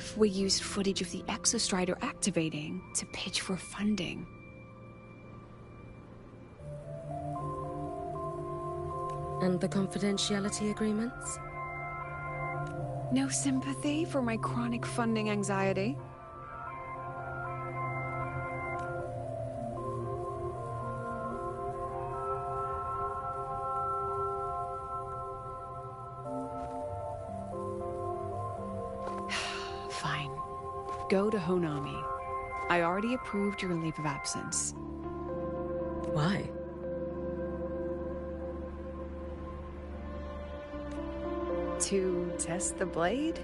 if we used footage of the Exostrider activating to pitch for funding? And the confidentiality agreements? No sympathy for my chronic funding anxiety? Fine. Go to Honami. I already approved your leave of absence. Why? To test the blade?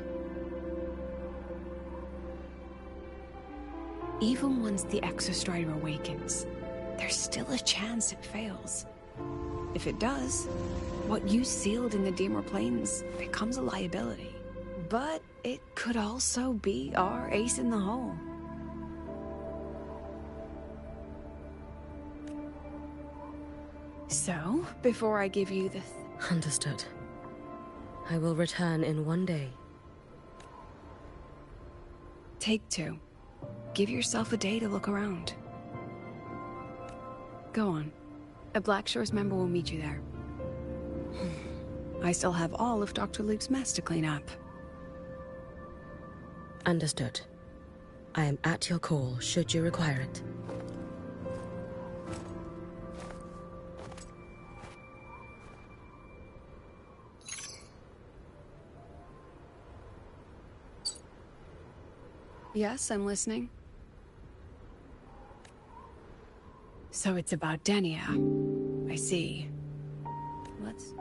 Even once the Exostrider awakens, there's still a chance it fails. If it does, what you sealed in the Dimmer Plains becomes a liability. But it could also be our ace in the hole. So, before I give you the... Understood. I will return in 1 day. Take 2. Give yourself a day to look around. Go on. A Black Shores member will meet you there. I still have all of Dr. Luke's mess to clean up. Understood. I am at your call should you require it. Yes, I'm listening. So it's about Denia. I see. Let's...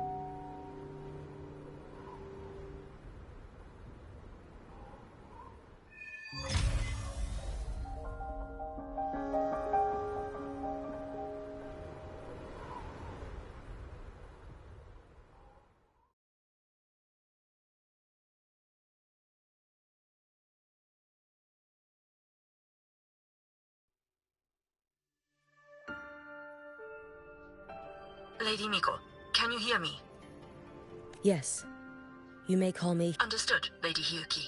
Lady Miko, can you hear me? Yes. You may call me... Understood, Lady Hyuki.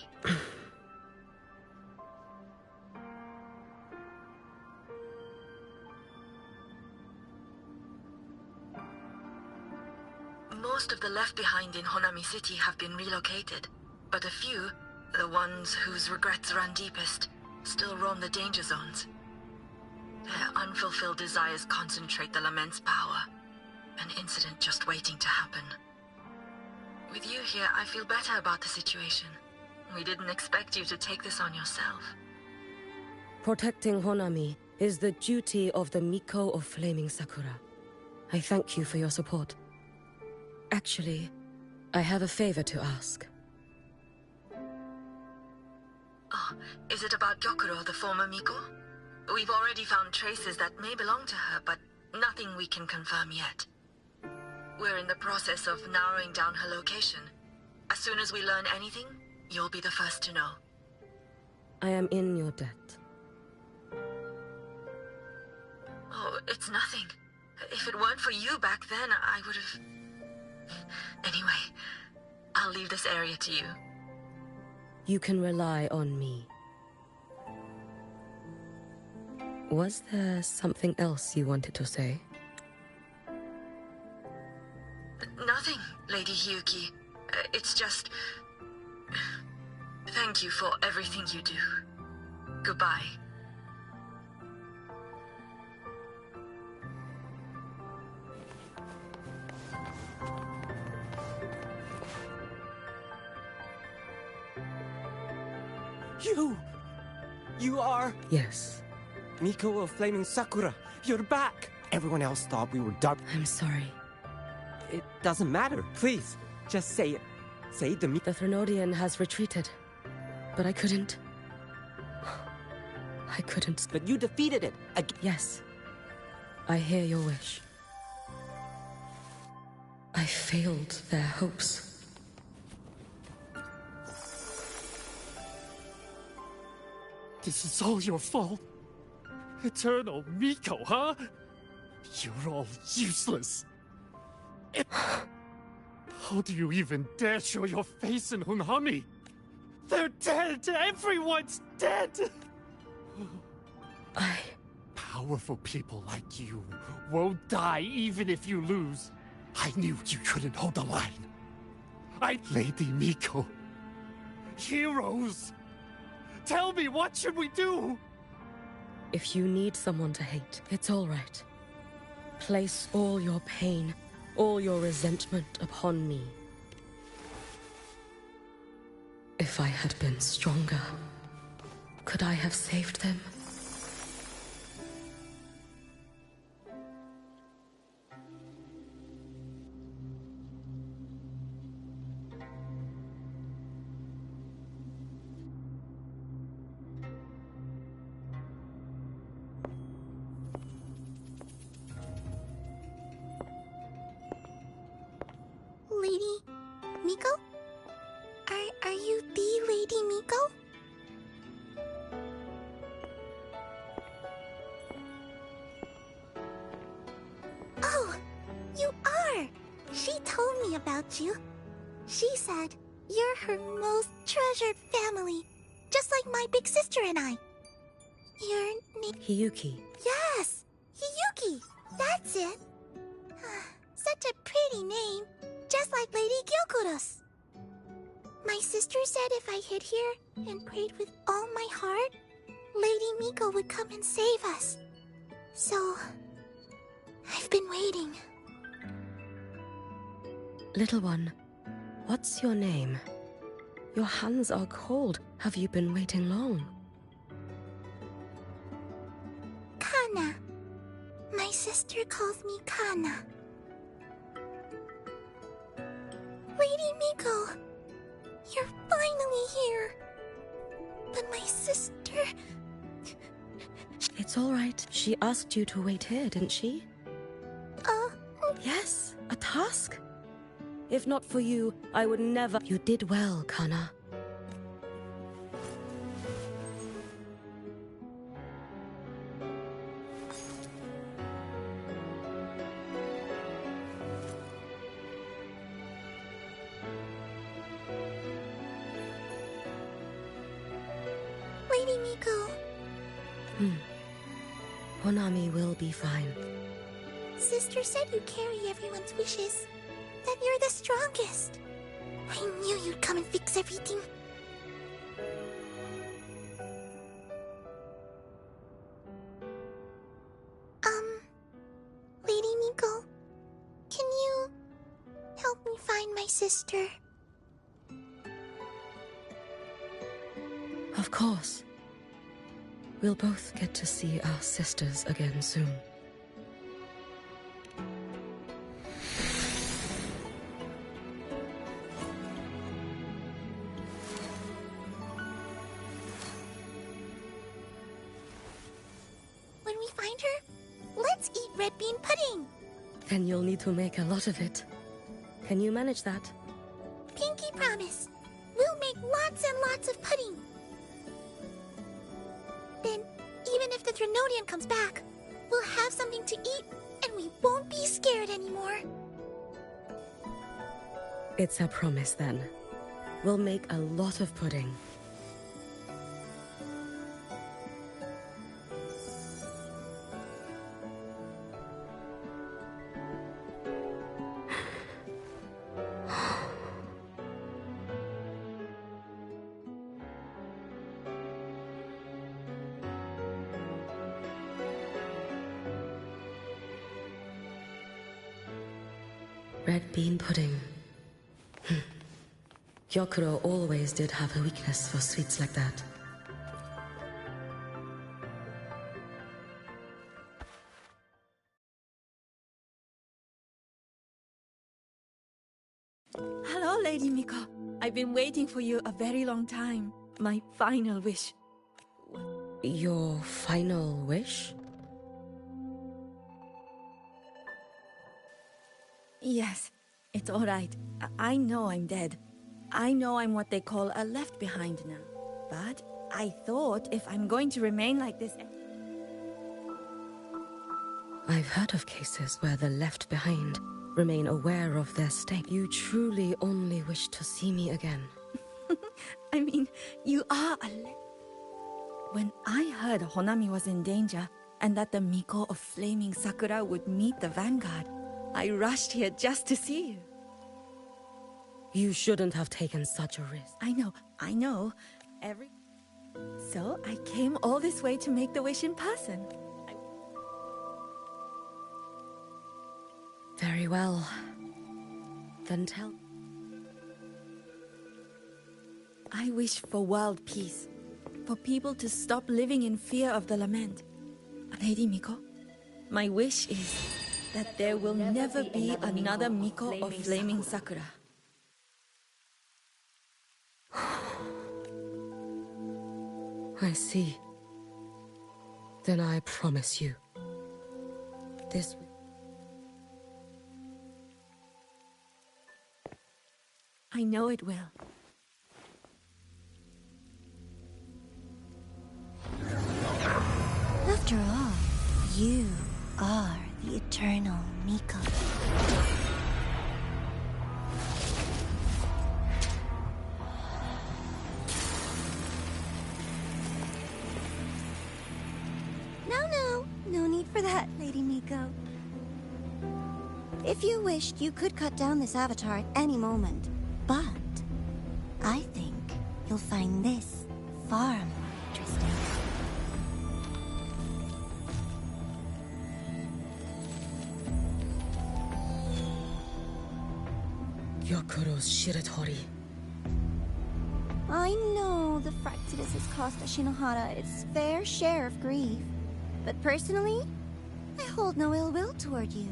Most of the left behind in Honami City have been relocated, but a few, the ones whose regrets run deepest, still roam the danger zones. Their unfulfilled desires concentrate the Lamente's power. An incident just waiting to happen. With you here, I feel better about the situation. We didn't expect you to take this on yourself. Protecting Honami is the duty of the Miko of Flaming Sakura. I thank you for your support. Actually, I have a favor to ask. Oh, is it about Gyokuro, the former Miko? We've already found traces that may belong to her, but nothing we can confirm yet. We're in the process of narrowing down her location. As soon as we learn anything, you'll be the first to know. I am in your debt. Oh, it's nothing. If it weren't for you back then, I would have... Anyway, I'll leave this area to you. You can rely on me. Was there something else you wanted to say? Nothing, Lady Hyuki. It's just... Thank you for everything you do. Goodbye. You are... Yes. Miko of Flaming Sakura. You're back. Everyone else thought we were done. I'm sorry. It doesn't matter. Please, just say it. Say it to me. The Thrnodian has retreated, but I couldn't. I couldn't. But you defeated it. Yes. I hear your wish. I failed their hopes. This is all your fault. Eternal Miko, huh? You're all useless. How do you even dare show your face in Honami? They're dead! Everyone's dead! Powerful people like you won't die even if you lose. I knew you couldn't hold the line. Lady Miko. Heroes! Tell me, what should we do? If you need someone to hate, it's all right. Place all your pain, all your resentment upon me. If I had been stronger, could I have saved them? Lady Miko? Are you the Lady Miko? Oh, you are! She told me about you. She said you're her most treasured family, just like my big sister and I. Your name... Hiyuki. Yes! Hiyuki! That's it! Such a pretty name, just like Lady Gyokuro's. My sister said if I hid here and prayed with all my heart, Lady Miko would come and save us. So, I've been waiting. Little one, what's your name? Your hands are cold. Have you been waiting long? Kana. My sister calls me Kana. Lady Miko, you're finally here. But my sister... It's all right. She asked you to wait here, didn't she? Yes, a task. If not for you, I would never... You did well, Kana. Lady Miko. Honami will be fine. Sister said you carry everyone's wishes. That you're the strongest. I knew you'd come and fix everything. Lady Miko, can you help me find my sister? Of course. We'll both get to see our sisters again soon. When we find her, let's eat red bean pudding. Then you'll need to make a lot of it. Can you manage that? Pinky promise. We'll make lots and lots of pudding. Then, even if the Drenodian comes back, we'll have something to eat and we won't be scared anymore. It's a promise then. We'll make a lot of pudding. Red bean pudding. Gyokuro always did have a weakness for sweets like that. Hello, Lady Miko. I've been waiting for you a very long time. My final wish. Your final wish? Yes, it's all right. I know I'm dead. I know I'm what they call a left behind now. But I thought if I'm going to remain like this... I've heard of cases where the left behind remain aware of their state. You truly only wish to see me again. I mean, you are When I heard Honami was in danger and that the Miko of Flaming Sakura would meet the vanguard, I rushed here just to see you. You shouldn't have taken such a risk. I know. So I came all this way to make the wish in person. Very well. Then tell. I wish for world peace, for people to stop living in fear of the lament. Lady Miko, my wish is that there will never be another Miko of Flaming Sakura. I see. Then I promise you. This... I know it will. After all, you are the eternal Miko. No need for that, Lady Miko. If you wished, you could cut down this avatar at any moment. But I think you'll find this far more interesting. Gyokuro's Shiratori. I know the Fractidus has cost Ashinohara its fair share of grief. But personally, I hold no ill will toward you.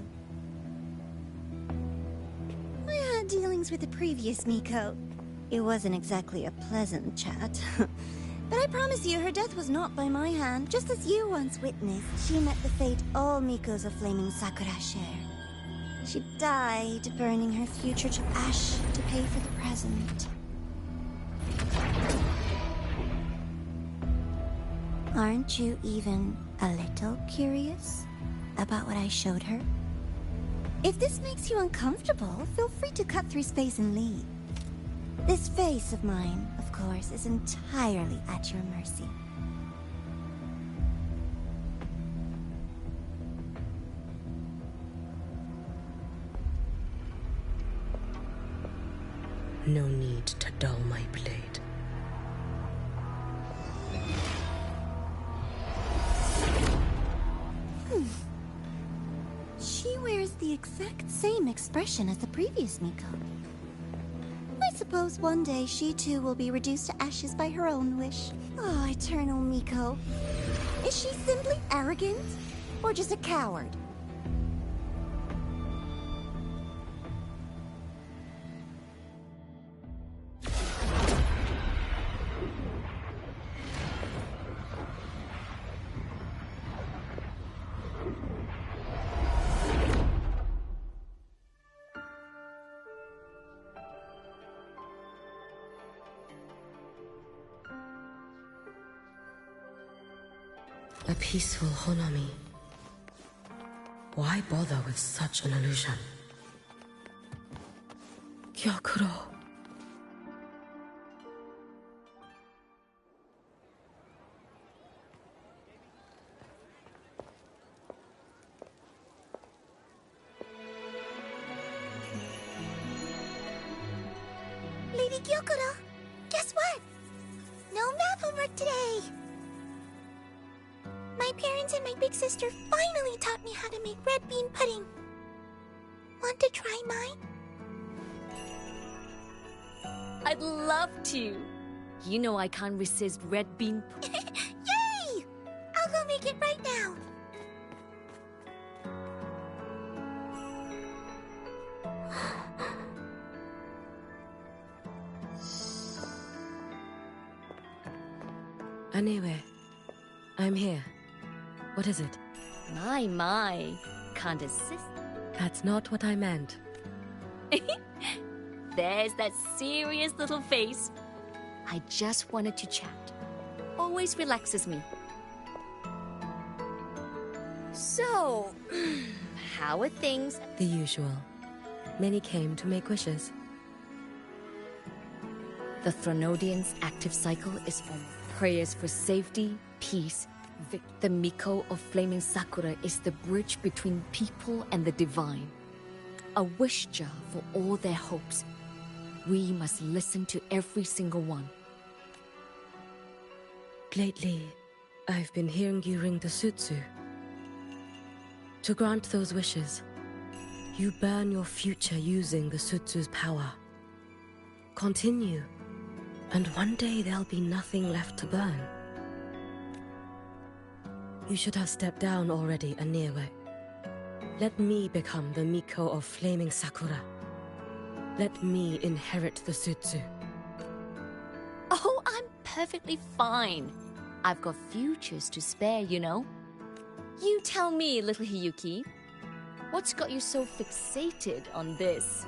I had dealings with the previous Miko. It wasn't exactly a pleasant chat. But I promise you, her death was not by my hand. Just as you once witnessed, she met the fate all Mikos of Flaming Sakura share. She died, burning her future to ash to pay for the present. Aren't you even a little curious about what I showed her? If this makes you uncomfortable, feel free to cut through space and leave. This face of mine, of course, is entirely at your mercy. No need to dull my blade. She wears the exact same expression as the previous Miko. I suppose one day she too will be reduced to ashes by her own wish. Oh, eternal Miko. Is she simply arrogant? Or just a coward? A peaceful Honami. Why bother with such an illusion? Gyokuro. Lady Gyokuro, guess what? No math homework today! My parents and my big sister finally taught me how to make red bean pudding. Want to try mine? I'd love to. You know I can't resist red bean. Yay! I'll go make it right now. Anyway, I'm here. What is it? My. Can't assist. That's not what I meant. There's that serious little face. I just wanted to chat. Always relaxes me. So, how are things? The usual. Many came to make wishes. The Thronodian's active cycle is from prayers for safety, peace, the Miko of Flaming Sakura is the bridge between people and the divine. A wish jar for all their hopes. We must listen to every single one. Lately, I've been hearing you ring the sutsu. To grant those wishes, you burn your future using the sutsu's power. Continue, and one day there'll be nothing left to burn. You should have stepped down already, Aniwe. Let me become the Miko of Flaming Sakura. Let me inherit the sutsu. Oh, I'm perfectly fine. I've got futures to spare, you know. You tell me, little Hiyuki, what's got you so fixated on this?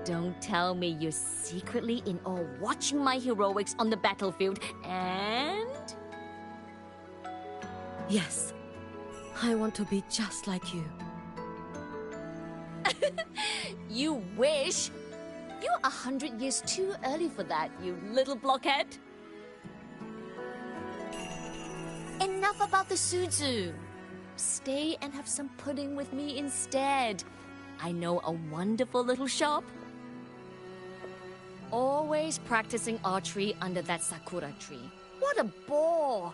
Don't tell me you're secretly in awe watching my heroics on the battlefield and... Yes, I want to be just like you. You wish? You're 100 years too early for that, you little blockhead. Enough about the sutsu. Stay and have some pudding with me instead. I know a wonderful little shop. Always practicing archery under that sakura tree. What a bore!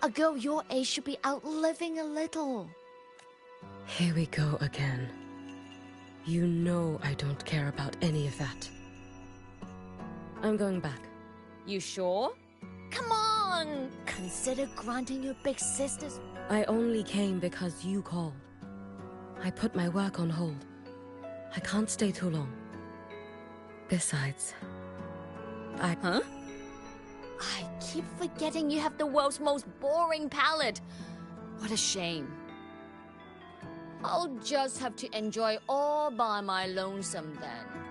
A girl your age should be out living a little. Here we go again. You know I don't care about any of that. I'm going back. You sure? Come on! Consider granting your big sisters... I only came because you called. I put my work on hold. I can't stay too long. Besides, Huh? I keep forgetting you have the world's most boring palate. What a shame. I'll just have to enjoy all by my lonesome then.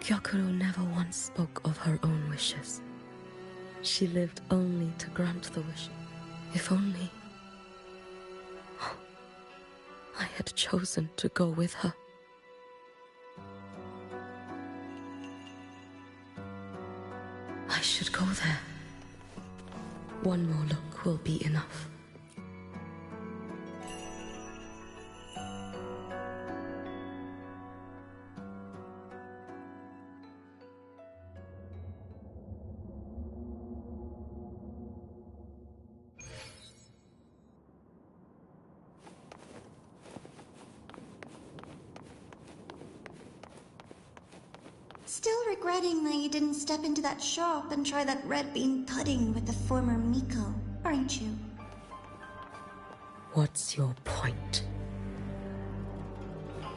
Gyokuro never once spoke of her own wishes. She lived only to grant the wish. If only I had chosen to go with her. I should go there. One more look will be enough. Still regretting that you didn't step into that shop and try that red bean pudding with the former Miko, aren't you? What's your point?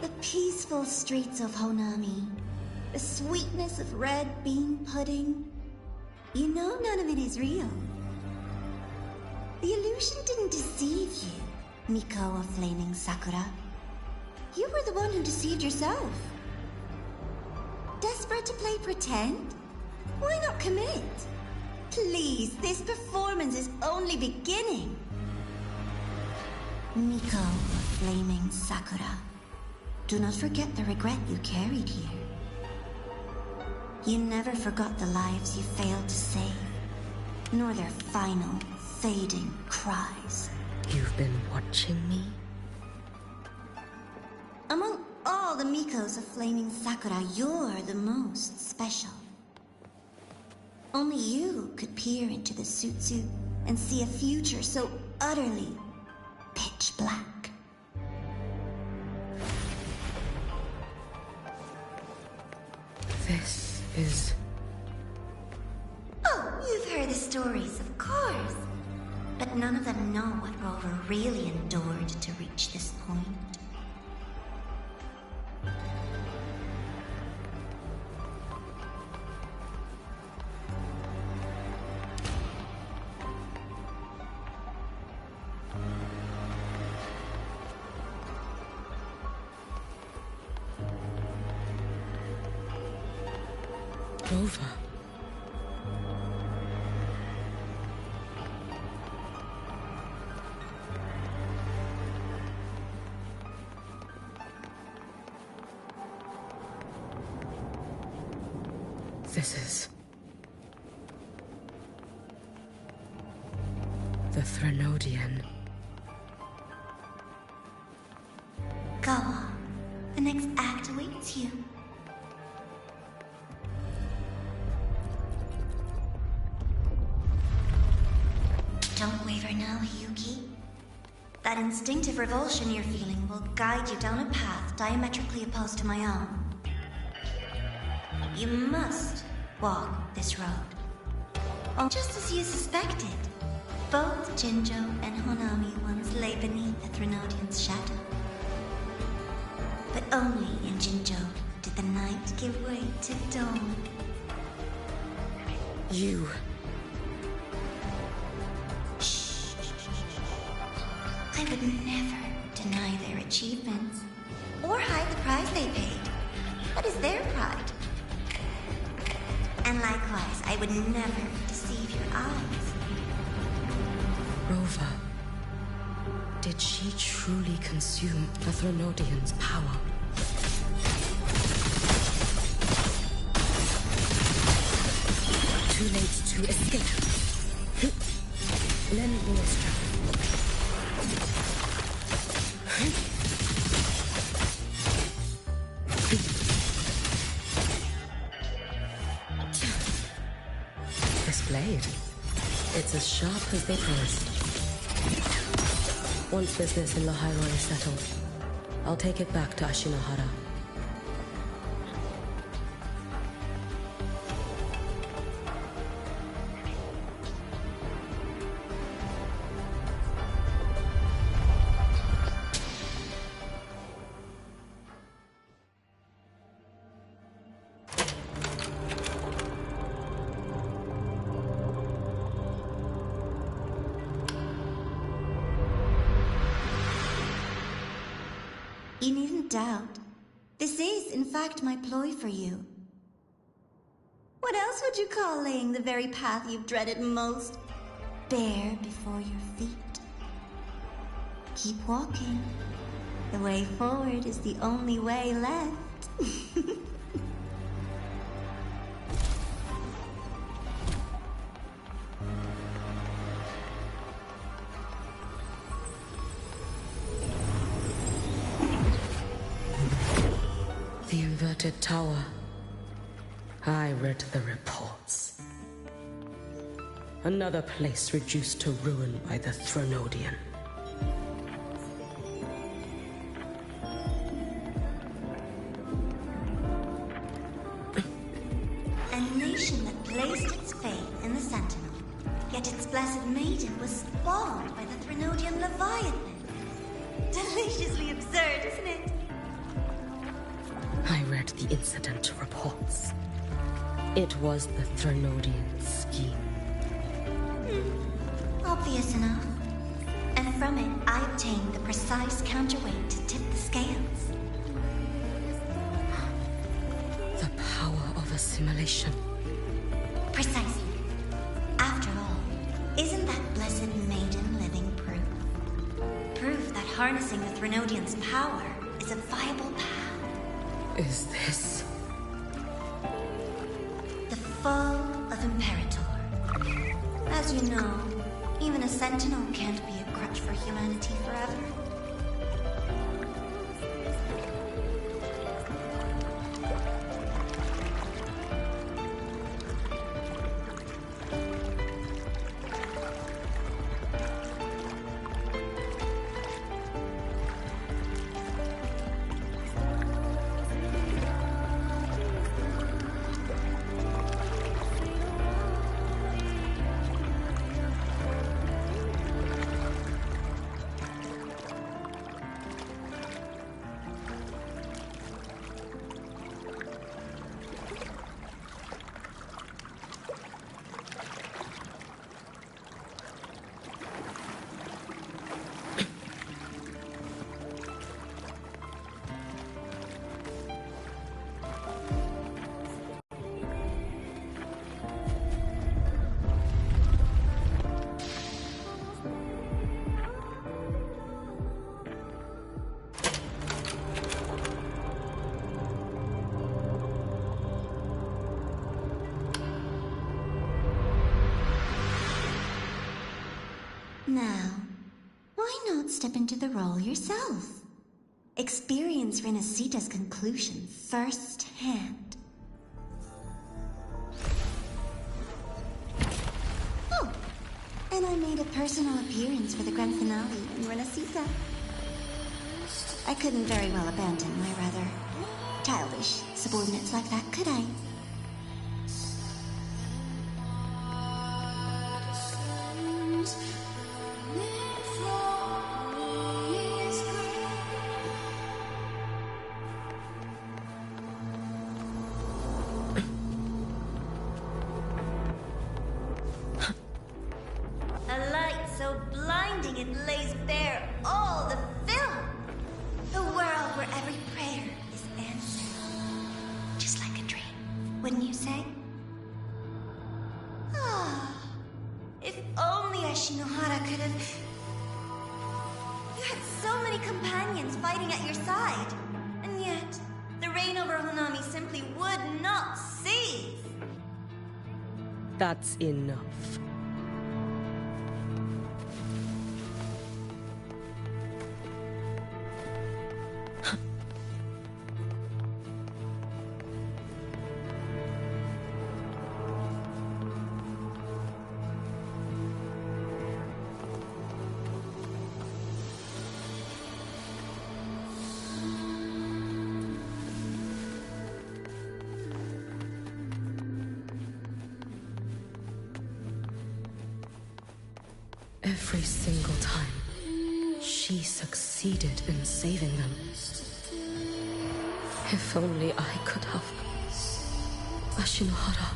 The peaceful streets of Honami, the sweetness of red bean pudding. You know none of it is real. The illusion didn't deceive you, Miko of Flaming Sakura. You were the one who deceived yourself. Desperate to play pretend? Why not commit? Please, this performance is only beginning. Miko of Flaming Sakura, do not forget the regret you carried here. You never forgot the lives you failed to save, nor their final, fading cries. You've been watching me? Among all the Mikos of Flaming Sakura, you're the most special. Only you could peer into the Sutsu and see a future so utterly pitch black. This is... Oh, you've heard the stories, of course. But none of them know what Rover really endured to reach this point. Rover. This is the Threnodian. Go on. The next act awaits you. Don't waver now, Hiyuki. That instinctive revulsion you're feeling will guide you down a path diametrically opposed to my own. You must walk this road. Oh, just as you suspected, both Jinjo and Honami once lay beneath the Threnodian's shadow. But only in Jinjo did the night give way to dawn. You. Shh. I would never deny their achievements or hide the price they paid. That is their pride. And likewise, I would never deceive your eyes. Rover. Did she truly consume the Threnodian's power? Too late to escape. Lend me your strength. This blade, it's as sharp as they promised. Once business in Lahairoi is settled, I'll take it back to Ashinohara. You needn't doubt. This is, in fact, my ploy for you. What else would you call laying the very path you've dreaded most bare before your feet? Keep walking. The way forward is the only way left. The inverted tower. I read the reports. Another place reduced to ruin by the Threnodian. A nation that placed its faith in the Sentinel, yet its blessed maiden was spawned by the Threnodian Leviathan. Deliciously absurd, isn't it? I read the incident reports. It was the Threnodian scheme. Obvious enough. And from it, I obtained the precise counterweight to tip the scales. The power of assimilation. Precisely. After all, isn't that blessed maiden living proof? Proof that harnessing the Threnodian's power is a viable path. Is this the fall of Imperator? As you know, even a Sentinel can't be a crutch for humanity forever. Now, why not step into the role yourself? Experience Renacita's conclusion firsthand. Oh, and I made a personal appearance for the grand finale in Renacita. I couldn't very well abandon my rather childish subordinates like that, could I? A light so blinding it lays bare all the film. A world where every prayer is answered. Just like a dream, wouldn't you say? Ah, if only Ashinohara could have... You had so many companions fighting at your side. And yet, the reign over Honami simply would not cease. That's enough. Every single time, she succeeded in saving them. If only I could have. Ashinohara.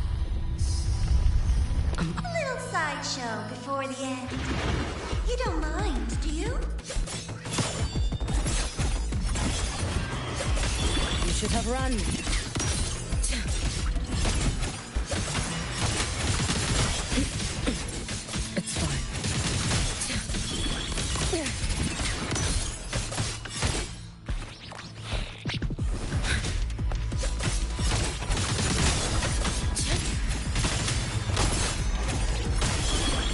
A little sideshow before the end. You don't mind, do you? You should have run. It's fine.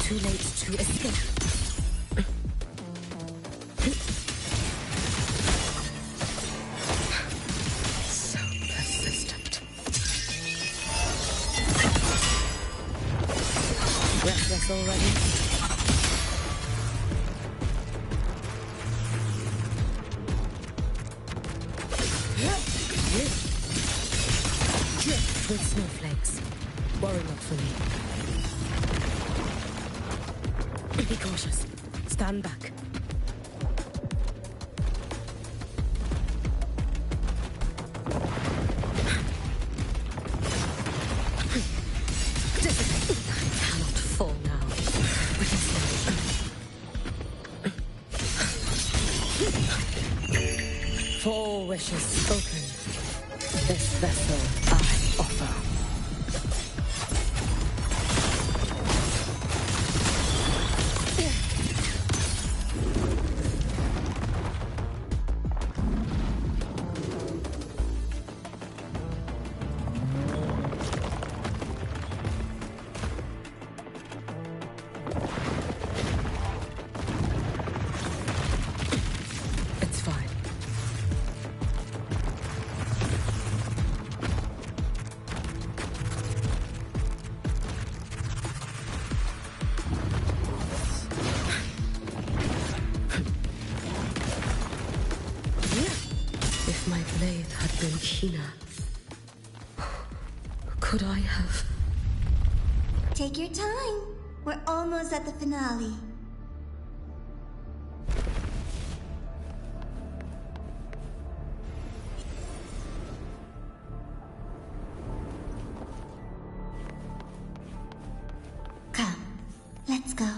Too late to escape. So persistent. Restless already? With snowflakes. Worry not for me. Be cautious. Stand back. I cannot fall now. Four wishes spoken. This vessel I offer. It's fine. If my blade had been keener, could I have... Take your time. We're almost at the finale. Come, let's go.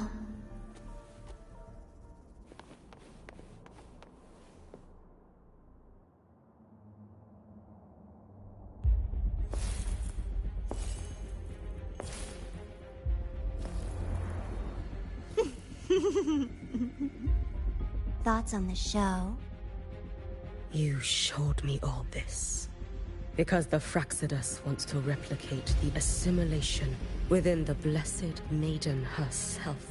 Thoughts on the show? You showed me all this. Because the Fraxidus wants to replicate the assimilation within the Blessed Maiden herself.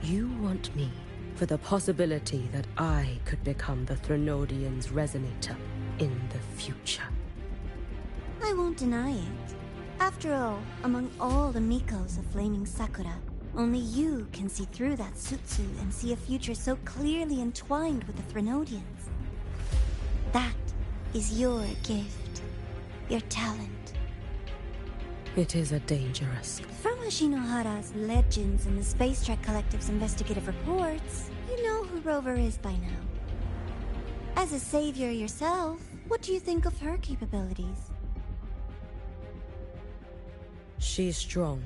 You want me for the possibility that I could become the Threnodian's resonator in the future. I won't deny it. After all, among all the Mikos of Flaming Sakura, only you can see through that Sutsu and see a future so clearly entwined with the Threnodians. That is your gift, your talent. It is a dangerous. From Ashinohara's legends and the Space Trek Collective's investigative reports, you know who Rover is by now. As a savior yourself, what do you think of her capabilities? She's strong.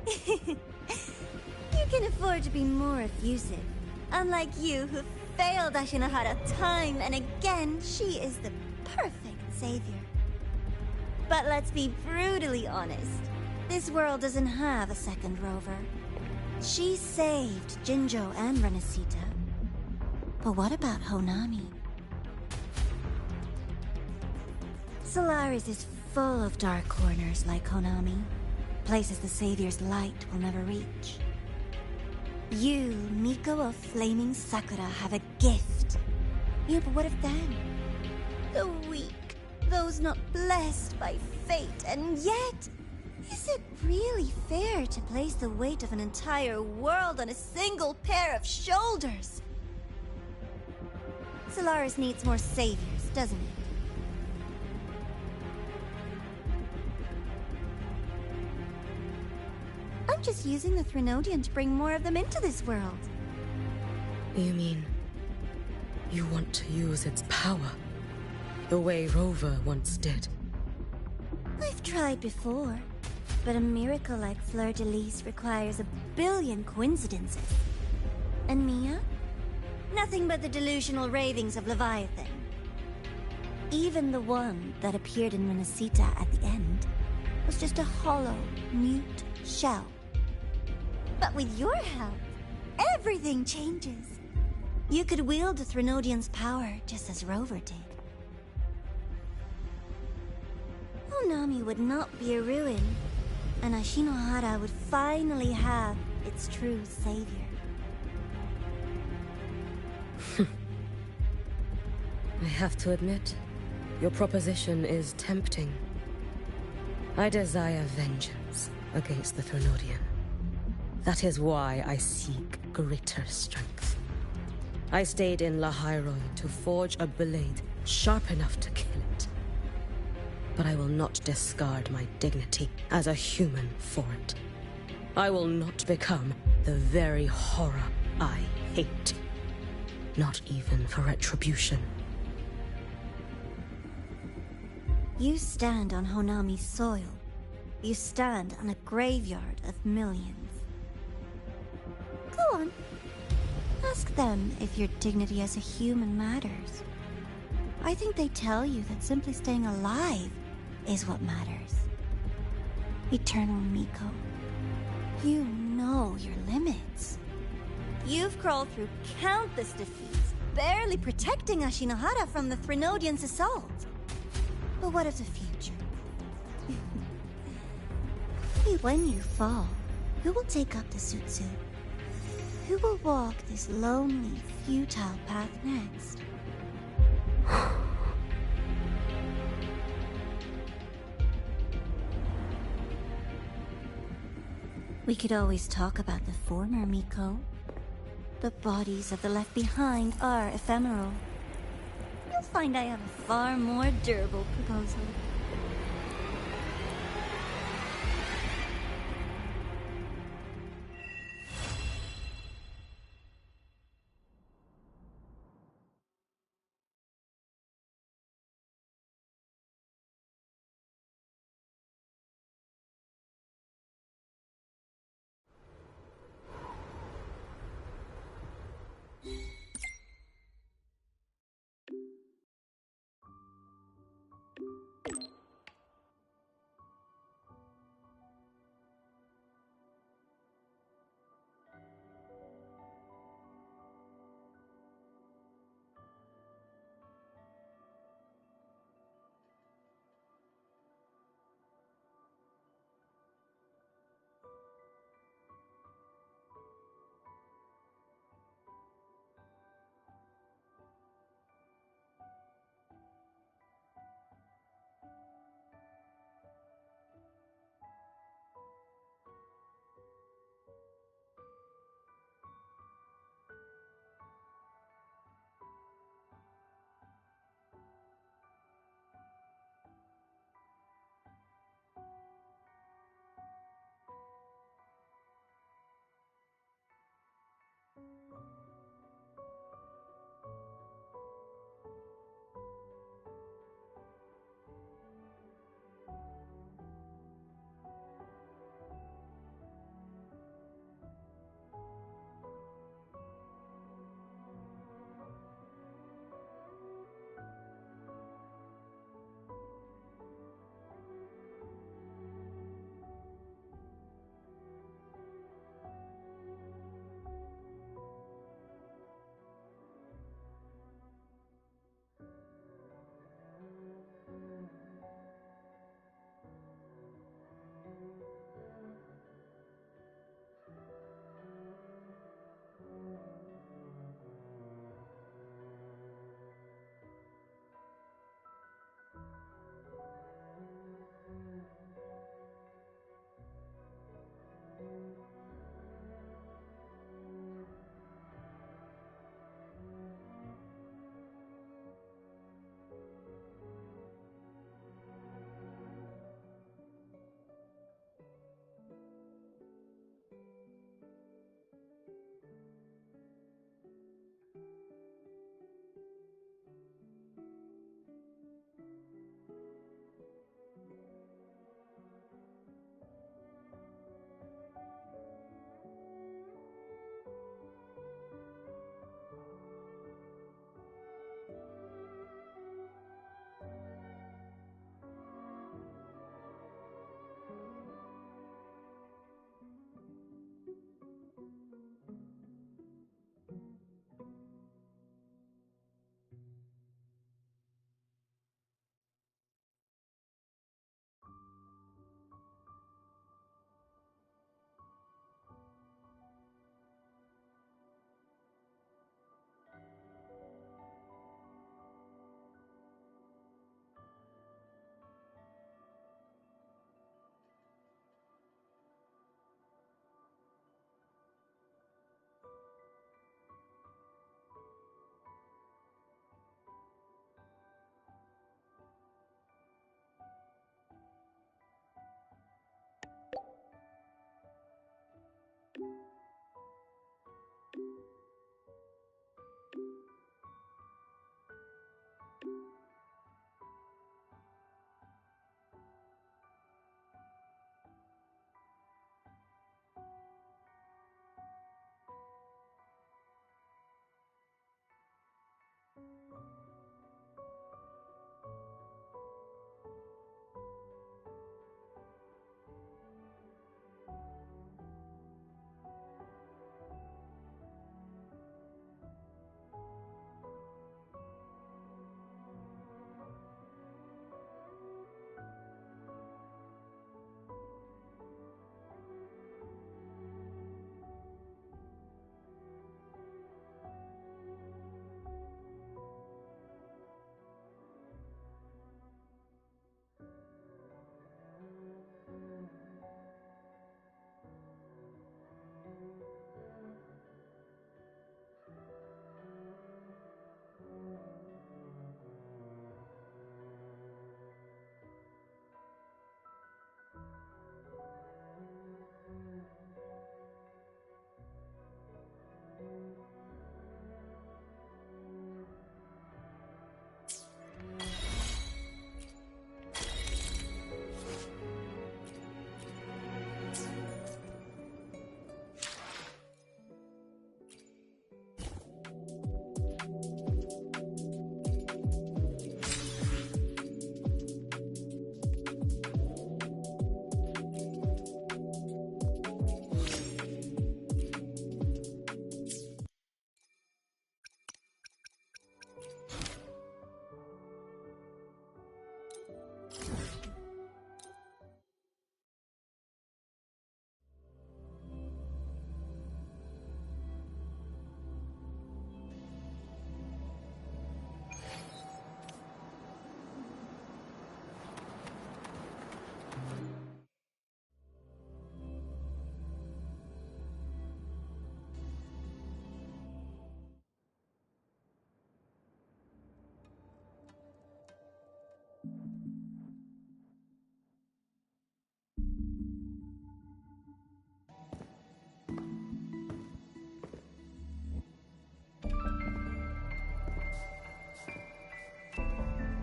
You can afford to be more effusive. Unlike you, who failed Ashinohara time and again, she is the perfect savior. But let's be brutally honest. This world doesn't have a second Rover. She saved Jinjo and Renesita. But what about Honami? Solaris is full of dark corners like Honami. Places the Savior's light will never reach. You, Miko of Flaming Sakura, have a gift. Yeah, but what of them? The weak. Those not blessed by fate, and yet, is it really fair to place the weight of an entire world on a single pair of shoulders? Solaris needs more saviors, doesn't it? I'm just using the Threnodian to bring more of them into this world. You mean you want to use its power? The way Rover once did. I've tried before, but a miracle like Fleur-de-Lis requires a billion coincidences. And Mia? Nothing but the delusional ravings of Leviathan. Even the one that appeared in Renesita at the end was just a hollow, mute shell. But with your help, everything changes. You could wield the Threnodian's power just as Rover did. Honami would not be a ruin, and Ashinohara would finally have its true savior. I have to admit, your proposition is tempting. I desire vengeance against the Threnodian. That is why I seek greater strength. I stayed in Lahairoi to forge a blade sharp enough to kill it. But I will not discard my dignity as a human for it. I will not become the very horror I hate. Not even for retribution. You stand on Honami's soil. You stand on a graveyard of millions. Go on. Ask them if your dignity as a human matters. I think they tell you that simply staying alive is what matters. Eternal Miko, you know your limits. You've crawled through countless defeats, barely protecting Ashinohara from the Threnodian's assault. But what of the future? When you fall, who will take up the Sutsu? Who will walk this lonely, futile path next? We could always talk about the former Miko. The bodies of the left behind are ephemeral. You'll find I have a far more durable proposal.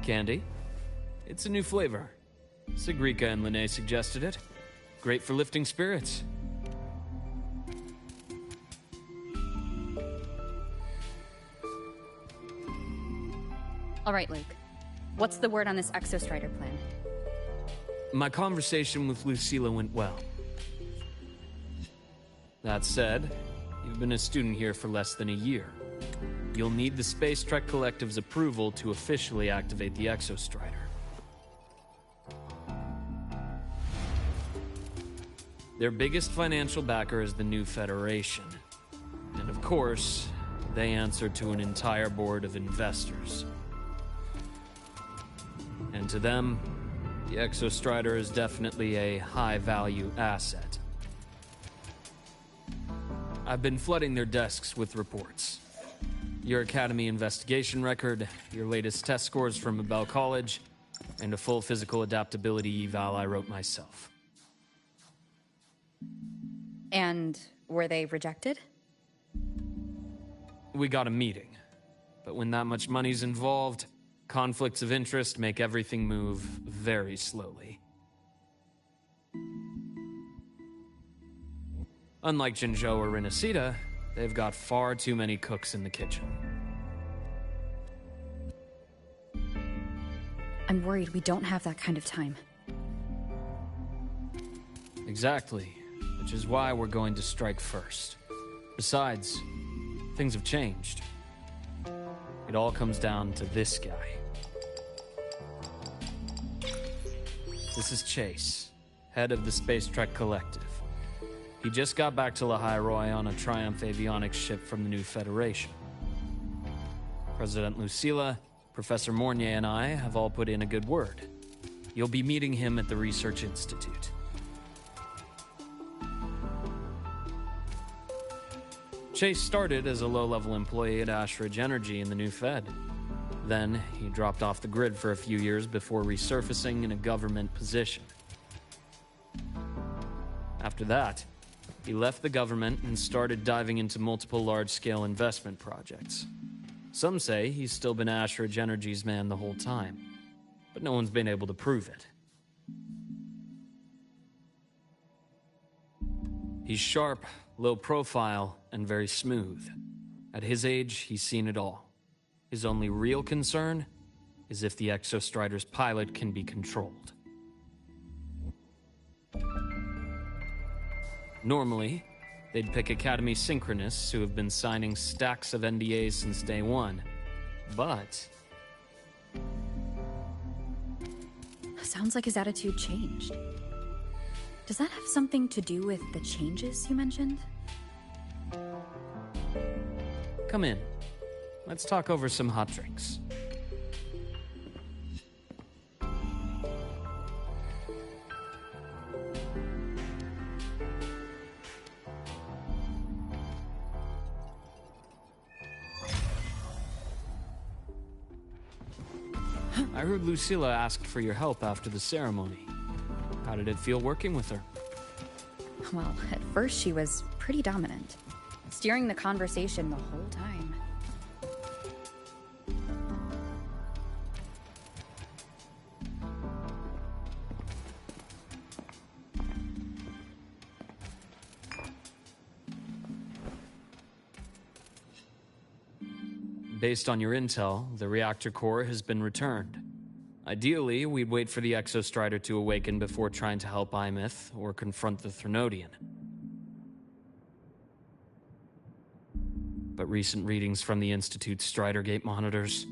Candy? It's a new flavor. Sigrika and Linnae suggested it. Great for lifting spirits. All right, Luke. What's the word on this Exostrider plan? My conversation with Lucilla went well. That said, you've been a student here for less than a year. You'll need the Space Trek Collective's approval to officially activate the Exostrider. Their biggest financial backer is the New Federation. And of course, they answer to an entire board of investors. And to them, the Exostrider is definitely a high-value asset. I've been flooding their desks with reports. Your Academy investigation record, your latest test scores from Abel College, and a full physical adaptability eval I wrote myself. And were they rejected? We got a meeting. But when that much money's involved, conflicts of interest make everything move very slowly. Unlike Jinzhou or Rinasida, they've got far too many cooks in the kitchen. I'm worried we don't have that kind of time. Exactly, which is why we're going to strike first. Besides, things have changed. It all comes down to this guy. This is Chase, head of the Space Trek Collective. He just got back to Lahai on a Triumph avionics ship from the New Federation. President Lucilla, Professor Mornier, and I have all put in a good word. You'll be meeting him at the Research Institute. Chase started as a low-level employee at Ashridge Energy in the New Fed. Then, he dropped off the grid for a few years before resurfacing in a government position. After that, he left the government and started diving into multiple large-scale investment projects. Some say he's still been Ashridge Energy's man the whole time, but no one's been able to prove it. He's sharp, low profile, and very smooth. At his age, he's seen it all. His only real concern is if the Exostrider's pilot can be controlled. Normally, they'd pick Academy Synchronists who have been signing stacks of NDAs since day one. But Sounds like his attitude changed. Does that have something to do with the changes you mentioned? come in. Let's talk over some hot drinks. I heard Lucilla asked for your help after the ceremony. How did it feel working with her? Well, at first she was pretty dominant, steering the conversation the whole time. Based on your intel, the reactor core has been returned. Ideally, we'd wait for the Exostrider to awaken before trying to help Imith or confront the Threnodian. But recent readings from the Institute's Stridergate monitors,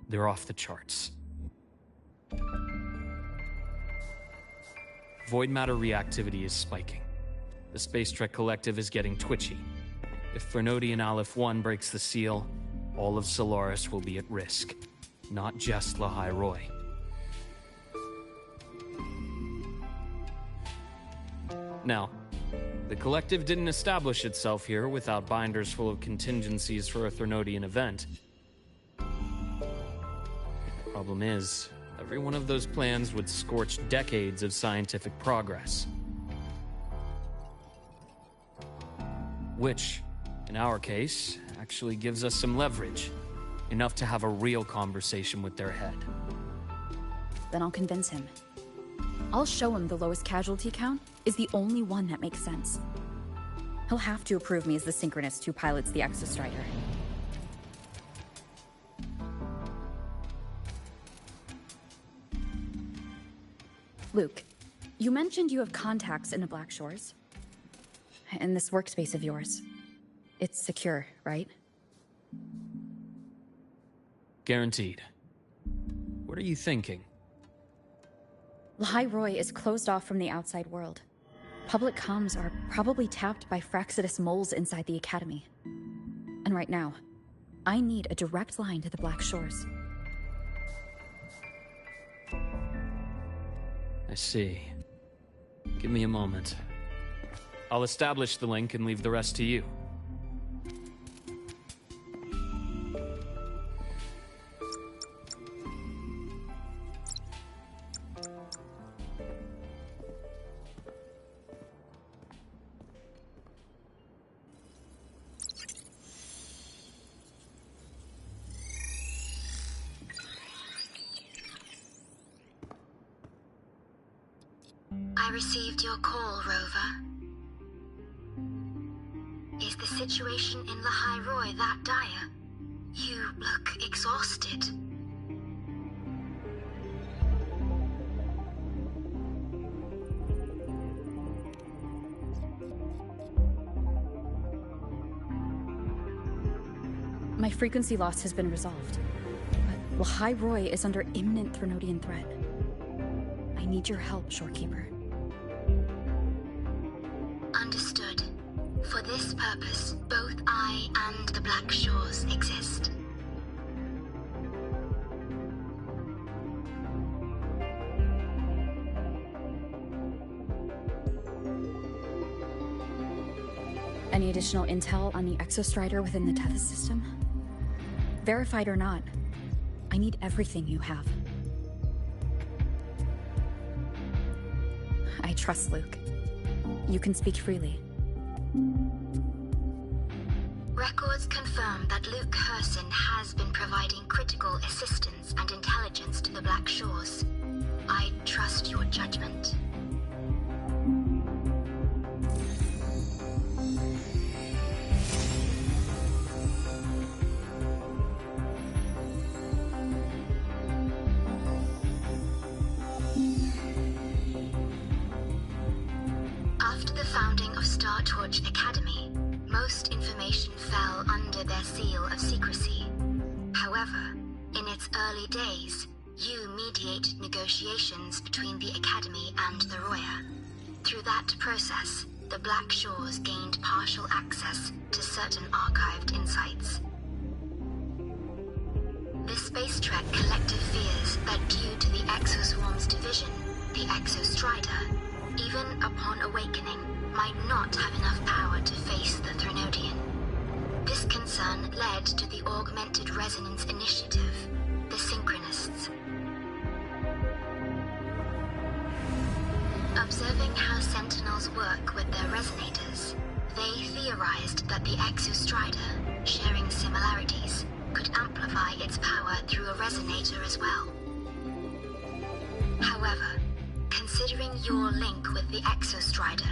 they're off the charts. Void matter reactivity is spiking. The Space Trek Collective is getting twitchy. If Threnodian Aleph 1 breaks the seal, all of Solaris will be at risk. Not just Lahai Roi. Now, the Collective didn't establish itself here without binders full of contingencies for a Threnodian event. Problem is, every one of those plans would scorch decades of scientific progress. Which, in our case, actually gives us some leverage. Enough to have a real conversation with their head. then I'll convince him. I'll show him the lowest casualty count is the only one that makes sense. He'll have to approve me as the synchronist who pilots the Exostrider. Luke, you mentioned you have contacts in the Black Shores. In this workspace of yours. It's secure, right? Guaranteed. What are you thinking? Lahai Roy is closed off from the outside world. Public comms are probably tapped by Fraxidus moles inside the Academy. And right now, I need a direct line to the Black Shores. I see. Give me a moment. I'll establish the link and leave the rest to you. I received your call, Rover. Is the situation in Lahai Roy that dire? You look exhausted. My frequency loss has been resolved. But Lahai Roy is under imminent Threnodian threat. I need your help, Shorekeeper. Understood. For this purpose, both I and the Black Shores exist. Any additional intel on the Exostrider within the Tethys system? Verified or not, I need everything you have. I trust Luke. You can speak freely. Records confirm that Luke Herson has been providing critical assistance and intelligence to the Black Shores. I trust your judgment. After the founding of Star Torch Academy, most information fell under their seal of secrecy. However, in its early days, you mediated negotiations between the Academy and the Roya. Through that process, the Black Shores gained partial access to certain archived insights. The Space Trek collective fears that due to the Exoswarm's division, the Exostrider, even upon awakening, might not have enough power to face the Threnodian. This concern led to the Augmented Resonance Initiative, the Synchronists. Observing how Sentinels work with their resonators, they theorized that the Exostrider, sharing similarities, could amplify its power through a resonator as well. However, considering your link with the Exostrider,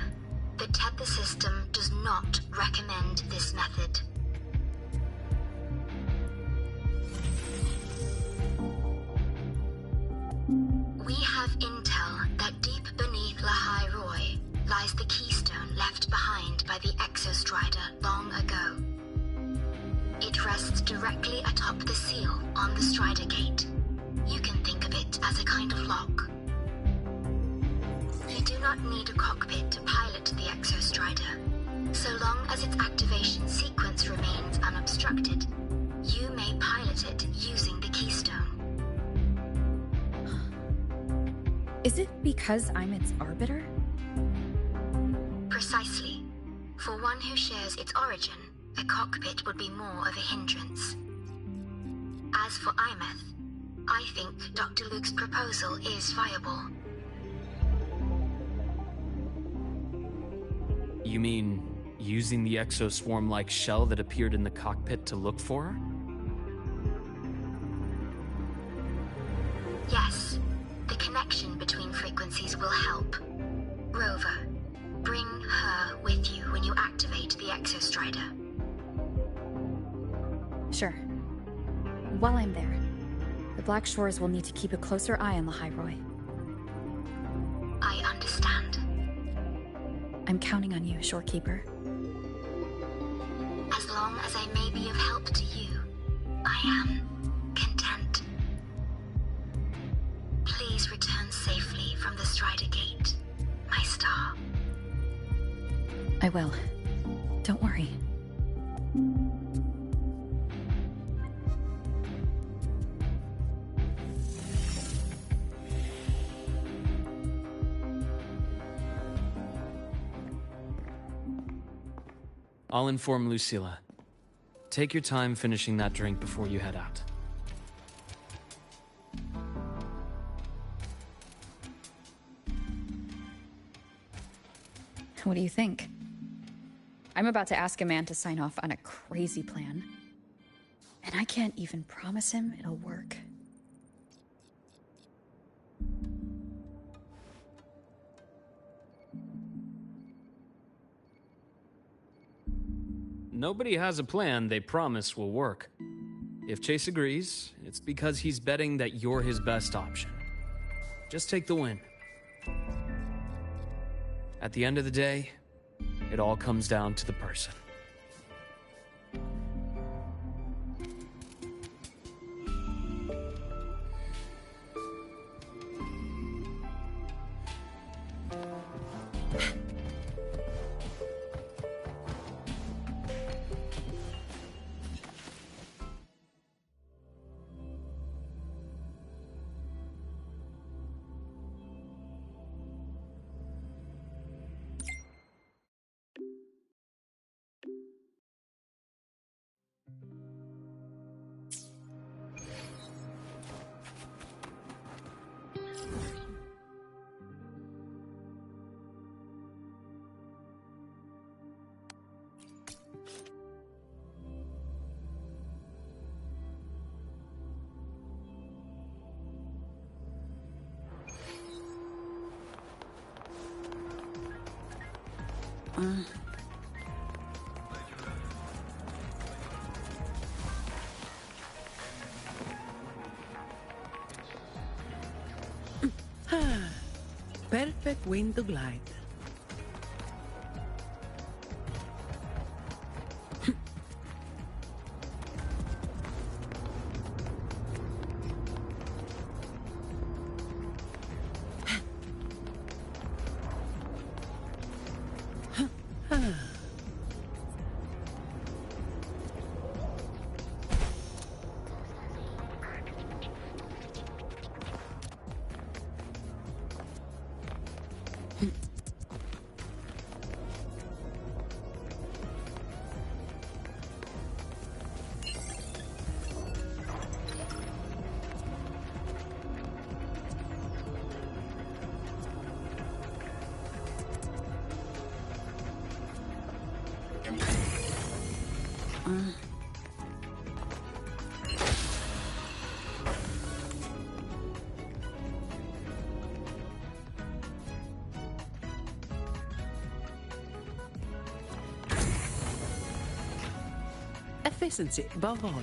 the Tether system does not recommend this method. We have intel that deep beneath Lahai Roy lies the keystone left behind by the Exostrider long ago. It rests directly atop the seal on the Strider Gate. You can think of it as a kind of lock. You do not need a cockpit to pilot the Exostrider. So long as its activation sequence remains unobstructed, you may pilot it using the keystone. Is it because I'm its arbiter? Precisely. For one who shares its origin, a cockpit would be more of a hindrance. As for Imeth, I think Dr. Luke's proposal is viable. You mean using the exoswarm-like shell that appeared in the cockpit to look for her? Yes. The Strider. Sure. While I'm there, the Black Shores will need to keep a closer eye on the Hyroi. I understand. I'm counting on you, Shorekeeper. As long as I may be of help to you, I am content. Please return safely from the Strider Gate, my star. I will. Don't worry. I'll inform Lucilla. Take your time finishing that drink before you head out. What do you think? I'm about to ask a man to sign off on a crazy plan, and I can't even promise him it'll work. Nobody has a plan they promise will work. If Chase agrees, it's because he's betting that you're his best option. Just take the win. At the end of the day, it all comes down to the person. Perfect wind to glide. Efficiency above all.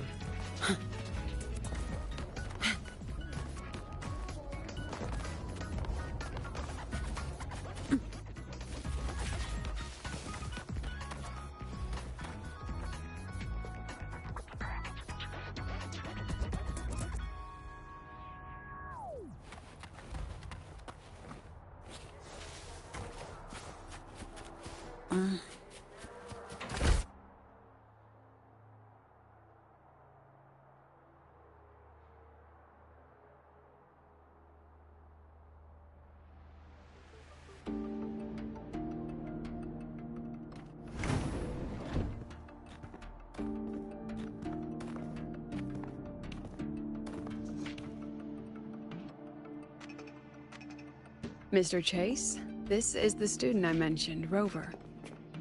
Mr. Chase, this is the student I mentioned, Rover.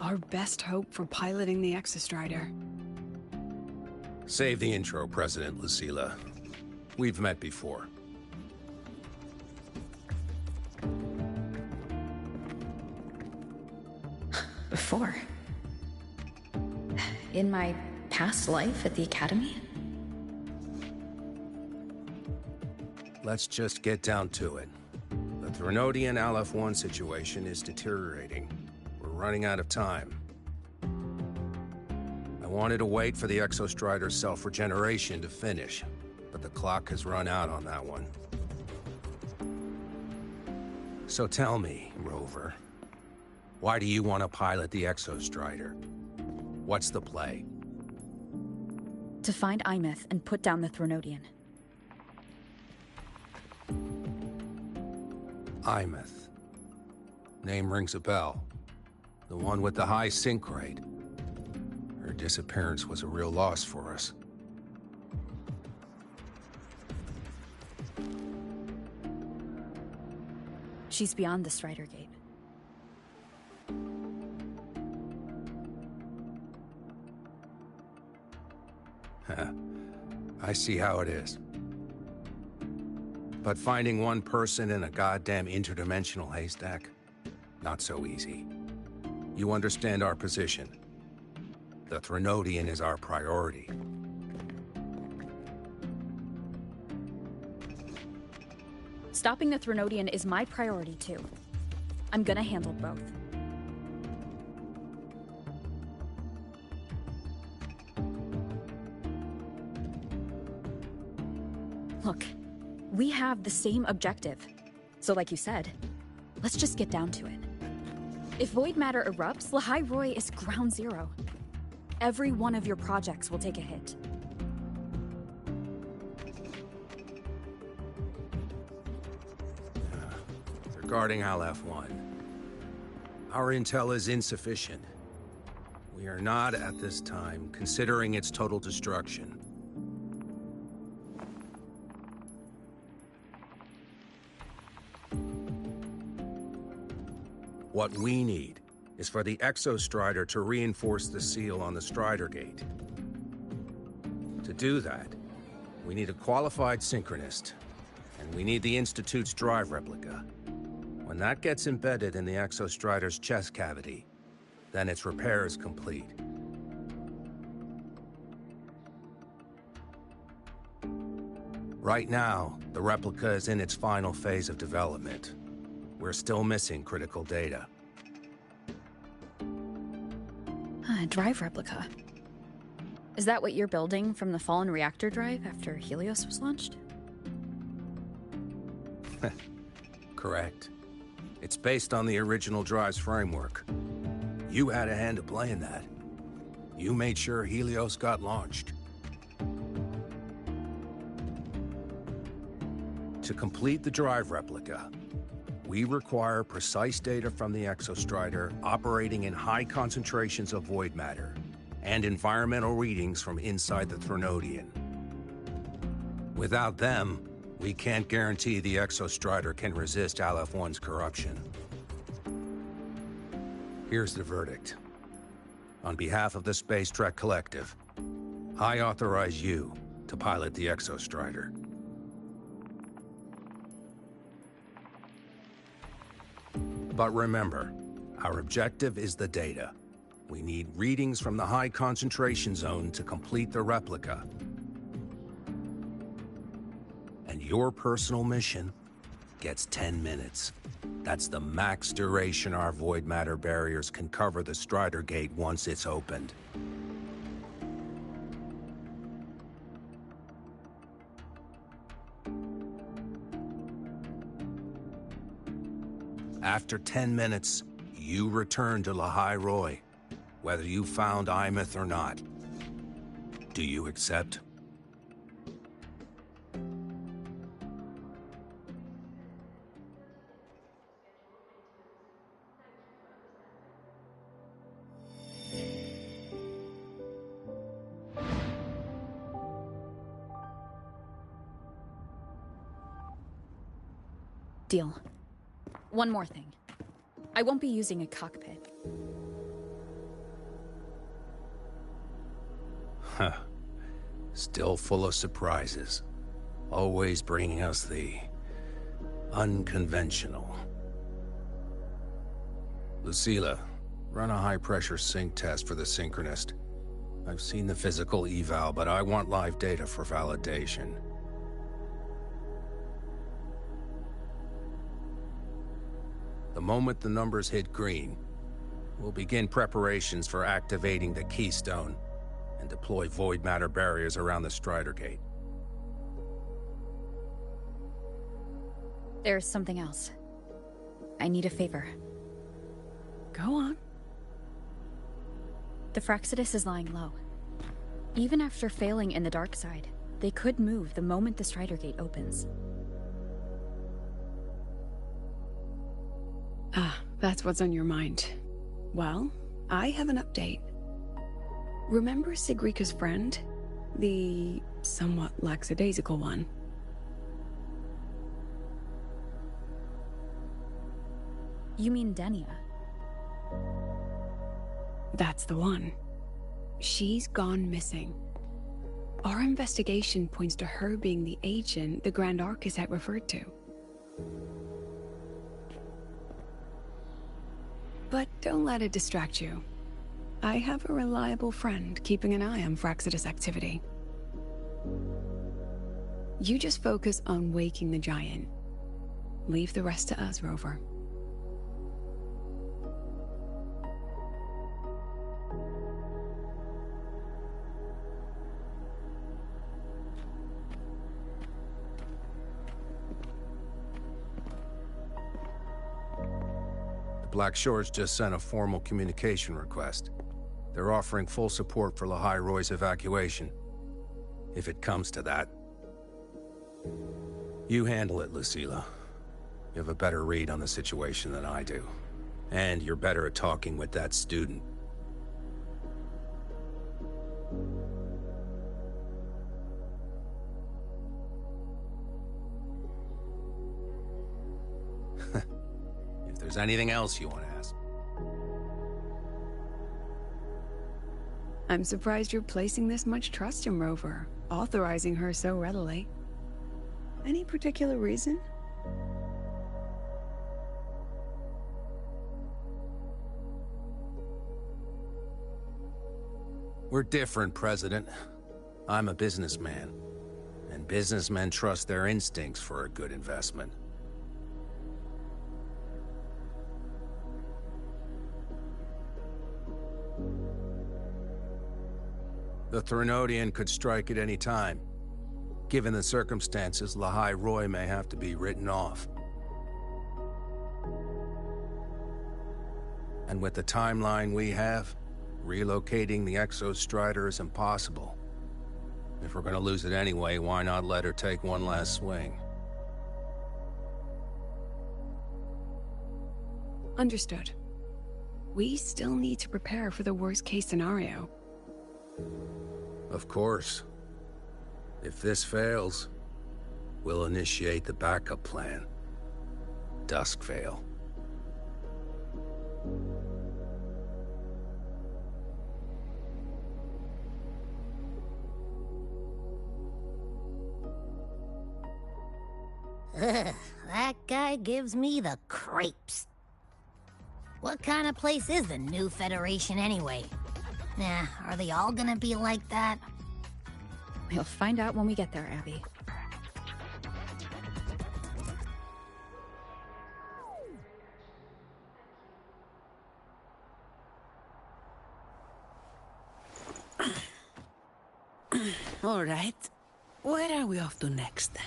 Our best hope for piloting the Exostrider. Save the intro, President Lucilla. We've met before. Before? in my past life at the Academy? Let's just get down to it. The Threnodian LF1 situation is deteriorating. We're running out of time. I wanted to wait for the Exostrider's self-regeneration to finish, but the clock has run out on that one. So tell me, Rover, why do you want to pilot the Exostrider? What's the play? To find Imeth and put down the Threnodian. Imeth. Name rings a bell. The one with the high sync rate. Her disappearance was a real loss for us. She's beyond the Strider Gate. I see how it is. But finding one person in a goddamn interdimensional haystack? Not so easy. You understand our position. The Threnodian is our priority. Stopping the Threnodian is my priority too. I'm gonna handle both. Look, we have the same objective. So like you said, let's just get down to it. If void matter erupts, Lahai Roi is ground zero. Every one of your projects will take a hit. Regarding LF1, our intel is insufficient. We are not, at this time, considering its total destruction. What we need is for the Exostrider to reinforce the seal on the Strider Gate. To do that, we need a qualified synchronist, and we need the Institute's drive replica. When that gets embedded in the Exostrider's chest cavity, then its repair is complete. Right now, the replica is in its final phase of development. We're still missing critical data. Drive replica. Is that what you're building from the fallen reactor drive after Helios was launched? Correct. It's based on the original drive's framework. You had a hand to play in that. You made sure Helios got launched. To complete the drive replica, we require precise data from the Exostrider operating in high concentrations of void matter, and environmental readings from inside the Threnodian. Without them, we can't guarantee the Exostrider can resist LF1's corruption. Here's the verdict. On behalf of the Space Trek Collective, I authorize you to pilot the Exostrider. But remember, our objective is the data. We need readings from the high concentration zone to complete the replica. And your personal mission gets 10 minutes. That's the max duration our void matter barriers can cover the Strider Gate once it's opened. After 10 minutes, you return to Lahai Roi, whether you found Imeth or not. Do you accept? Deal. One more thing. I won't be using a cockpit. Huh. Still full of surprises. Always bringing us the unconventional. Lucila, run a high-pressure sync test for the synchronist. I've seen the physical eval, but I want live data for validation. The moment the numbers hit green, we'll begin preparations for activating the Keystone and deploy void matter barriers around the Strider Gate. There's something else. I need a favor. Go on. The Fractsidus is lying low. Even after failing in the dark side, they could move the moment the Strider Gate opens. Ah, that's what's on your mind. Well, I have an update. Remember Sigrika's friend? The somewhat lackadaisical one? You mean Denia? That's the one. She's gone missing. Our investigation points to her being the agent the Grand Architect referred to. But don't let it distract you. I have a reliable friend keeping an eye on Fractsidus activity. You just focus on waking the giant. Leave the rest to us, Rover. Black Shores just sent a formal communication request. They're offering full support for Lahai Roy's evacuation. If it comes to that. You handle it, Lucilla. You have a better read on the situation than I do. And you're better at talking with that student. If there's anything else you want to ask. I'm surprised you're placing this much trust in Rover, authorizing her so readily. Any particular reason? We're different, President. I'm a businessman, and businessmen trust their instincts for a good investment. The Threnodian could strike at any time. Given the circumstances, Lahai Roy may have to be written off. And with the timeline we have, relocating the Exostrider is impossible. If we're gonna lose it anyway, why not let her take one last swing? Understood. We still need to prepare for the worst-case scenario. Of course. If this fails, we'll initiate the backup plan. Duskvale. Ugh, that guy gives me the creeps. What kind of place is the new Federation anyway? Nah, are they all gonna be like that? We'll find out when we get there, Abby. All right. Where are we off to next?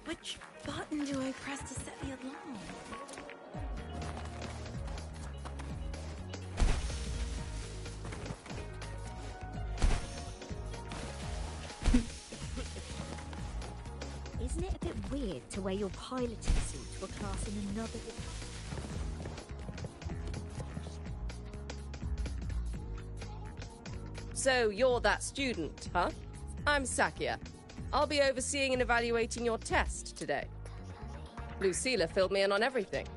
Which button do I press to set the alarm? weird to wear your piloting suit to a class in another department. So you're that student, huh? I'm Sakia. I'll be overseeing and evaluating your test today. Lucilla filled me in on everything.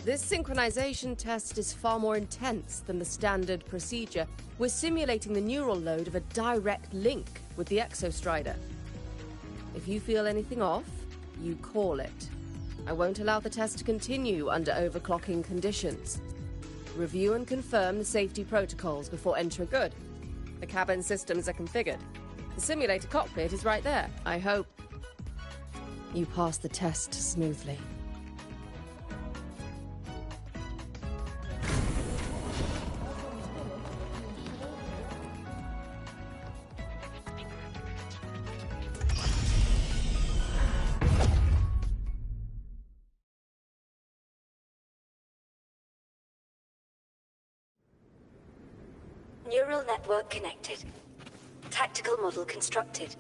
This synchronization test is far more intense than the standard procedure. We're simulating the neural load of a direct link with the Exostrider. If you feel anything off, you call it. I won't allow the test to continue under overclocking conditions. Review and confirm the safety protocols before entering. Good. The cabin systems are configured. The simulator cockpit is right there. I hope you pass the test smoothly. Neural network connected. Tactical model constructed.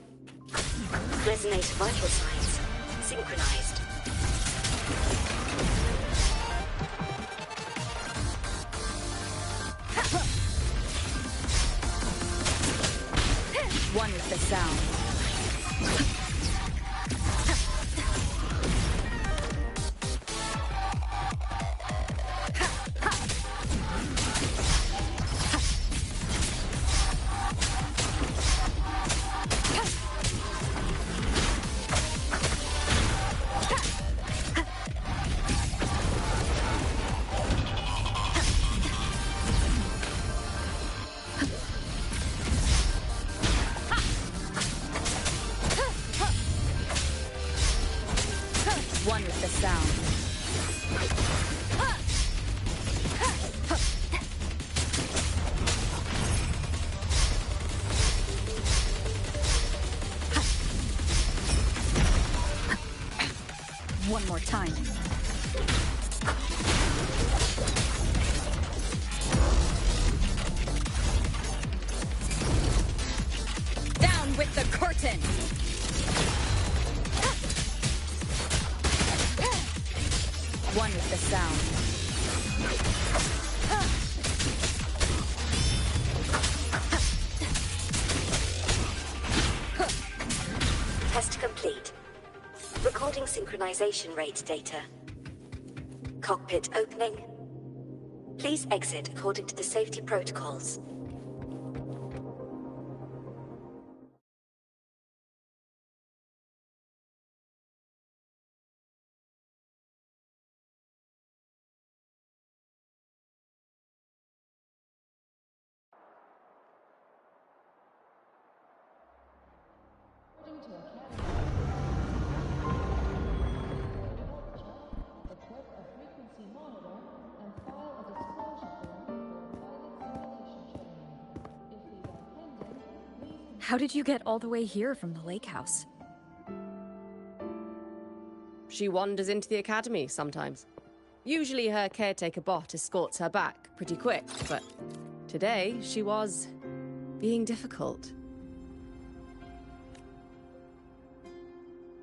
Resonator vital signs synchronized. One with the sound. One with the sound. One more time. Down with the curtain! One with the sound. Test complete. Recording synchronization rate data. Cockpit opening. Please exit according to the safety protocols. How did you get all the way here from the lake house? She wanders into the academy sometimes. Usually her caretaker bot escorts her back pretty quick, but today she was being difficult.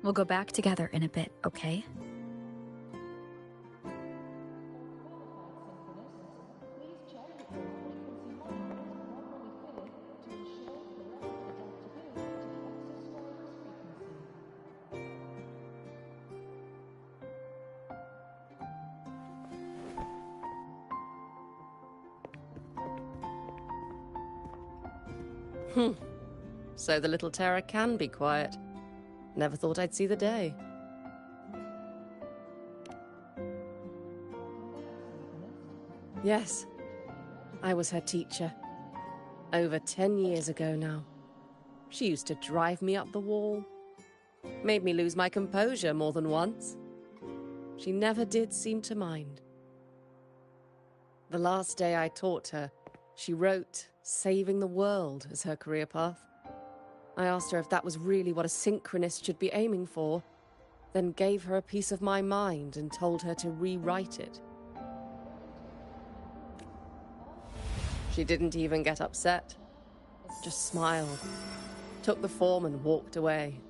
We'll go back together in a bit, okay? So the little terror can be quiet. Never thought I'd see the day. Yes, I was her teacher. Over 10 years ago now. She used to drive me up the wall. Made me lose my composure more than once. She never did seem to mind. The last day I taught her, she wrote saving the world as her career path. I asked her if that was really what a synchronist should be aiming for, then gave her a piece of my mind and told her to rewrite it. She didn't even get upset, just smiled. took the form and walked away.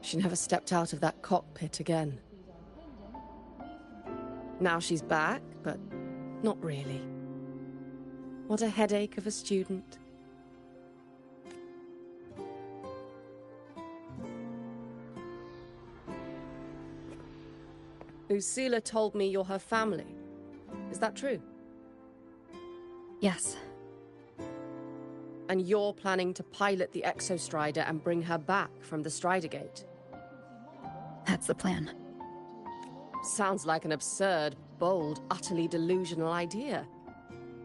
She never stepped out of that cockpit again. Now she's back, but not really. What a headache of a student. Lucilla told me you're her family. Is that true? Yes. And you're planning to pilot the Exostrider and bring her back from the Strider Gate? That's the plan. Sounds like an absurd, bold, utterly delusional idea.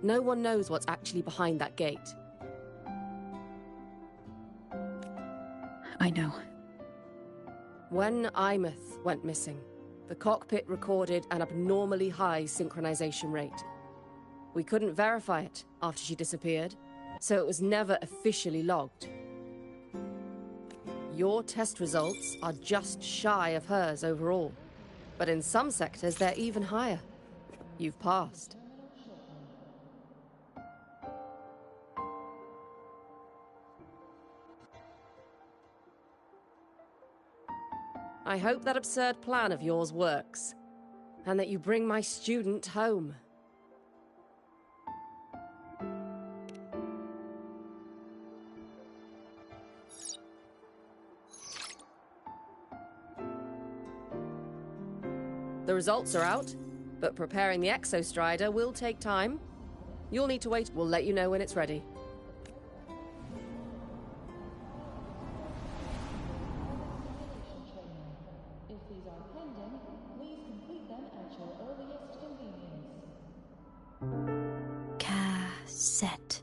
No one knows what's actually behind that gate. I know. When Imeth went missing, the cockpit recorded an abnormally high synchronization rate. We couldn't verify it after she disappeared, so it was never officially logged. Your test results are just shy of hers overall, but in some sectors they're even higher. You've passed. I hope that absurd plan of yours works, and that you bring my student home. The results are out, but preparing the Exostrider will take time. You'll need to wait. We'll let you know when it's ready. Cassette.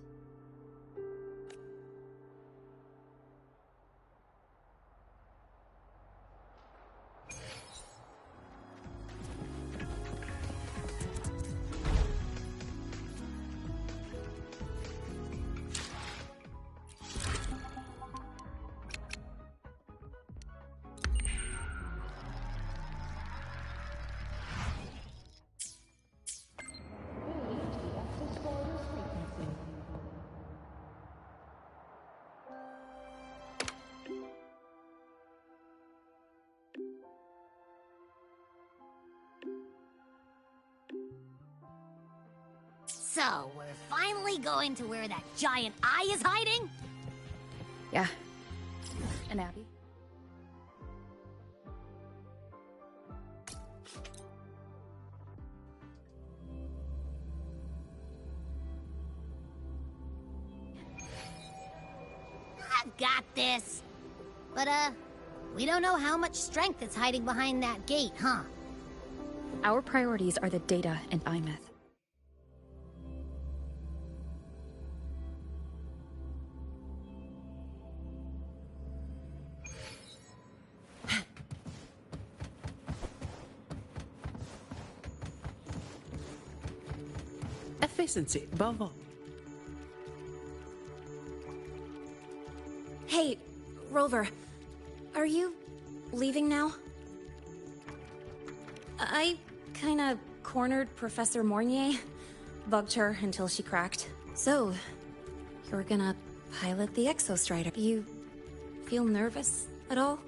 So, we're finally going to where that giant eye is hiding? Yeah. And Abby? I've got this. But, we don't know how much strength is hiding behind that gate, huh? Our priorities are the data and Imeth. Efficiency, Bobo. Hey, Rover, are you leaving now? I kinda cornered Professor Mornier, bugged her until she cracked. So, you're gonna pilot the Exostrider. You feel nervous at all?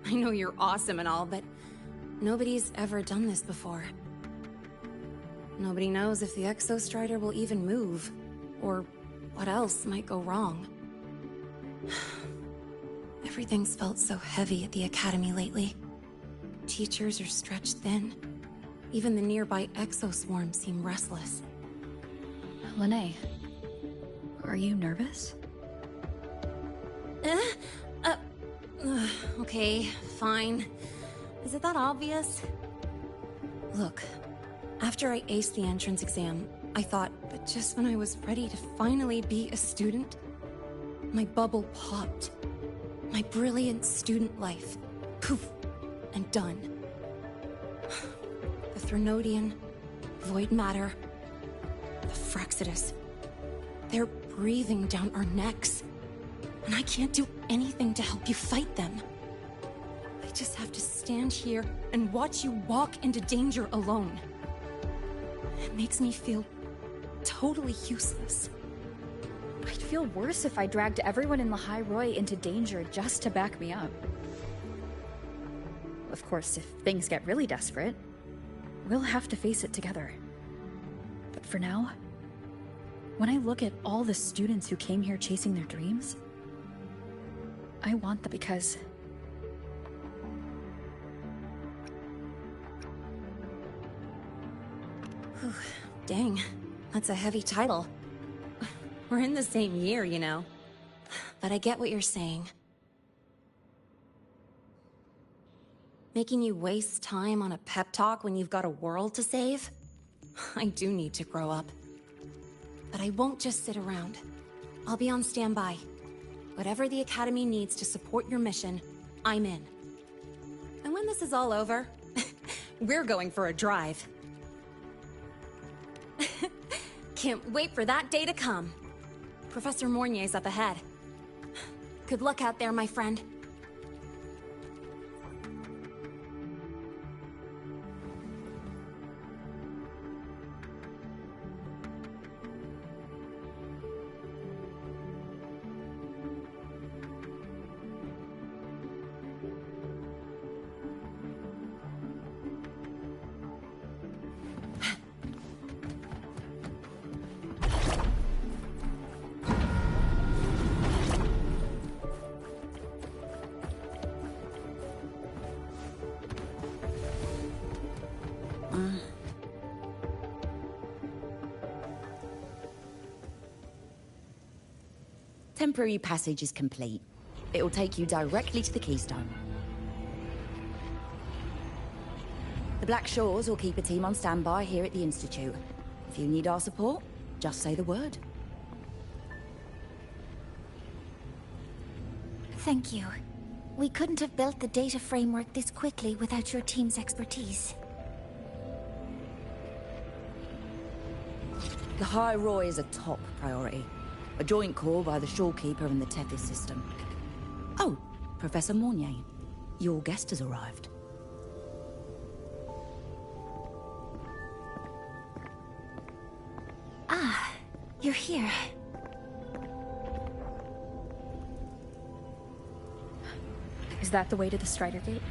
I know you're awesome and all, but nobody's ever done this before. Nobody knows if the Exostrider will even move, or what else might go wrong. Everything's felt so heavy at the Academy lately. Teachers are stretched thin. Even the nearby exoswarms seem restless. Lene, are you nervous? Okay, fine. Is it that obvious? Look, after I aced the entrance exam, I thought that just when I was ready to finally be a student, my bubble popped. My brilliant student life, poof, and done. The Threnodian, void matter, the Frexidus, they're breathing down our necks. And I can't do anything to help you fight them. I just have to stand here and watch you walk into danger alone. It makes me feel totally useless. I'd feel worse if I dragged everyone in Lahai Roi into danger just to back me up. Of course, if things get really desperate, we'll have to face it together. But for now, when I look at all the students who came here chasing their dreams, I want them because... Whew, dang, that's a heavy title. We're in the same year, you know. But I get what you're saying. Making you waste time on a pep talk when you've got a world to save? I do need to grow up. But I won't just sit around. I'll be on standby. Whatever the Academy needs to support your mission, I'm in. And when this is all over, we're going for a drive. Can't wait for that day to come. Professor Mornier's up ahead. Good luck out there, my friend. Temporary passage is complete. It'll take you directly to the Keystone. The Black Shores will keep a team on standby here at the Institute. If you need our support, just say the word. Thank you. We couldn't have built the data framework this quickly without your team's expertise. The High Roy is a top priority. A joint call by the Shorekeeper and the Tethys system. Oh, Professor Mornier, your guest has arrived. Ah, you're here. Is that the way to the Strider Gate?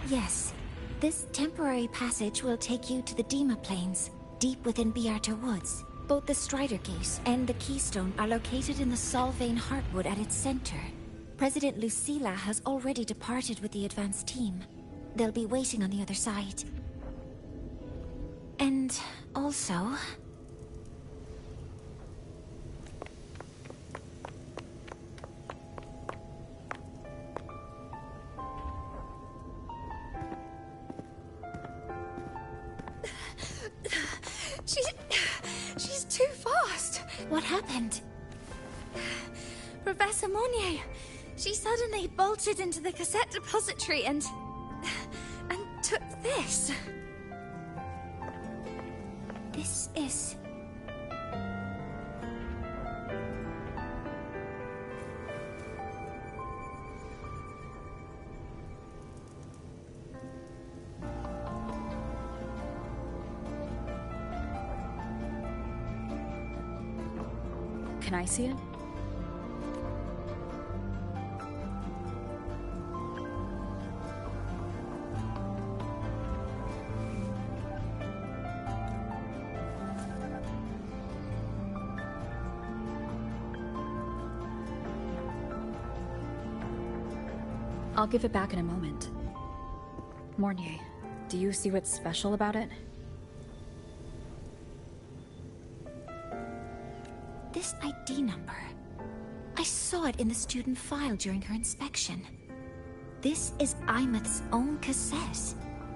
Yes. This temporary passage will take you to the Dima Plains, deep within Biarta Woods. Both the Strider Gate and the Keystone are located in the Solvane Heartwood at its center. President Lucilla has already departed with the advance team. They'll be waiting on the other side. And also... She's too fast. What happened? Professor Mornier, she suddenly bolted into the cassette depository and took this. This is... Can I see it? I'll give it back in a moment. Mornier, do you see what's special about it? This ID number. I saw it in the student file during her inspection. This is Imeth's own cassette.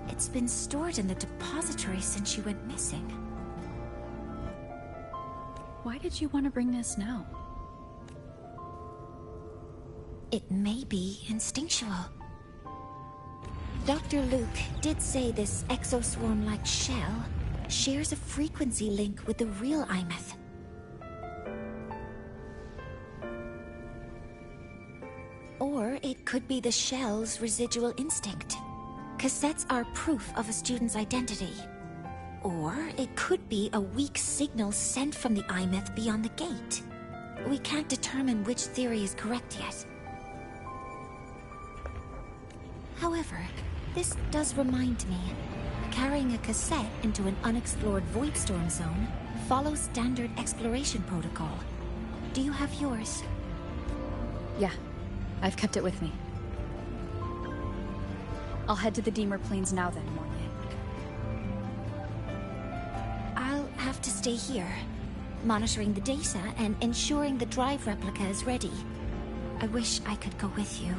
It's been stored in the depository since she went missing. Why did you want to bring this now? It may be instinctual. Dr. Luke did say this exoswarm-like shell shares a frequency link with the real Imeth. Or it could be the shell's residual instinct. Cassettes are proof of a student's identity. Or it could be a weak signal sent from the IMETH beyond the gate. We can't determine which theory is correct yet. However, this does remind me. Carrying a cassette into an unexplored Voidstorm zone follows standard exploration protocol. Do you have yours? Yeah, I've kept it with me. I'll head to the Deemer Plains now then, Morgan. I'll have to stay here, monitoring the data and ensuring the drive replica is ready. I wish I could go with you.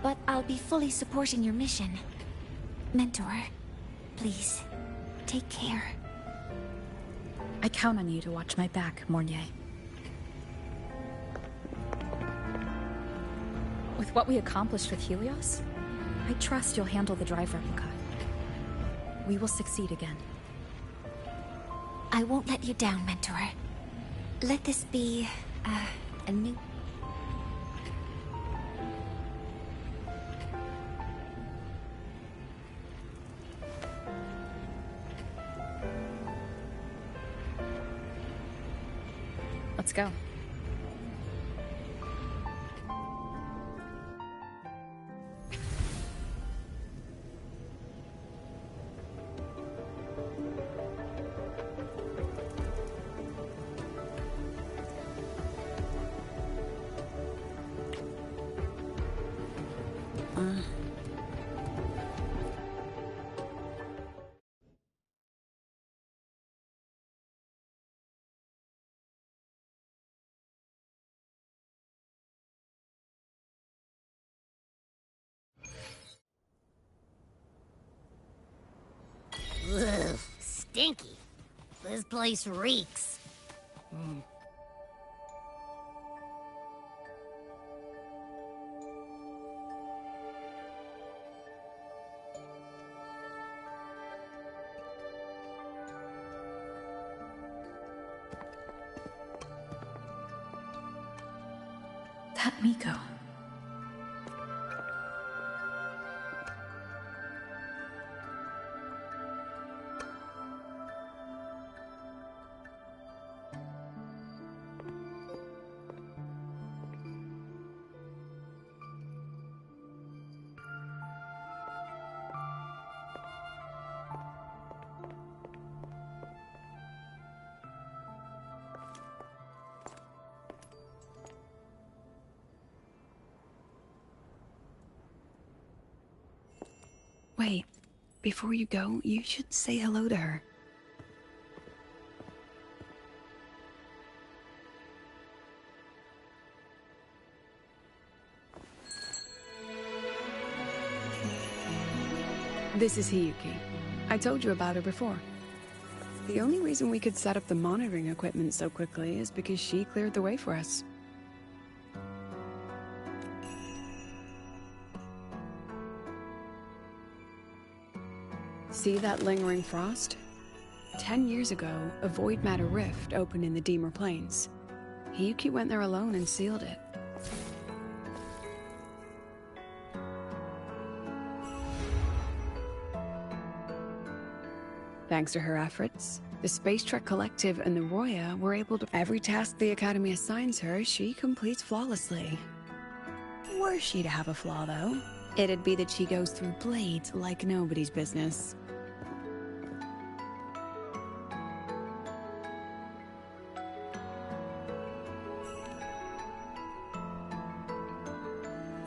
But I'll be fully supporting your mission. Mentor, please, take care. I count on you to watch my back, Mornier. With what we accomplished with Helios, I trust you'll handle the drive replica. We will succeed again. I won't let you down, Mentor. Let this be, a new... Let's go. Ugh, stinky. This place reeks. That Miko. Wait, before you go, you should say hello to her. This is Hiyuki. I told you about her before. The only reason we could set up the monitoring equipment so quickly is because she cleared the way for us. See that lingering frost? 10 years ago, a void matter rift opened in the Deemer Plains. Hiyuki went there alone and sealed it. Thanks to her efforts, the Space Trek Collective and the Roya were able to... Every task the Academy assigns her, she completes flawlessly. Were she to have a flaw, though, it'd be that she goes through blades like nobody's business.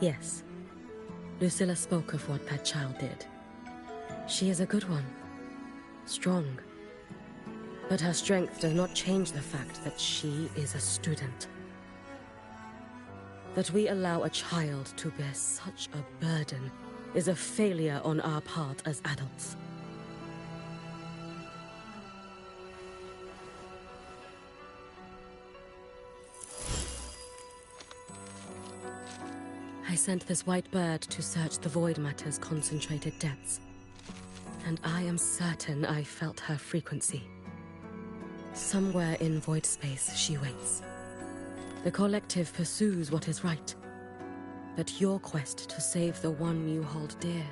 Yes. Lucilla spoke of what that child did. She is a good one. Strong. But her strength does not change the fact that she is a student. That we allow a child to bear such a burden is a failure on our part as adults. I sent this white bird to search the void matter's concentrated depths, and I am certain I felt her frequency. Somewhere in void space she waits. The collective pursues what is right. but your quest to save the one you hold dear.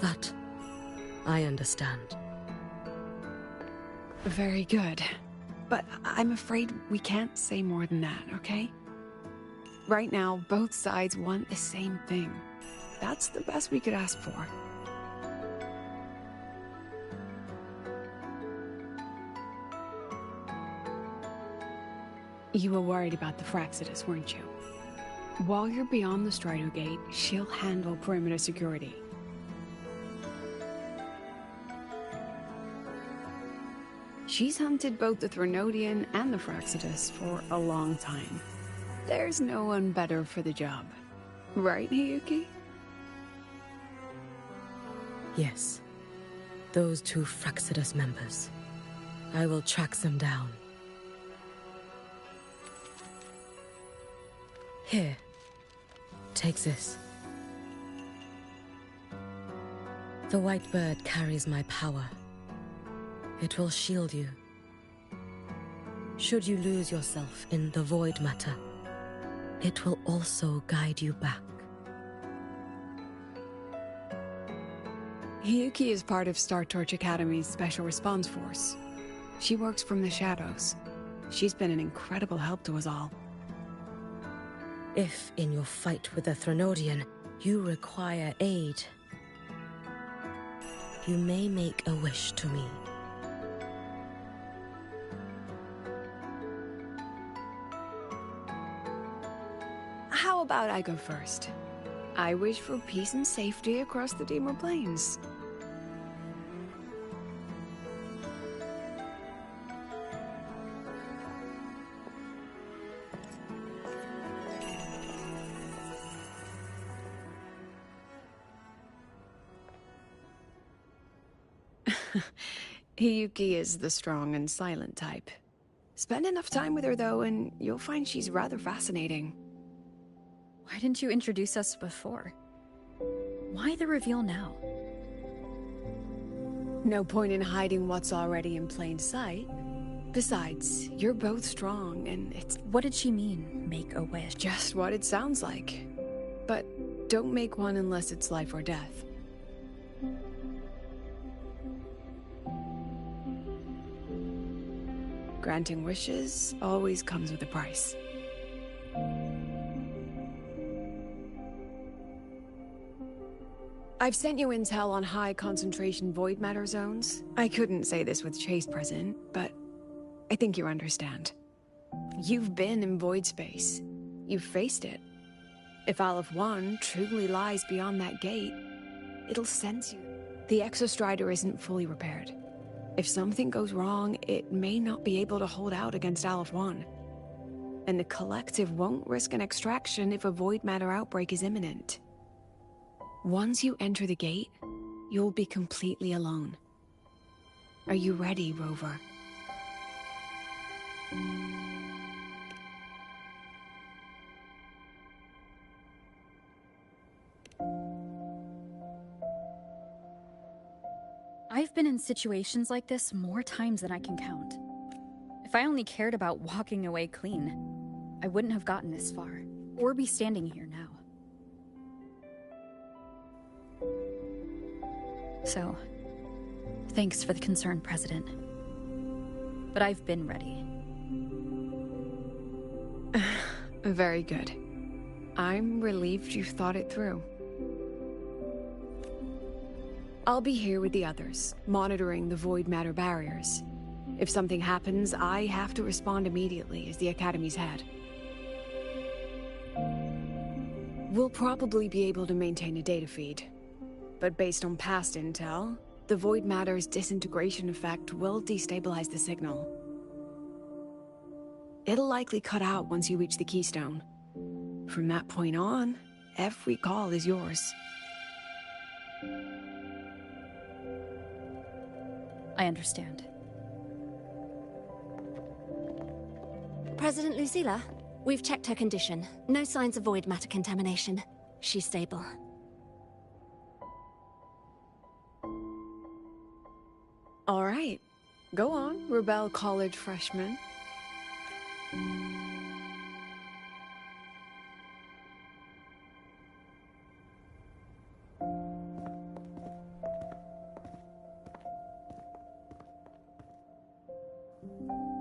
That I understand. Very good. But I'm afraid we can't say more than that, okay? Right now, both sides want the same thing. That's the best we could ask for. You were worried about the Fraxidus, weren't you? While you're beyond the Strider Gate, she'll handle perimeter security. She's hunted both the Threnodian and the Fraxidus for a long time. There's no one better for the job. Right, Hiyuki? Yes. Those two Fraxidus members. I will track them down. Here. Take this. The white bird carries my power. It will shield you. Should you lose yourself in the void matter, it will also guide you back. Hiyuki is part of Star Torch Academy's Special Response Force. She works from the shadows. She's been an incredible help to us all. If, in your fight with the Threnodian, you require aid, you may make a wish to me. How about I go first? I wish for peace and safety across the Dimmer Plains. Hiyuki is the strong and silent type. Spend enough time with her, though, and you'll find she's rather fascinating. Why didn't you introduce us before? Why the reveal now? No point in hiding what's already in plain sight. Besides, you're both strong, and it's... What did she mean, make a wish? Just what it sounds like. But don't make one unless it's life or death. Granting wishes always comes with a price. I've sent you intel on high concentration void matter zones. I couldn't say this with Chase present, but I think you understand. You've been in void space. You've faced it. If Aleph 1 truly lies beyond that gate, it'll sense you. The Exostrider isn't fully repaired. If something goes wrong, it may not be able to hold out against Aleph 1. And the Collective won't risk an extraction if a void matter outbreak is imminent. Once you enter the gate, you'll be completely alone. Are you ready, Rover? I've been in situations like this more times than I can count. If I only cared about walking away clean, I wouldn't have gotten this far, or be standing here now. So, thanks for the concern, President. But I've been ready. Very good. I'm relieved you've thought it through. I'll be here with the others, monitoring the void matter barriers. If something happens, I have to respond immediately as the Academy's head. We'll probably be able to maintain a data feed. But based on past intel, the void matter's disintegration effect will destabilize the signal. It'll likely cut out once you reach the keystone. From that point on, every call is yours. I understand. President Lucilla, we've checked her condition. No signs of void matter contamination. She's stable. All right. Go on, Rebel College freshman.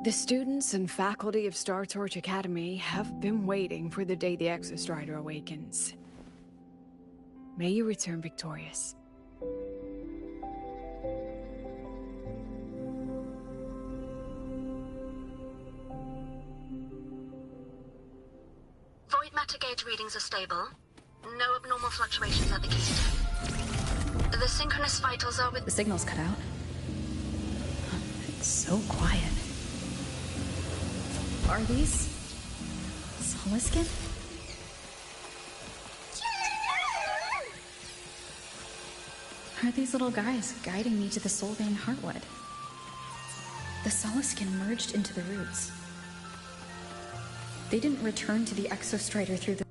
The students and faculty of Star Torch Academy have been waiting for the day the Exostrider awakens. May you return victorious. Void matter gauge readings are stable. No abnormal fluctuations at the gate. The synchronous vitals are with... The signal's cut out. It's so quiet. Are these... Soliskin? Are these little guys guiding me to the Soul Vein Heartwood? The Soliskin merged into the roots. They didn't return to the Exostrider through the...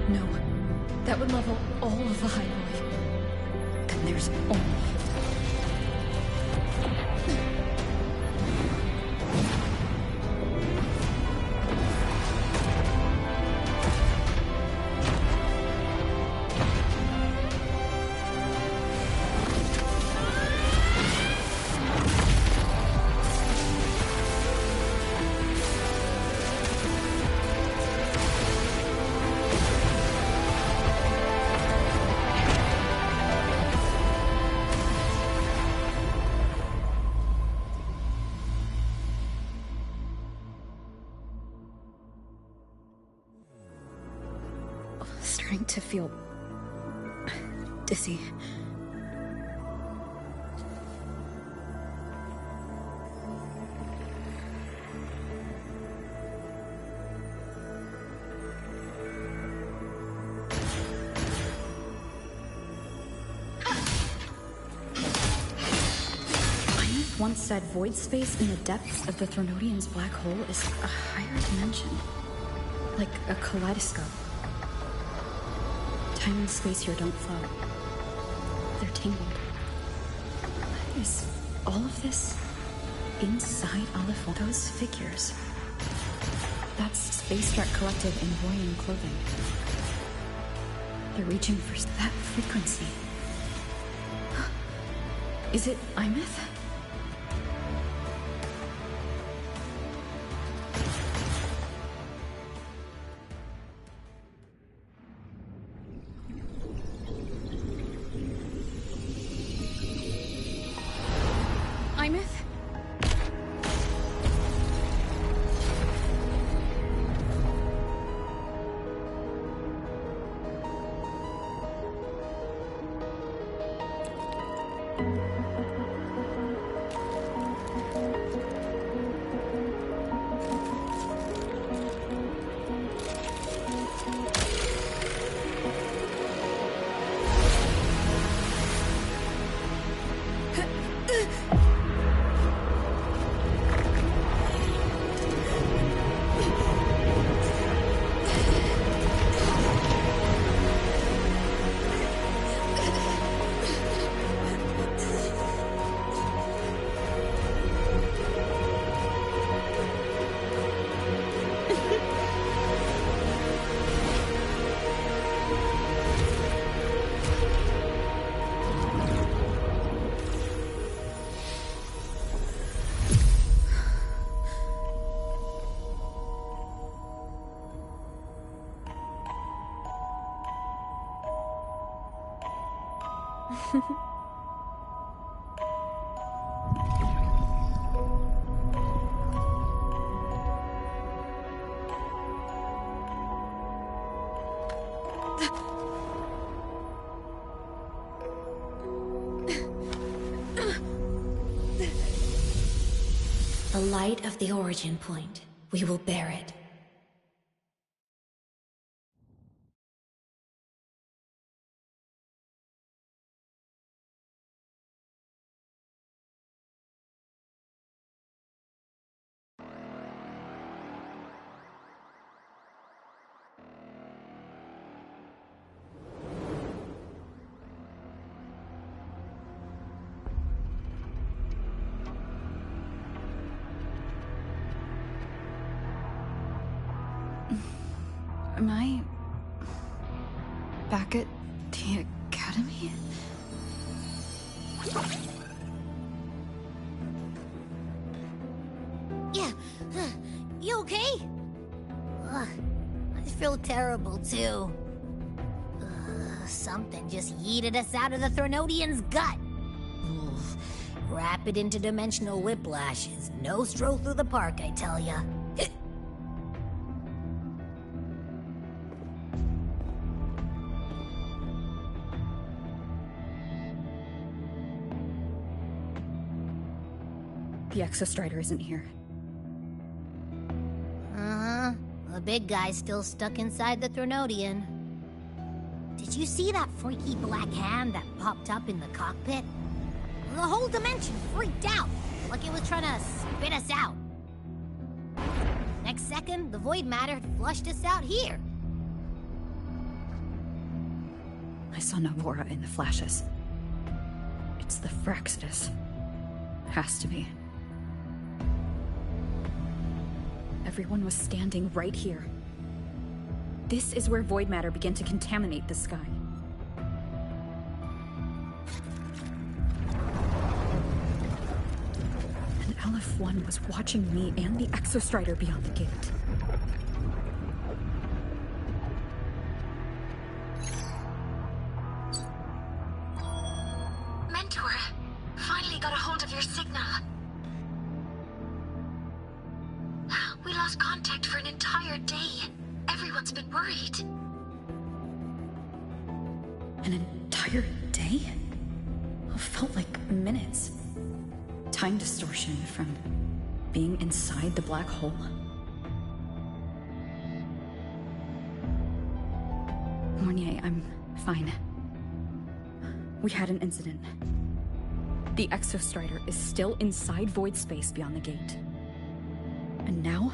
No, that would level all of the highway. Then there's only... Starting to feel dizzy. Ines once said void space in the depths of the Thronodian's black hole is a higher dimension, like a kaleidoscope. Time and space here don't flow. They're tangled. Is all of this inside Aleph? Those figures. That's Space Trek Collective in Voyan clothing. They're reaching for that frequency. Is it Imeth? The light of the origin point. We will bear it. Am I back at the academy? Yeah, you okay? Ugh, I feel terrible too. Something just yeeted us out of the Threnodian's gut. Oof. Rapid interdimensional whiplash is no stroll through the park, I tell ya. The Exostrider isn't here. Uh-huh. The big guy's still stuck inside the Threnodian. Did you see that freaky black hand that popped up in the cockpit? The whole dimension freaked out, like it was trying to spit us out. Next second, the void matter had flushed us out here. I saw Navora in the flashes. It's the Fraxidus. Has to be. Everyone was standing right here. This is where void matter began to contaminate the sky. And LF1 was watching me and the Exostrider beyond the gate. Mentor, finally got a hold of your signal. We lost contact for an entire day. Everyone's been worried. An entire day? It felt like minutes. Time distortion from being inside the black hole. Mornier, I'm fine. We had an incident. The Exostrider is still inside void space beyond the gate. And now,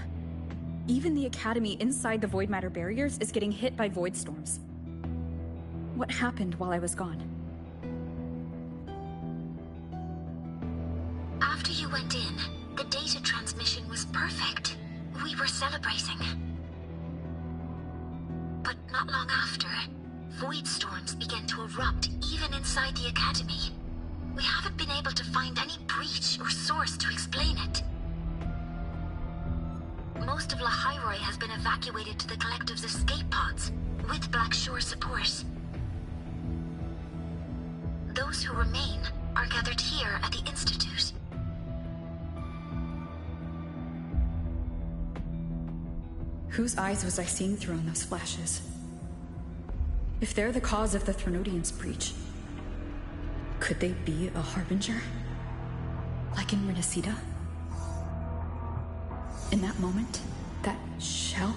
even the Academy inside the void matter barriers is getting hit by void storms. What happened while I was gone? After you went in, the data transmission was perfect. We were celebrating. But not long after, void storms began to erupt even inside the Academy. We haven't been able to find any breach or source to explain it. Most of Lahairoi has been evacuated to the Collective's escape pods, with Black Shore support. Those who remain are gathered here at the Institute. Whose eyes was I seeing through on those flashes? If they're the cause of the Threnodian's breach, could they be a harbinger? Like in Renacida? In that moment, that shell,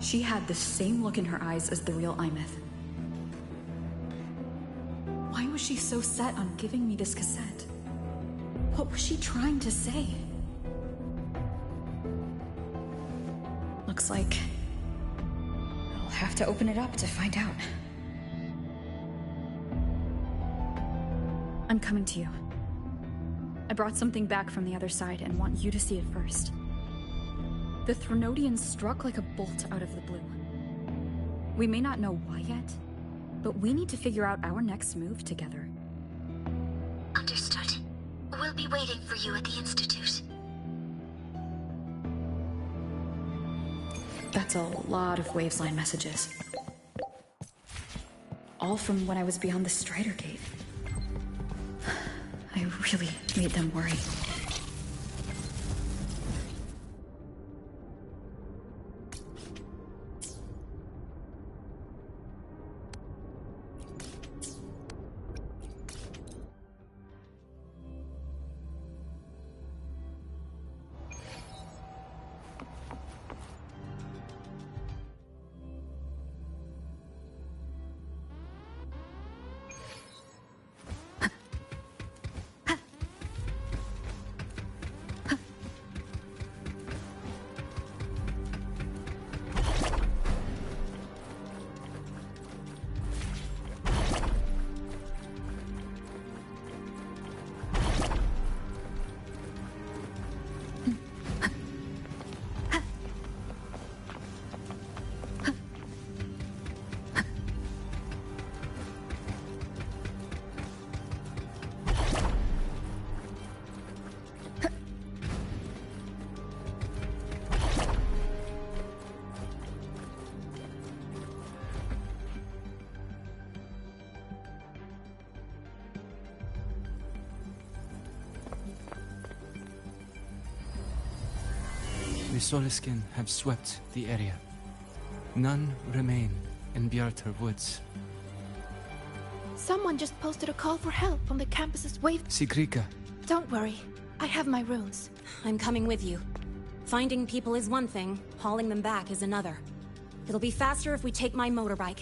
she had the same look in her eyes as the real Imeth. Why was she so set on giving me this cassette? What was she trying to say? Looks like I'll have to open it up to find out. I'm coming to you. I brought something back from the other side and want you to see it first. The Threnodian struck like a bolt out of the blue. We may not know why yet, but we need to figure out our next move together. Understood. We'll be waiting for you at the Institute. That's a lot of Wavesline messages. All from when I was beyond the Strider Gate. I really made them worry. Soliskin have swept the area. None remain in Bjartar Woods. Someone just posted a call for help on the campus's wave. Sigrika. Don't worry. I have my runes. I'm coming with you. Finding people is one thing, hauling them back is another. It'll be faster if we take my motorbike.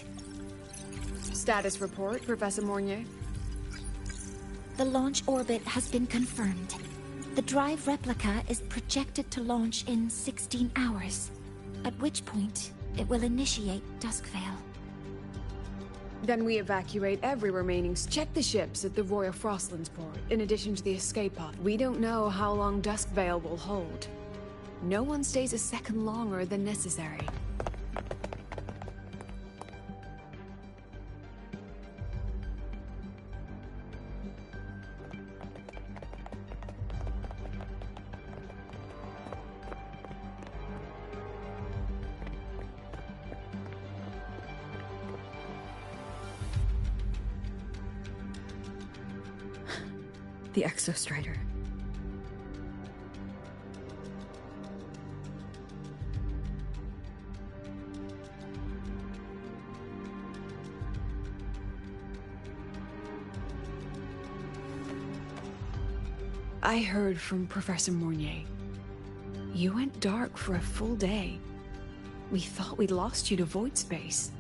Status report, Professor Mornier. The launch orbit has been confirmed. The drive replica is projected to launch in 16 hours, at which point it will initiate Duskvale. Then we evacuate every remaining... Check the ships at the Royal Frostlands port, in addition to the escape pod. We don't know how long Duskvale will hold. No one stays a second longer than necessary. The Exostrider. I heard from Professor Mornier. You went dark for a full day. We thought we'd lost you to void space.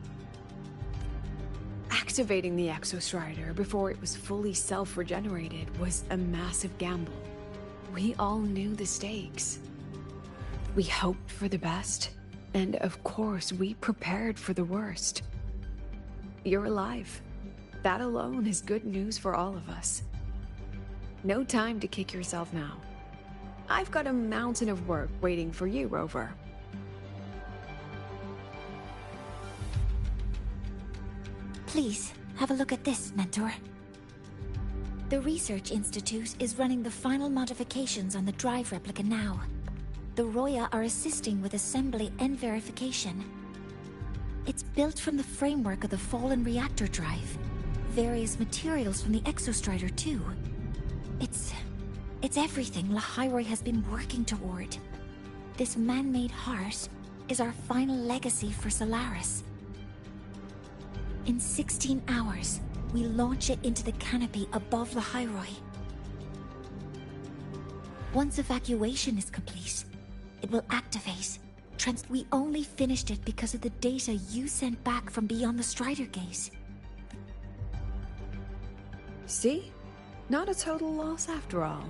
Activating the Exostrider before it was fully self-regenerated was a massive gamble. We all knew the stakes. We hoped for the best, and of course we prepared for the worst. You're alive. That alone is good news for all of us. No time to kick yourself now. I've got a mountain of work waiting for you, Rover. Please, have a look at this, Mentor. The Research Institute is running the final modifications on the drive replica now. The Roya are assisting with assembly and verification. It's built from the framework of the fallen reactor drive. Various materials from the Exostrider, too. It's everything Lahairoi has been working toward. This man-made heart is our final legacy for Solaris. In 16 hours, we launch it into the canopy above Lahairoi. Once evacuation is complete, it will activate. We only finished it because of the data you sent back from beyond the Strider Gate. See? Not a total loss after all.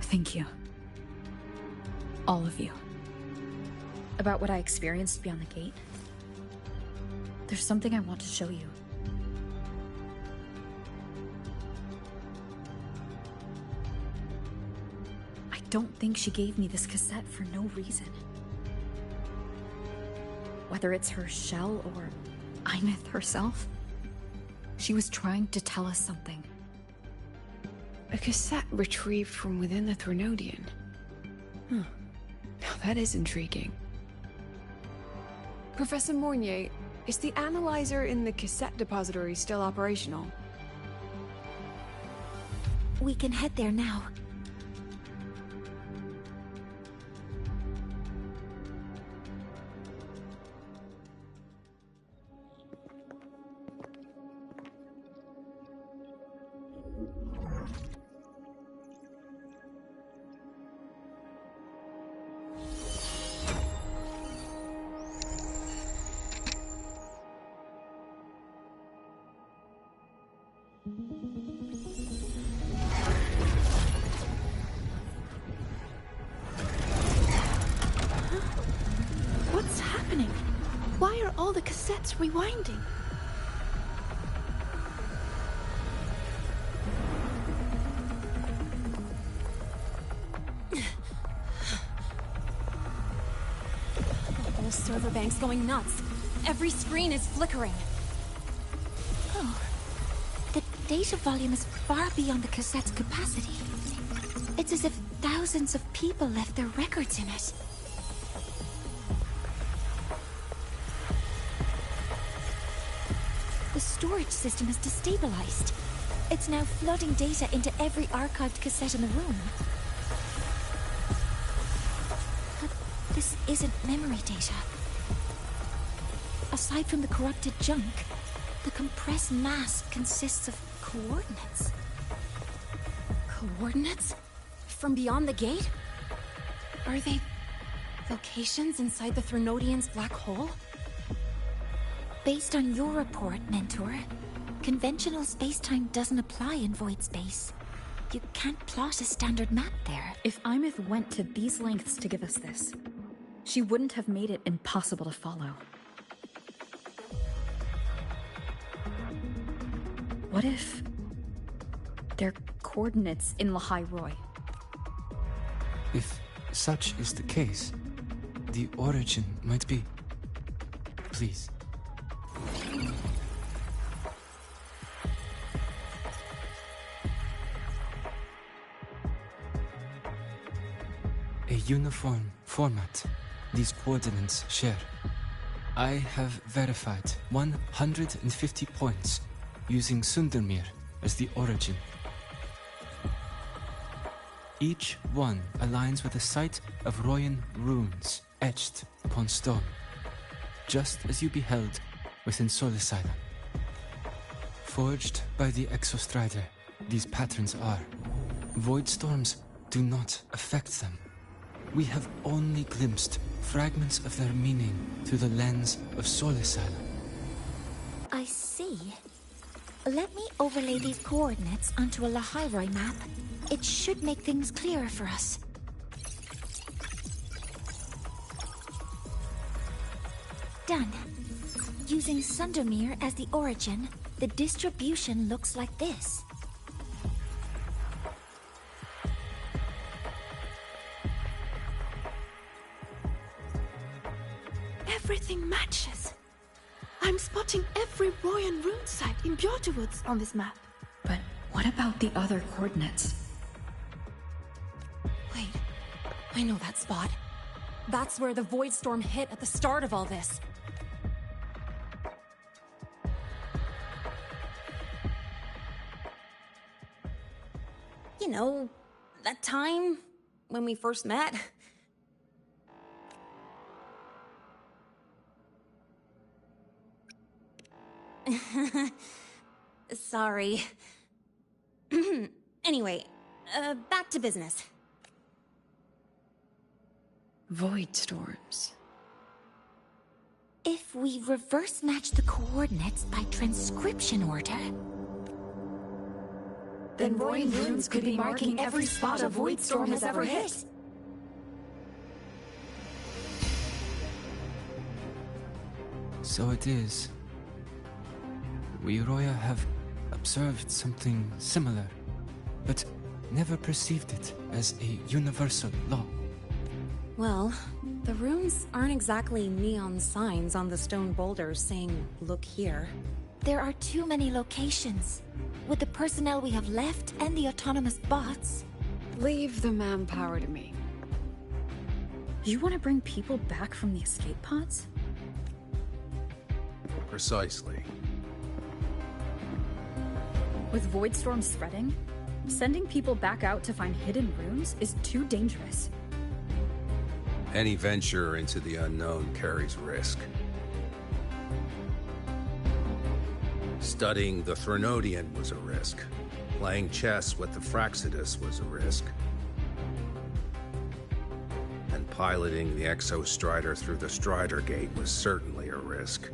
Thank you. All of you. About what I experienced beyond the gate. There's something I want to show you. I don't think she gave me this cassette for no reason. Whether it's her shell or Einith herself, she was trying to tell us something. A cassette retrieved from within the Threnodian. Huh. Now that is intriguing. Professor Mornier, is the analyzer in the cassette depository still operational? We can head there now. What's happening? Why are all the cassettes rewinding? The whole server bank's going nuts. Every screen is flickering. Oh, the data volume is far beyond the cassette's capacity. It's as if thousands of people left their records in it. The storage system is destabilized. It's now flooding data into every archived cassette in the room. But this isn't memory data. Aside from the corrupted junk, the compressed mass consists of coordinates. Coordinates? From beyond the gate? Are they locations inside the Threnodian's black hole? Based on your report, Mentor, conventional space-time doesn't apply in void space. You can't plot a standard map there. If Imith went to these lengths to give us this, she wouldn't have made it impossible to follow. What if they're coordinates in Lahai Roy? If such is the case, the origin might be... Please. A uniform format these coordinates share. I have verified 150 points using Sundermere as the origin. Each one aligns with a site of Royan runes etched upon stone, just as you beheld within Solisila. Forged by the Exostrider, these patterns are. Void storms do not affect them. We have only glimpsed fragments of their meaning through the lens of Solisila. I see. Let me overlay these coordinates onto a Lahai Roy map. It should make things clearer for us. Done. Using Sundermere as the origin, the distribution looks like this. Everything matches. I'm spotting every Royan rune site in Bjorterwoods on this map. But what about the other coordinates? Wait, I know that spot. That's where the Void Storm hit at the start of all this. You know, that time when we first met. Sorry. Anyway, back to business. Void storms. If we reverse match the coordinates by transcription order, then Royan runes could be marking every spot a Void Storm has ever hit. So it is. We Roya have observed something similar, but never perceived it as a universal law. Well, the runes aren't exactly neon signs on the stone boulders saying, "Look here." There are too many locations. With the personnel we have left and the autonomous bots. Leave the manpower to me. You want to bring people back from the escape pods? Precisely. With Void Storm spreading, sending people back out to find hidden runes is too dangerous. Any venture into the unknown carries risk. Studying the Threnodian was a risk. Playing chess with the Fraxidus was a risk. And piloting the Exostrider through the Strider Gate was certainly a risk.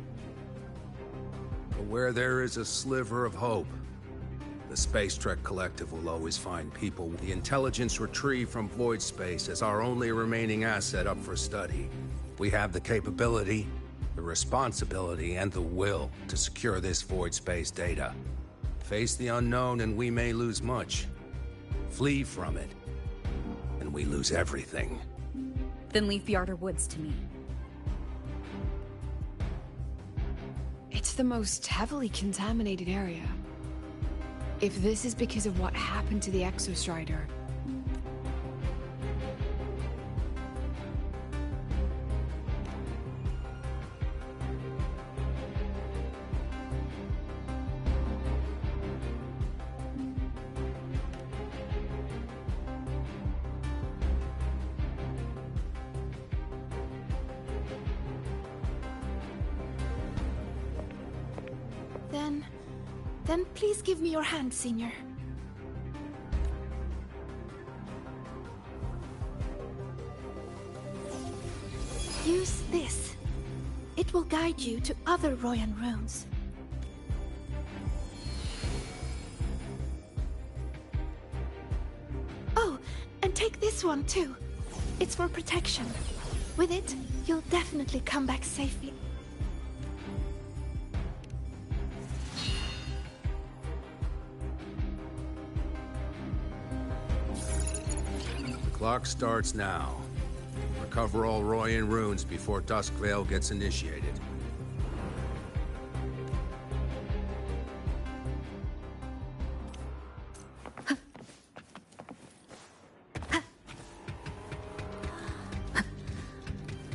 But where there is a sliver of hope, the Space Trek Collective will always find people with the intelligence retrieved from void space as our only remaining asset up for study. We have the capability, the responsibility, and the will to secure this void space data. Face the unknown and we may lose much. Flee from it, and we lose everything. Then leave Bjarter Woods to me. It's the most heavily contaminated area. If this is because of what happened to the Exostrider, Then please give me your hand, Senior. Use this. It will guide you to other Royan runes. Oh, and take this one too. It's for protection. With it, you'll definitely come back safely. Clock starts now. Recover all Royan runes before Duskvale gets initiated.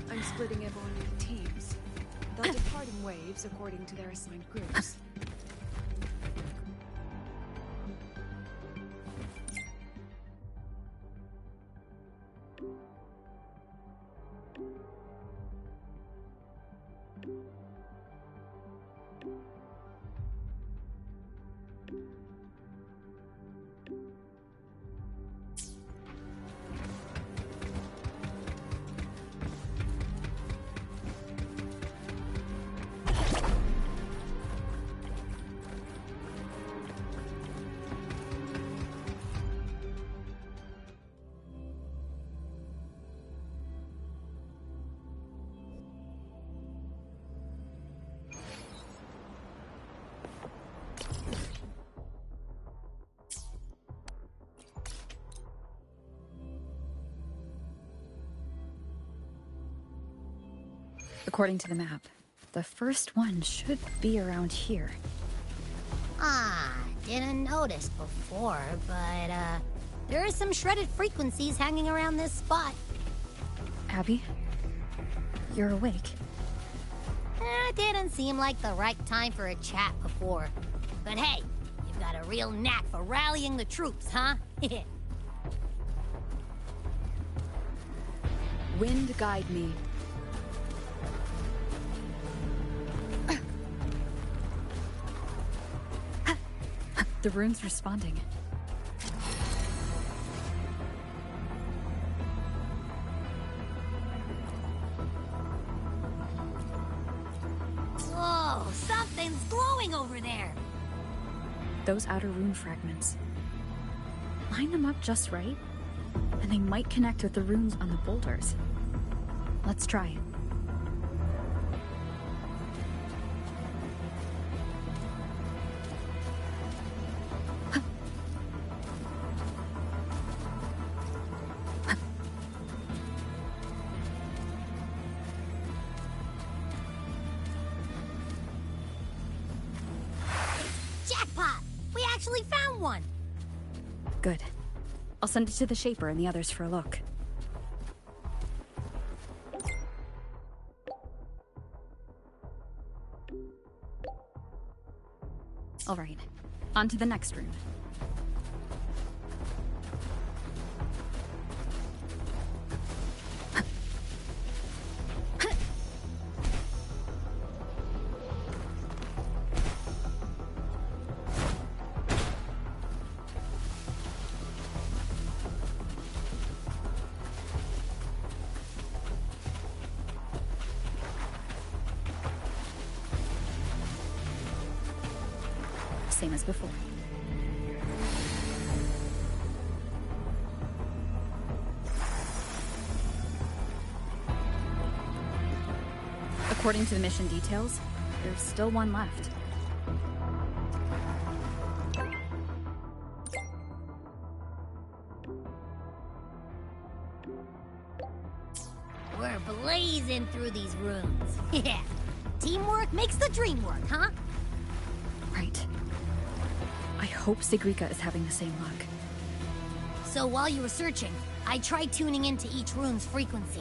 I'm splitting everyone into teams. They'll depart in waves according to their assigned groups. According to the map, the first one should be around here. Didn't notice before, but, there are some shredded frequencies hanging around this spot. Abby? You're awake. Didn't seem like the right time for a chat before. But hey, you've got a real knack for rallying the troops, huh? Wind guide me. The rune's responding. Whoa, something's glowing over there. Those outer rune fragments. Line them up just right, and they might connect with the runes on the boulders. Let's try. Good. I'll send it to the Shaper and the others for a look. All right. On to the next rune. Same as before. According to the mission details, there's still one left. We're blazing through these runes. Yeah. Teamwork makes the dream work, huh? Right. I hope Sigrika is having the same luck. So while you were searching, I tried tuning into each rune's frequency.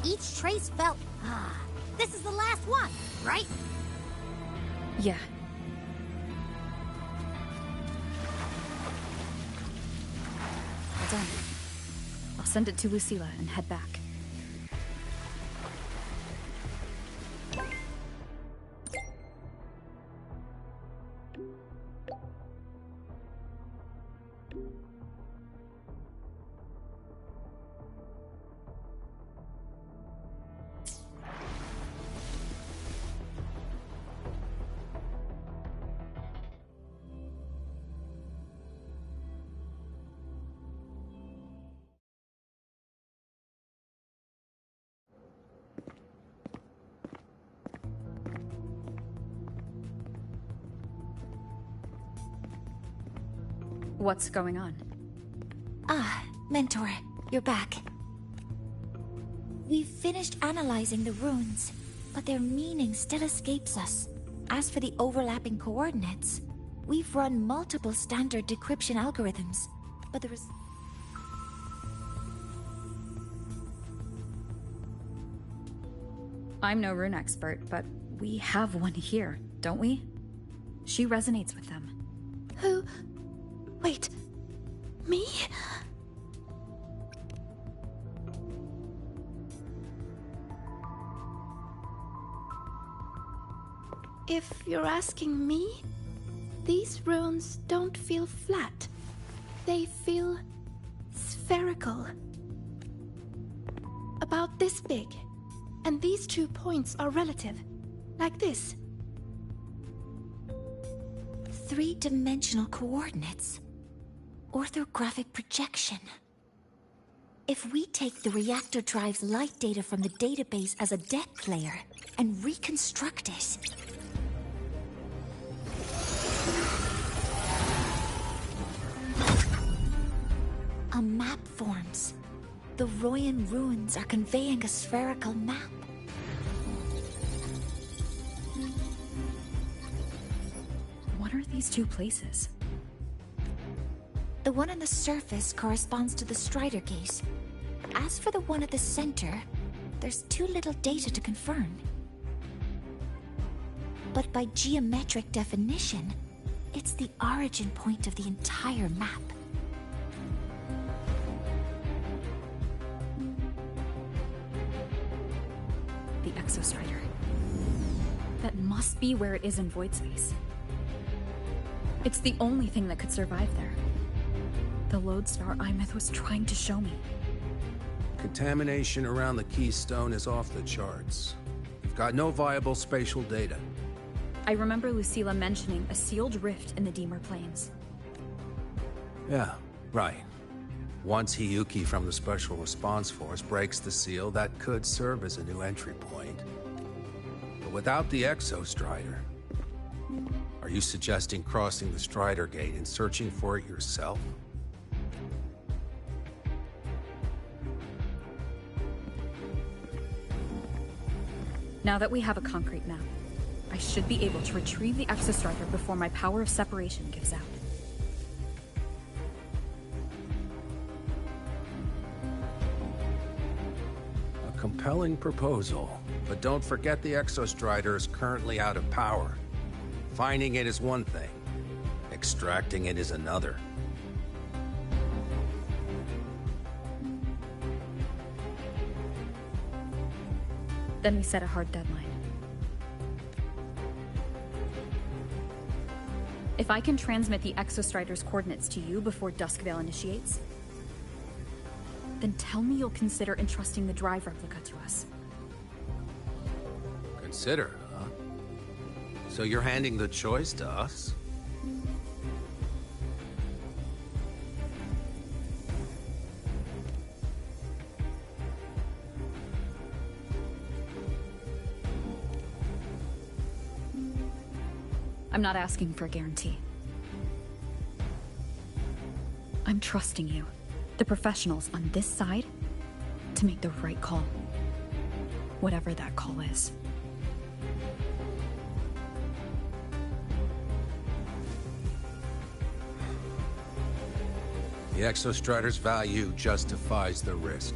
Each trace felt... this is the last one, right? Yeah. Well done. I'll send it to Lucilla and head back. What's going on? Mentor, you're back. We've finished analyzing the runes, but their meaning still escapes us. As for the overlapping coordinates, we've run multiple standard decryption algorithms, but there is... I'm no rune expert, but we have one here, don't we? She resonates with them. Who? Wait. Me? If you're asking me, these runes don't feel flat. They feel spherical. About this big. And these 2 points are relative. Like this. 3-dimensional coordinates. Orthographic projection. If we take the reactor drive's light data from the database as a deck layer and reconstruct it... a map forms. The Royan runes are conveying a spherical map. What are these 2 places? The one on the surface corresponds to the Strider Gate. As for the one at the center, there's too little data to confirm. But by geometric definition, it's the origin point of the entire map. The Exostrider. That must be where it is in void space. It's the only thing that could survive there. The lodestar Imeth was trying to show me. Contamination around the keystone is off the charts. We've got no viable spatial data. I remember Lucilla mentioning a sealed rift in the Deemer Plains. Yeah, right. Once Hiyuki from the Special Response Force breaks the seal, that could serve as a new entry point. But without the Exostrider, are you suggesting crossing the Strider Gate and searching for it yourself? Now that we have a concrete map, I should be able to retrieve the Exostrider before my power of separation gives out. A compelling proposal, but don't forget the Exostrider is currently out of power. Finding it is one thing, extracting it is another. Then we set a hard deadline. If I can transmit the Exostrider's coordinates to you before Duskvale initiates, then tell me you'll consider entrusting the drive replica to us. Consider, huh? So you're handing the choice to us? I'm not asking for a guarantee. I'm trusting you, the professionals on this side, to make the right call. Whatever that call is. The Exostrider's value justifies the risk.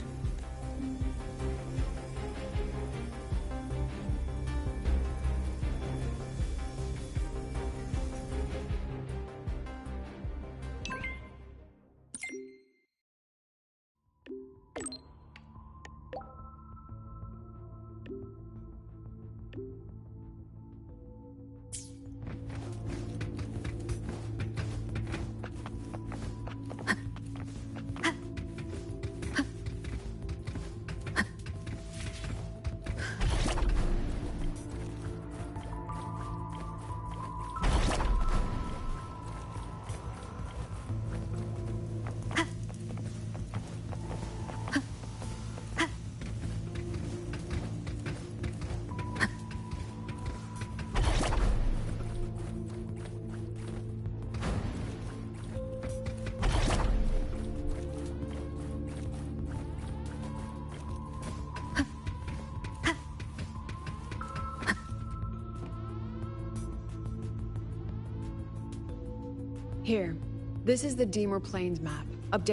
Here, this is the Deemer Plains map.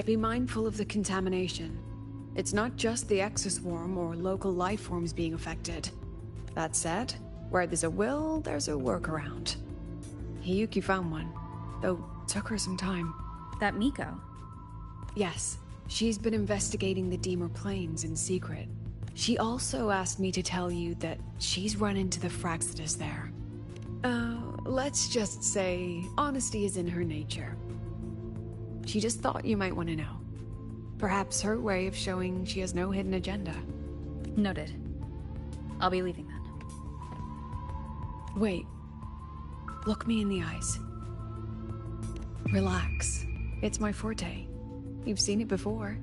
Be mindful of the contamination. It's not just the exoswarm or local life forms being affected. That said, where there's a will, there's a workaround. Hiyuki found one, though took her some time. That Miko? Yes, she's been investigating the Deemer Plains in secret. She also asked me to tell you that she's run into the Fraxidus there. Let's just say honesty is in her nature. She just thought you might want to know. Perhaps her way of showing she has no hidden agenda. Noted. I'll be leaving then. Wait. Look me in the eyes. Relax. It's my forte. You've seen it before.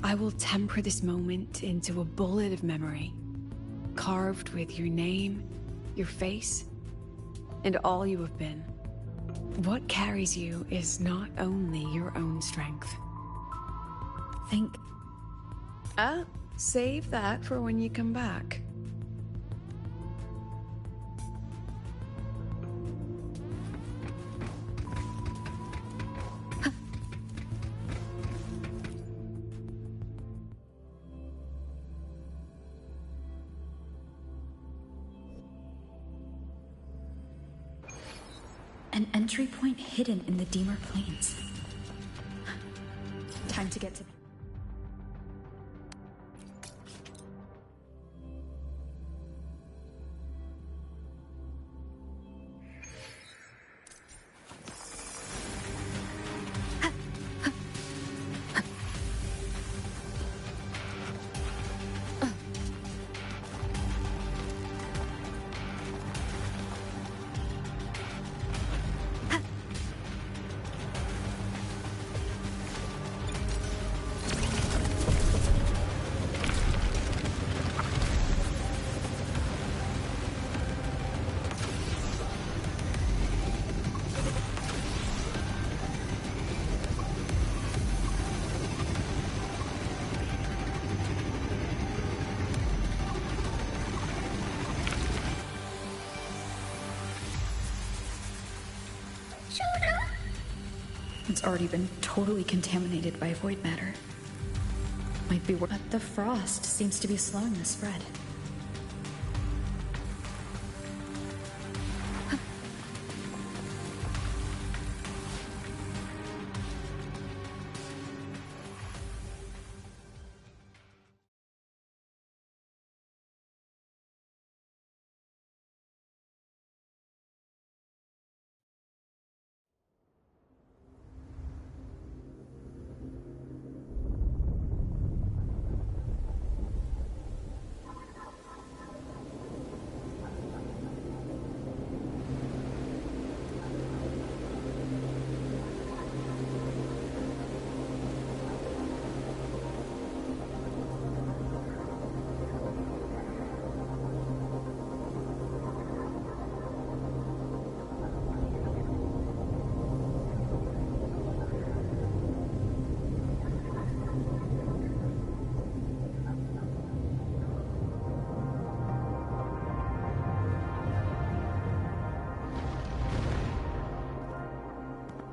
I will temper this moment into a bullet of memory, carved with your name, your face, and all you have been. What carries you is not only your own strength. Think. Save that for when you come back. An entry point hidden in the Deemer Plains. Time to get to... It's already been totally contaminated by void matter. Might be worth. But the frost seems to be slowing the spread.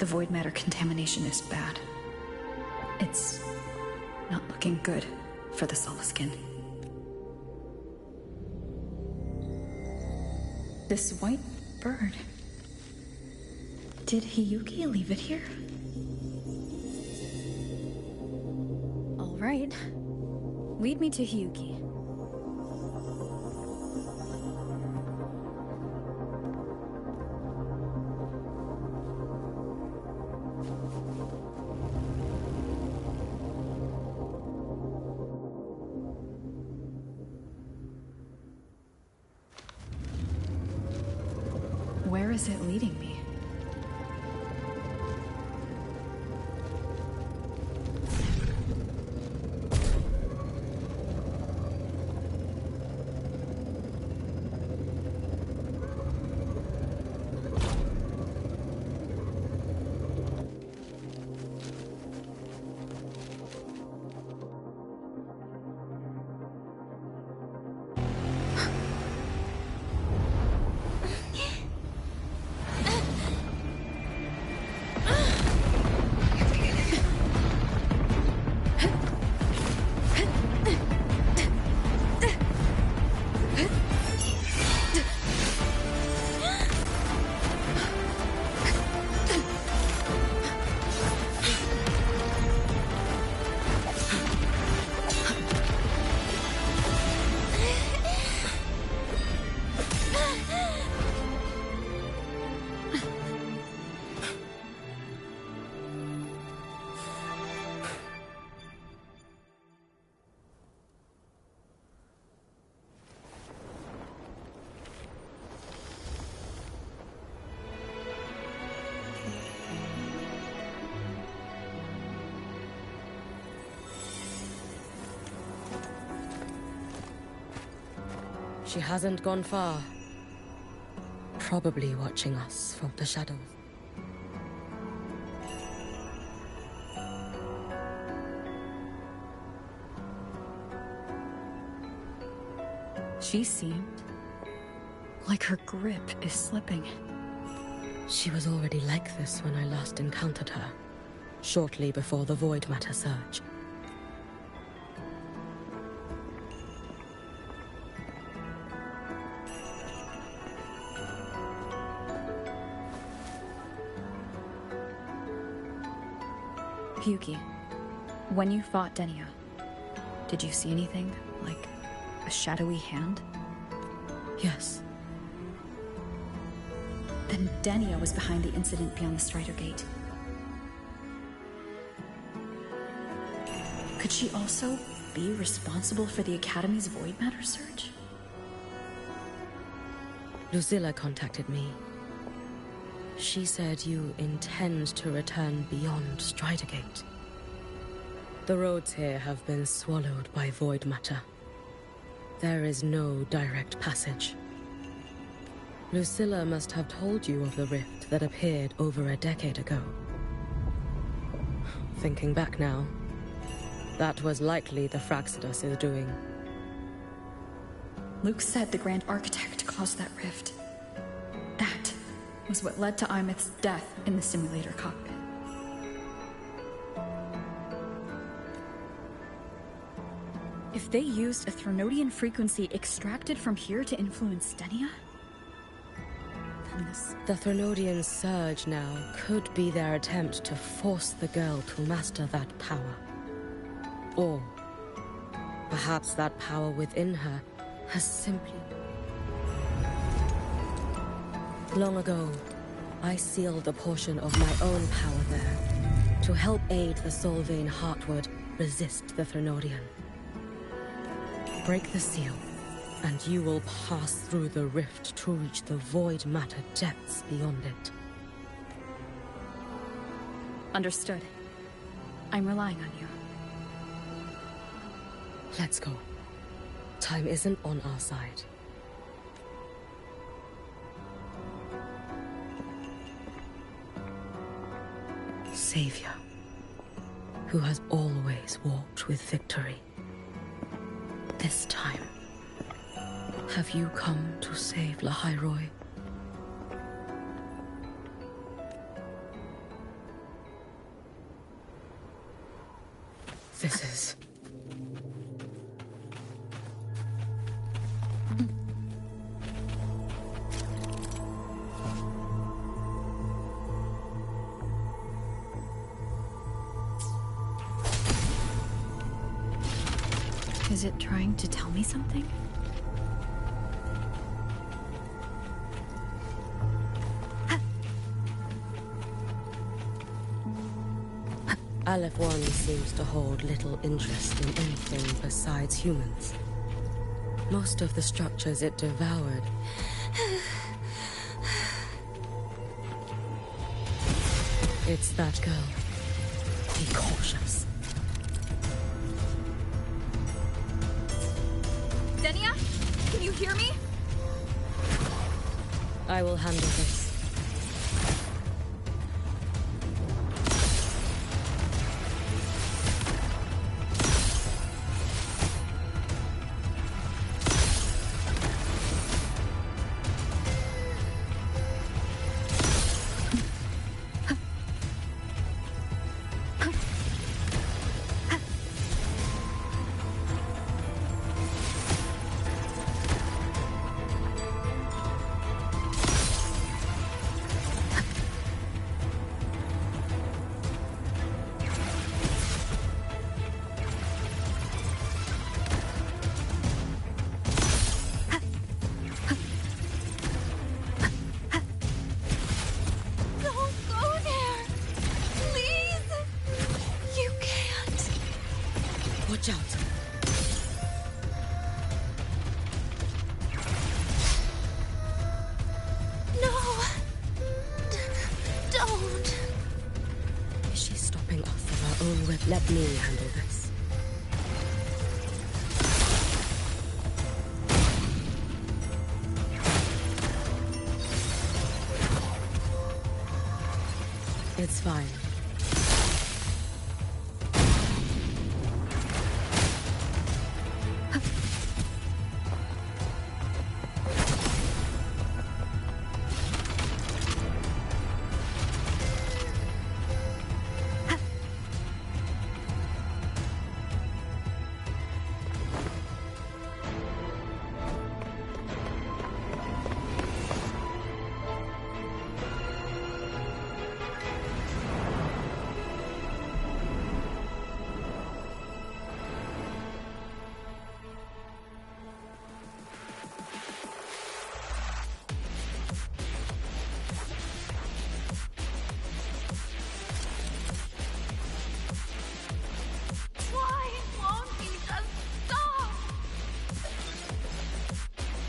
The void matter contamination is bad. It's not looking good for the Solaskin. This white bird. Did Hiyuki leave it here? All right. Lead me to Hiyuki. Where is it leading me? She hasn't gone far. Probably watching us from the shadows. She seemed like her grip is slipping. She was already like this when I last encountered her, shortly before the void matter surge. Hiyuki, when you fought Denia, did you see anything, like a shadowy hand? Yes. Then Denia was behind the incident beyond the Strider Gate. Could she also be responsible for the Academy's void matter surge? Lucilla contacted me. She said you intend to return beyond Strider Gate. The roads here have been swallowed by void matter. There is no direct passage. Lucilla must have told you of the rift that appeared over a decade ago. Thinking back now, that was likely the Fraxidus' doing. Luke said the Grand Architect caused that rift. That was what led to Imith's death in the simulator cockpit. If they used a Threnodian frequency extracted from here to influence Denia, then this... The Threnodian surge now could be their attempt to force the girl to master that power. Or perhaps that power within her has simply... Long ago, I sealed a portion of my own power there to help aid the Solvane Heartwood resist the Threnodian. Break the seal, and you will pass through the rift to reach the void matter depths beyond it. Understood. I'm relying on you. Let's go. Time isn't on our side. Savior, who has always walked with victory. This time, have you come to save Lahairoi? This is... Is it trying to tell me something? Aleph 1 seems to hold little interest in anything besides humans. Most of the structures it devoured. It's that girl. Be cautious. Denia? Can you hear me? I will handle this. Watch out. No! Don't! Is she stopping us of our own whip? Let me handle this. It's fine.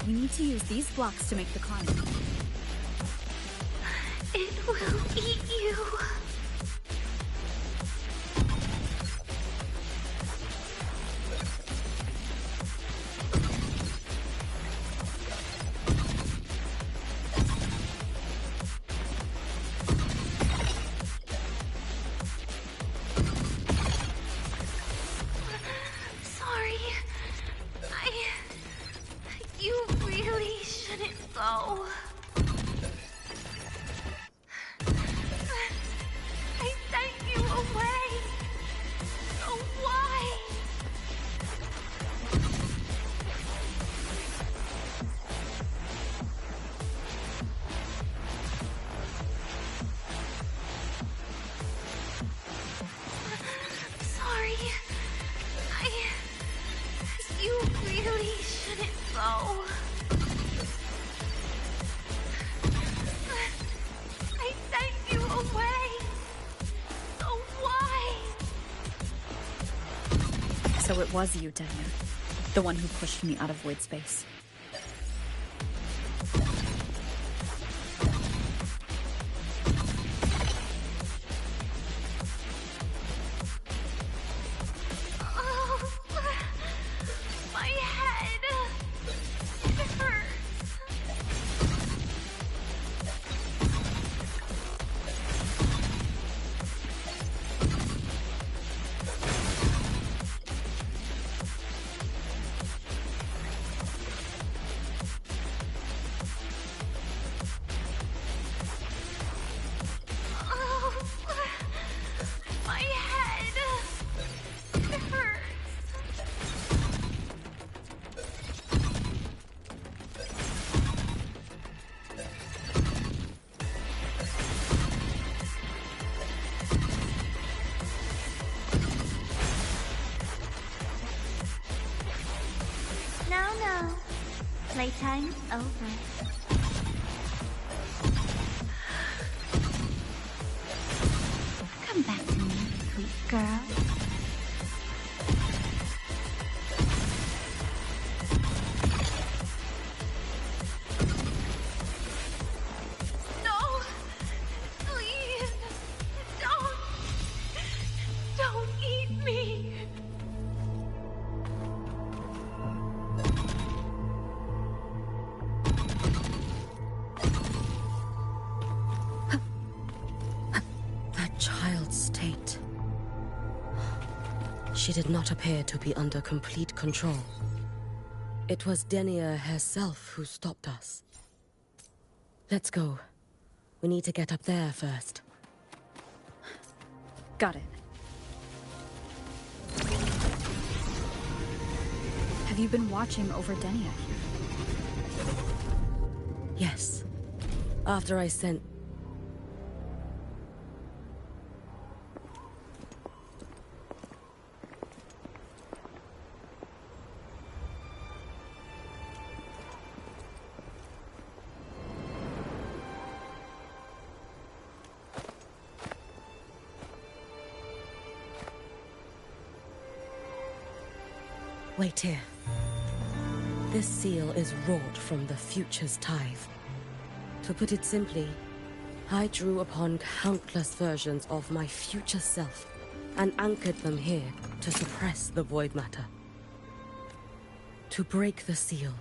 We need to use these blocks to make the climb. It will eat you. Sorry. You really shouldn't go. I sent you away. So why? Sorry. You really shouldn't go. I sent you away. So why? So it was you, Denia. The one who pushed me out of void space. My head. It hurts. time's over. Come back to me, sweet girl. No! Please! Don't eat me! That child's state. She did not appear to be under complete control. It was Denia herself who stopped us. Let's go. We need to get up there first. Got it. Have you been watching over Denia here? Yes. After I sent... Wait here. This seal is wrought from the future's tithe. To put it simply, I drew upon countless versions of my future self and anchored them here to suppress the void matter. To break the seal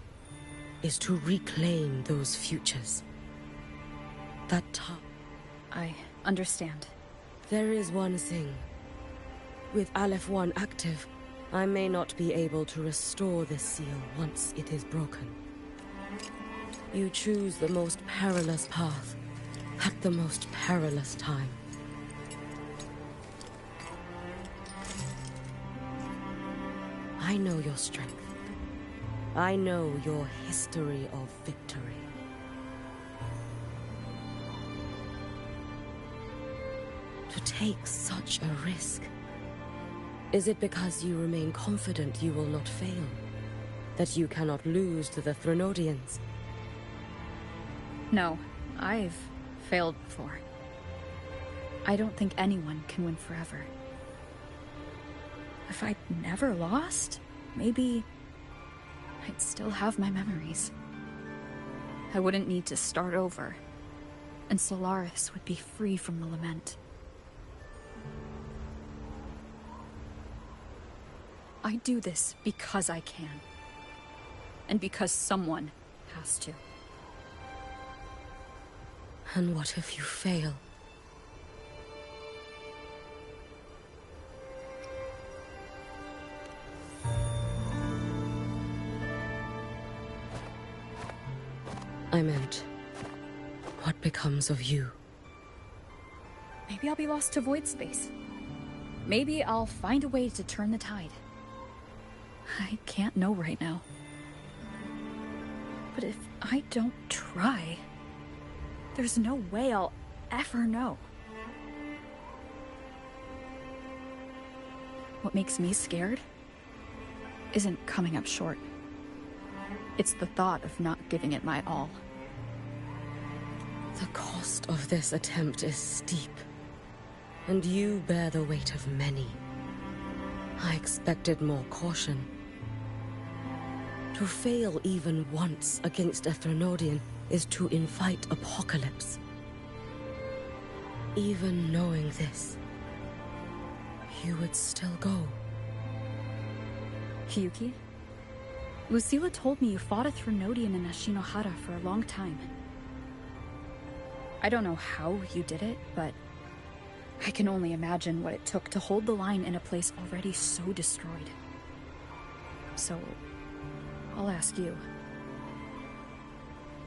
is to reclaim those futures. That time. I understand. There is one thing. With Aleph 1 active, I may not be able to restore this seal once it is broken. You choose the most perilous path at the most perilous time. I know your strength. I know your history of victory. To take such a risk. Is it because you remain confident you will not fail? That you cannot lose to the Threnodians? No, I've failed before. I don't think anyone can win forever. If I'd never lost, maybe I'd still have my memories. I wouldn't need to start over, and Solaris would be free from the lament. I do this because I can. And because someone has to. And what if you fail? I meant, what becomes of you? Maybe I'll be lost to void space. Maybe I'll find a way to turn the tide. I can't know right now. But if I don't try, there's no way I'll ever know. What makes me scared isn't coming up short. It's the thought of not giving it my all. The cost of this attempt is steep, and you bear the weight of many. I expected more caution. To fail even once against a Threnodian is to invite apocalypse. Even knowing this, you would still go. Hiyuki? Lucilla told me you fought a Threnodian in Ashinohara for a long time. I don't know how you did it, but I can only imagine what it took to hold the line in a place already so destroyed. So, I'll ask you.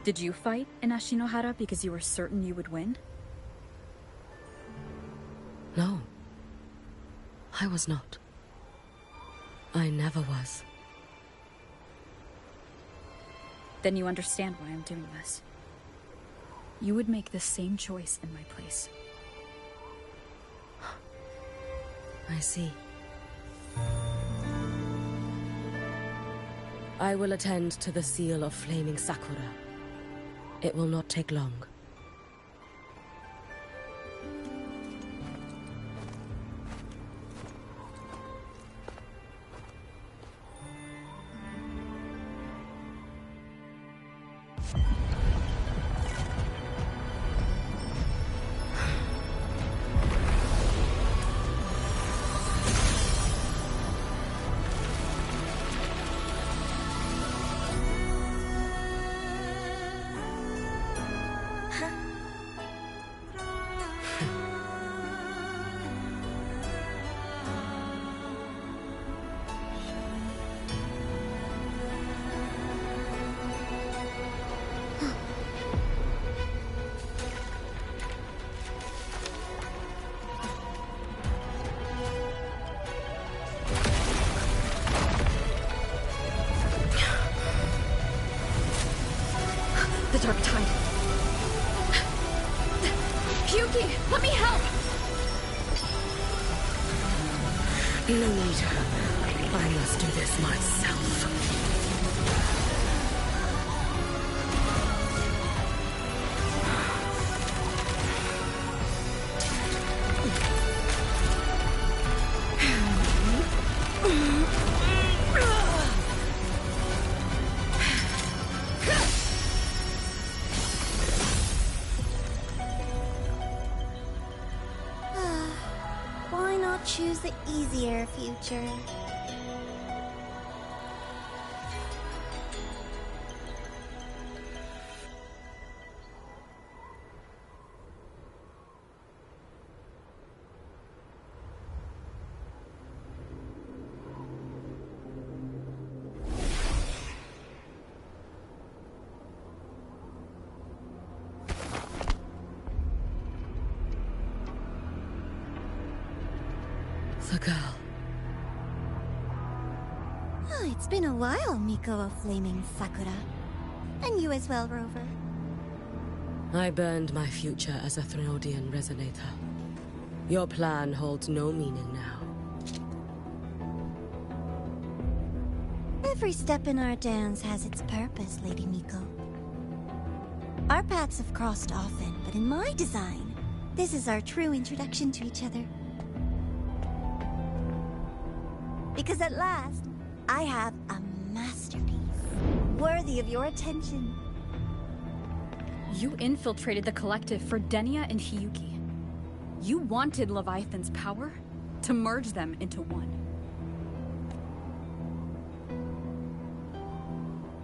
Did you fight in Ashinohara because you were certain you would win? No. I was not. I never was. Then you understand why I'm doing this. You would make the same choice in my place. I see. I will attend to the seal of flaming Sakura. It will not take long. The dark tide. Hyuki, let me help! No need. I must do this myself. Why not choose the easier future? The girl. Oh, it's been a while, Miko of Flaming Sakura. And you as well, Rover. I burned my future as a Threnodian resonator. Your plan holds no meaning now. Every step in our dance has its purpose, Lady Miko. Our paths have crossed often, but in my design, this is our true introduction to each other. Because at last, I have a masterpiece, worthy of your attention. You infiltrated the collective for Denia and Hiyuki. You wanted Leviathan's power to merge them into one.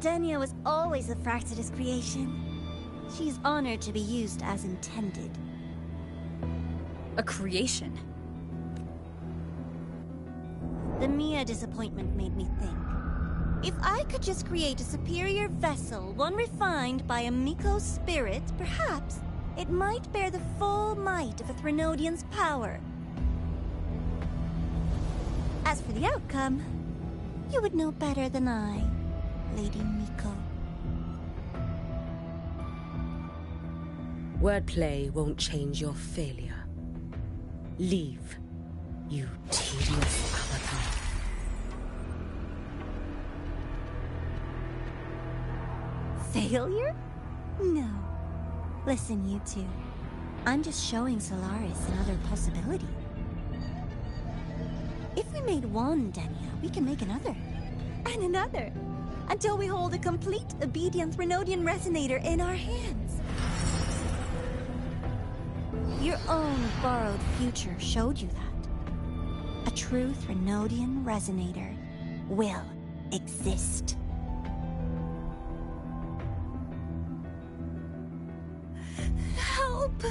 Denia was always a Fractidus creation. She is honored to be used as intended. A creation? The Mia disappointment made me think. If I could just create a superior vessel, one refined by a Miko's spirit, perhaps it might bear the full might of a Threnodian's power. As for the outcome, you would know better than I, Lady Miko. Wordplay won't change your failure. Leave, you tedious avatar. Failure? No. Listen, you two. I'm just showing Solaris another possibility. If we made one Denia, we can make another. And another. Until we hold a complete obedient Threnodian resonator in our hands. Your own borrowed future showed you that. A true Threnodian resonator will exist. Help!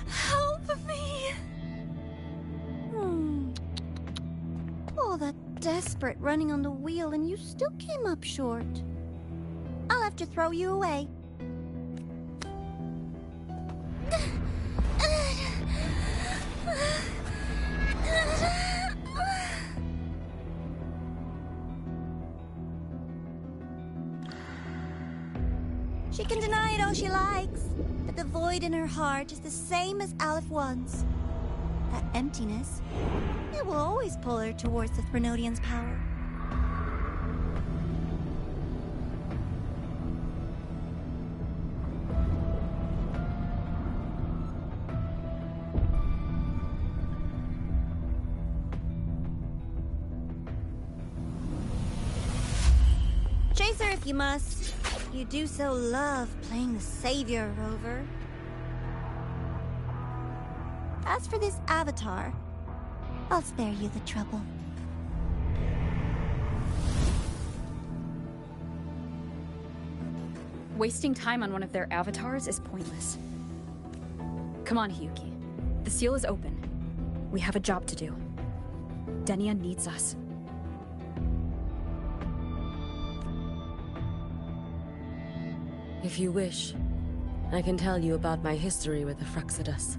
Help me! All that desperate running on the wheel and you still came up short. I'll have to throw you away. She can deny it all she likes, but the void in her heart is the same as Aleph One's. That emptiness, it will always pull her towards the Threnodian's power. Yukimas. You do so love playing the savior, Rover. As for this avatar, I'll spare you the trouble. Wasting time on one of their avatars is pointless. Come on, Hiyuki. The seal is open. We have a job to do. Denia needs us. If you wish, I can tell you about my history with the Fraxidus.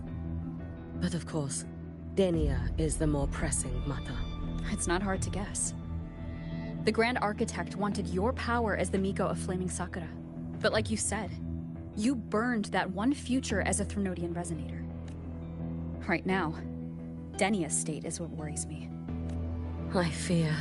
But of course, Denia is the more pressing matter. It's not hard to guess. The Grand Architect wanted your power as the Miko of Flaming Sakura. But like you said, you burned that one future as a Threnodian Resonator. Right now, Denia's state is what worries me. I fear.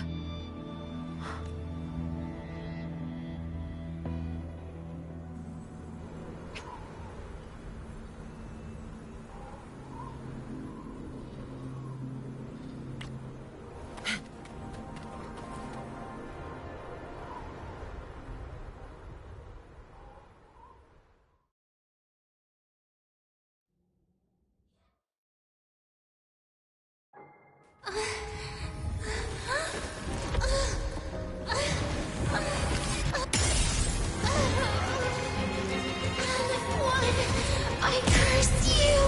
I curse you!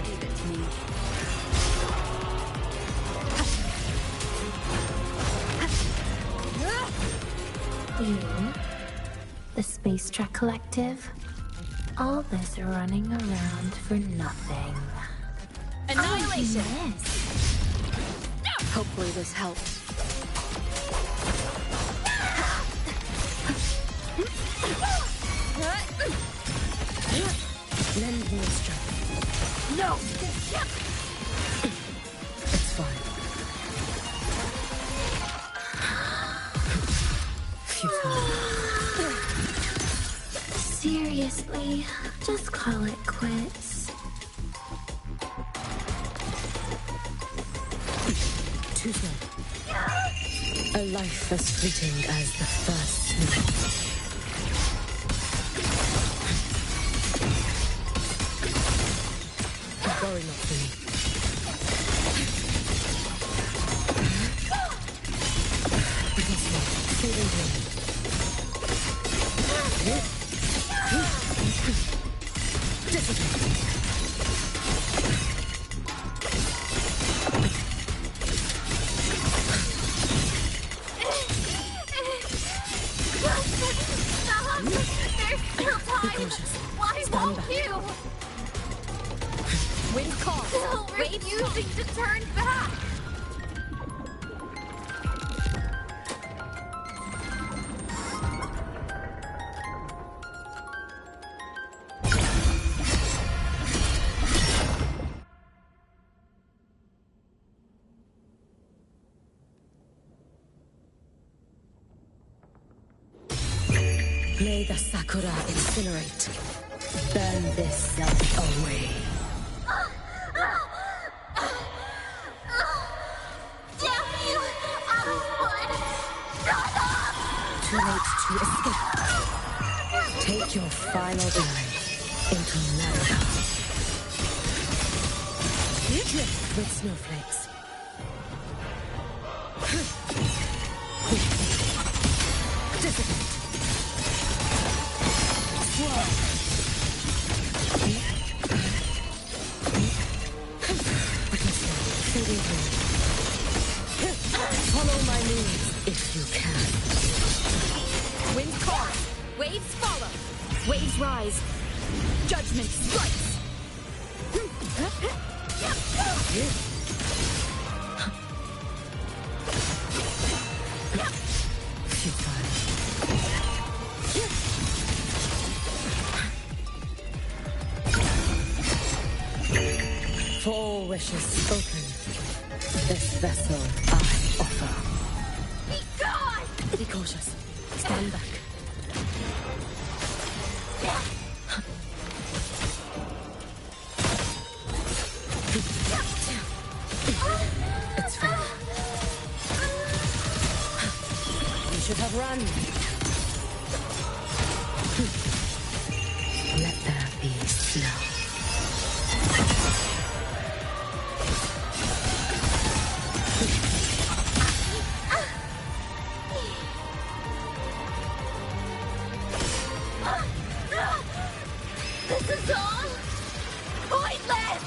Leave it to me. You, the Space Trek Collective, all this running around for nothing. Annihilation! Hopefully this helps. Lend me strength. No! It's fine. Seriously, just call it quits. Too slow. A life as fleeting as the first snow. Worry not for me. Because you're feeling him. There's still time! Why won't you? Wind call! Still refusing to turn back! May the Sakura incinerate. Burn this self away. Damn you! Outward! Shut up! Too late to escape. Take your final dive into America. Drift with snowflakes. Dissipate. Follow my lead if you can. Wind calls. Waves follow. Waves rise. Judgment strikes. For all wishes spoken, this vessel I offer. Be gone! Be cautious. Stand back. It's fine. should have run. Let there be snow. This is all pointless!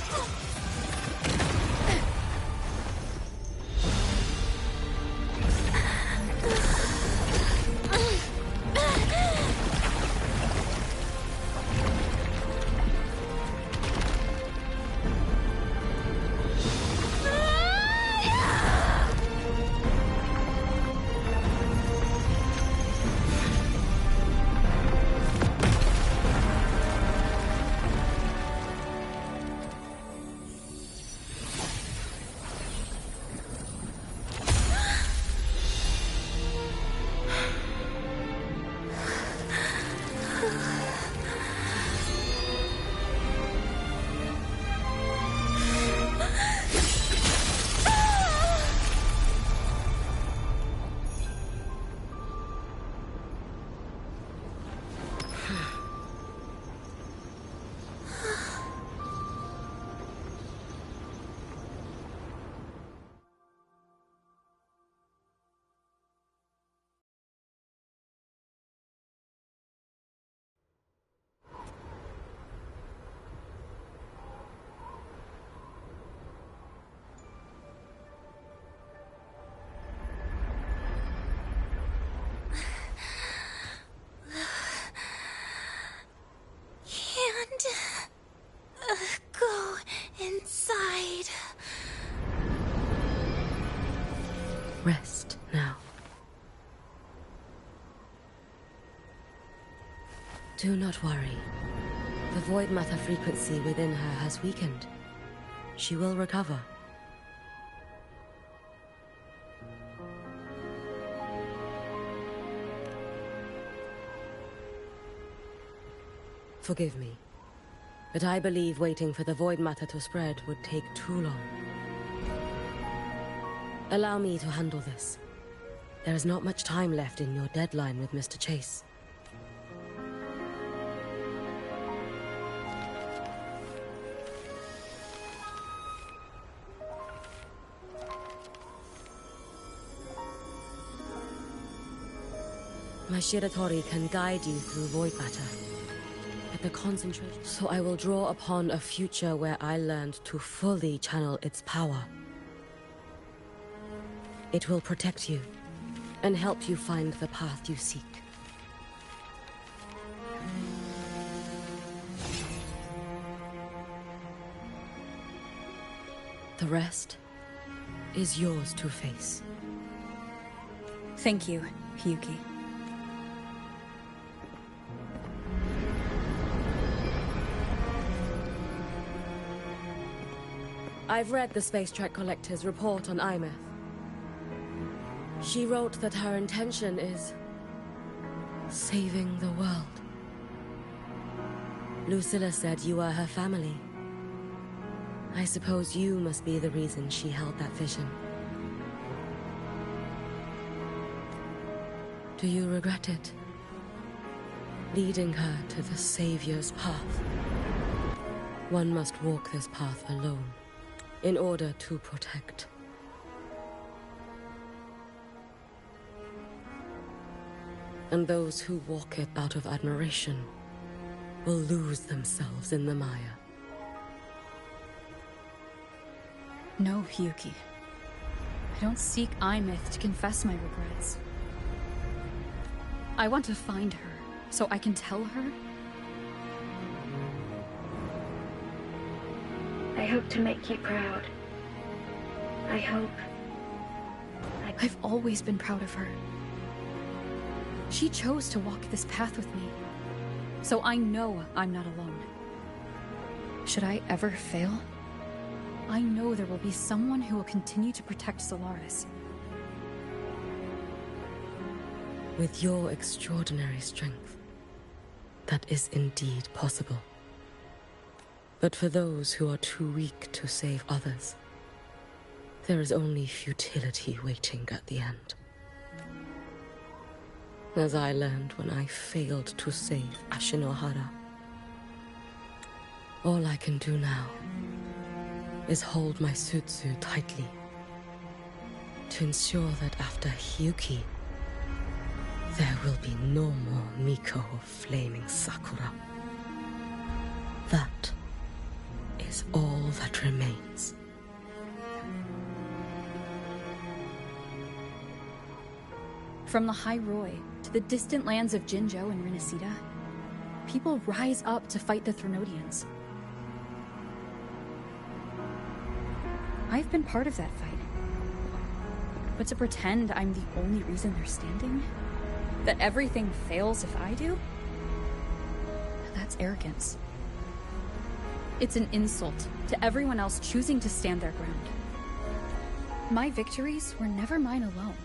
Go inside. Rest now. Do not worry. The void matter frequency within her has weakened. She will recover. Forgive me, but I believe waiting for the void matter to spread would take too long. Allow me to handle this. There is not much time left in your deadline with Mr. Chase. My Shiratori can guide you through void matter. But the concentration... So I will draw upon a future where I learned to fully channel its power. It will protect you and help you find the path you seek. The rest is yours to face. Thank you, Hiyuki. I've read the Space Trek Collector's report on Imeth. She wrote that her intention is saving the world. Lucilla said you are her family. I suppose you must be the reason she held that vision. Do you regret it? Leading her to the Savior's path. One must walk this path alone in order to protect. And those who walk it out of admiration will lose themselves in the mire. No, Hiyuki. I don't seek Imeth to confess my regrets. I want to find her, so I can tell her. I hope to make you proud. I hope... I've always been proud of her. She chose to walk this path with me, so I know I'm not alone. Should I ever fail, I know there will be someone who will continue to protect Solaris. With your extraordinary strength, that is indeed possible. But for those who are too weak to save others, there is only futility waiting at the end. as I learned when I failed to save Ashinohara. All I can do now is hold my Sutsu tightly to ensure that after Hyuki, there will be no more Miko of Flaming Sakura. That is all that remains. From the High Roy to the distant lands of Jinzhou and Rinasida, people rise up to fight the Threnodians. I've been part of that fight. But to pretend I'm the only reason they're standing? That everything fails if I do? That's arrogance. It's an insult to everyone else choosing to stand their ground. My victories were never mine alone.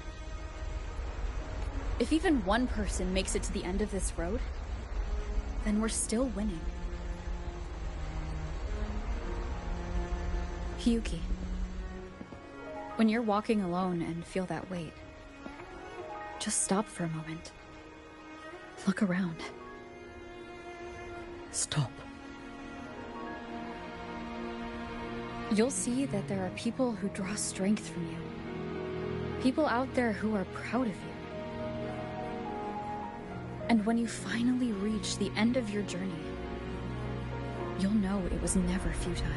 If even one person makes it to the end of this road, then we're still winning. Hyuki, when you're walking alone and feel that weight, just stop for a moment. Look around. Stop. You'll see that there are people who draw strength from you. People out there who are proud of you. And when you finally reach the end of your journey, you'll know it was never futile.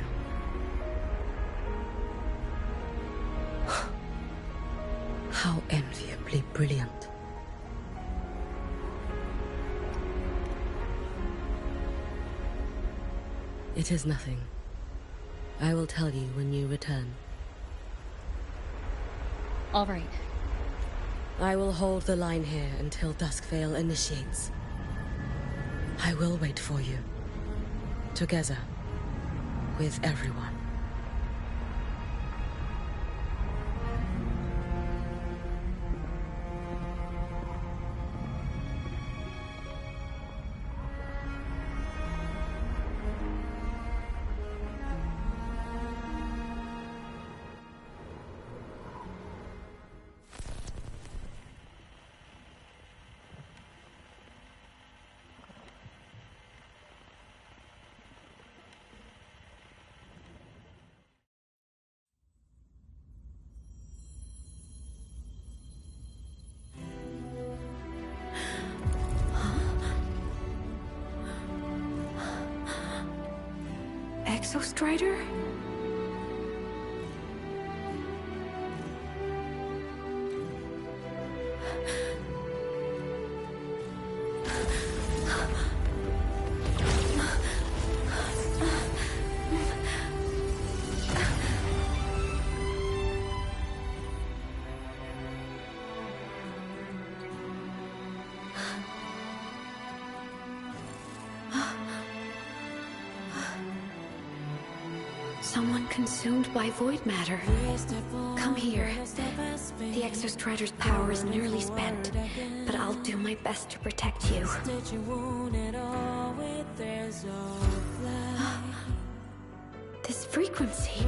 How enviably brilliant. It is nothing. I will tell you when you return. All right. I will hold the line here until Duskvale initiates. I will wait for you. Together. With everyone. Exostrider? Someone consumed by void matter. Come here. The Exostrider's power is nearly spent, but I'll do my best to protect you. This frequency.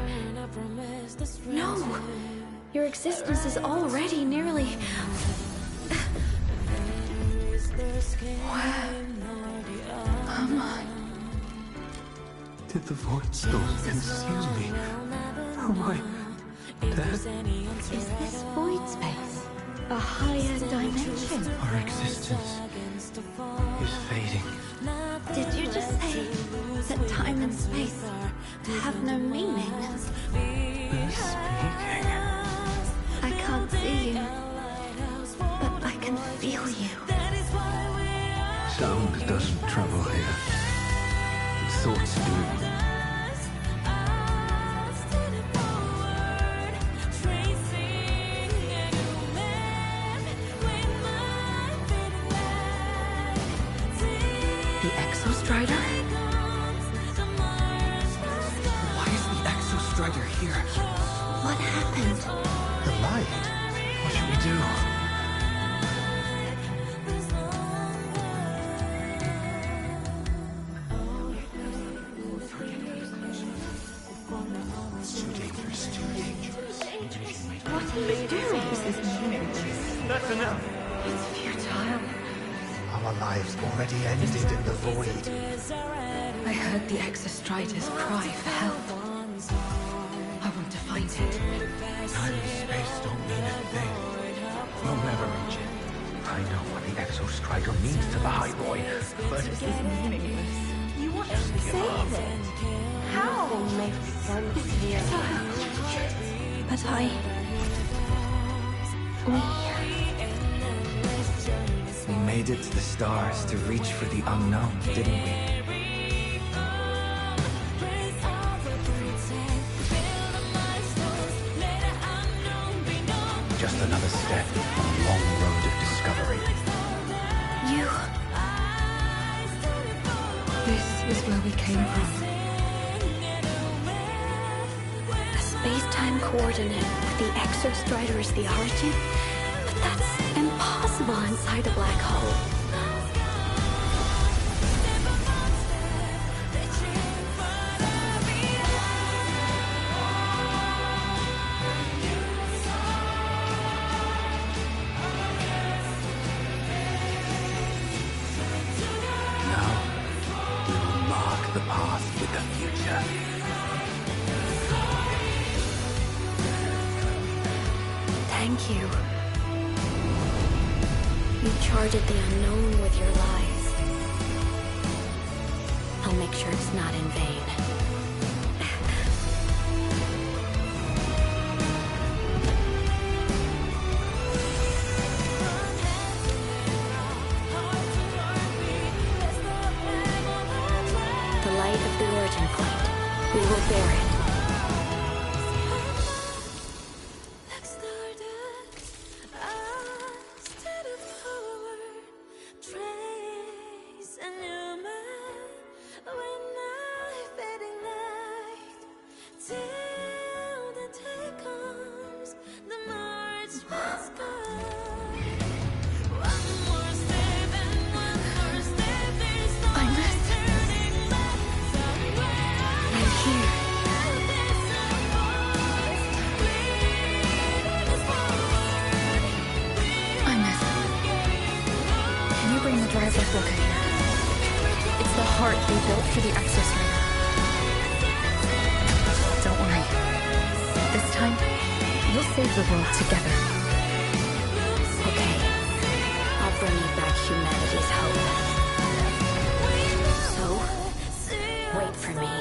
No! Your existence is already nearly... Where am I? Did the void storm consume me? Am I dead? Is this void space a higher dimension? Our existence is fading. Did you just say that time and space have no meaning? Who's speaking? I can't see you, but I can feel you. Sound doesn't travel here. Thoughts do. The Exostrider? Why is the Exostrider here? What happened? The light. What should we do? What are you doing? That's enough. It's futile. Our lives already ended in the void. I heard the Exostriders cry for help. I want to find it. Time and space don't mean a thing. You'll never reach it. I know what the Exostrider means to the High Boy, but it is meaningless. You want to save it? How? But We made it to the stars to reach for the unknown, didn't we? Just another step on a long road of discovery. This is where we came from. a space-time coordinate with the Exostrider as the origin? But that's impossible inside a black hole. The past with the future. Thank you. You charted the unknown with your lives. I'll make sure it's not in vain. The light of the origin point. We will bear it. For the Exostrider. Don't worry. This time, we'll save the world together. Okay. I'll bring you back humanity's hope. So, wait for me.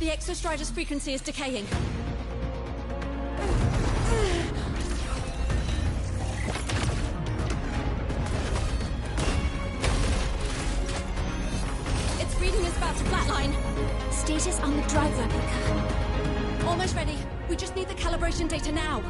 The Exostrider's frequency is decaying. Its reading is about to flatline. Status on the drive replica. Almost ready. We just need the calibration data now.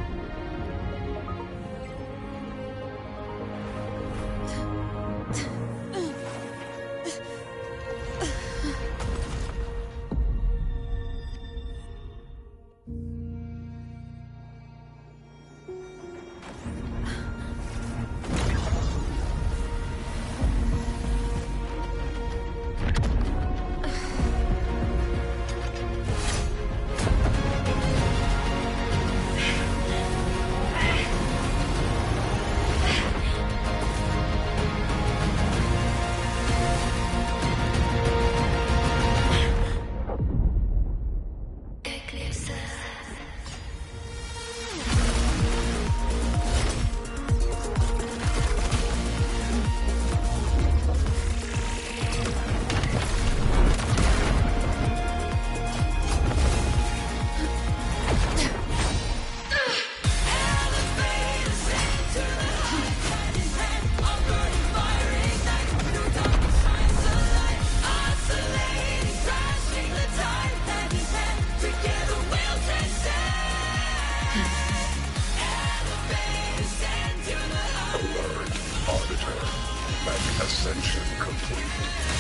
Ascension complete.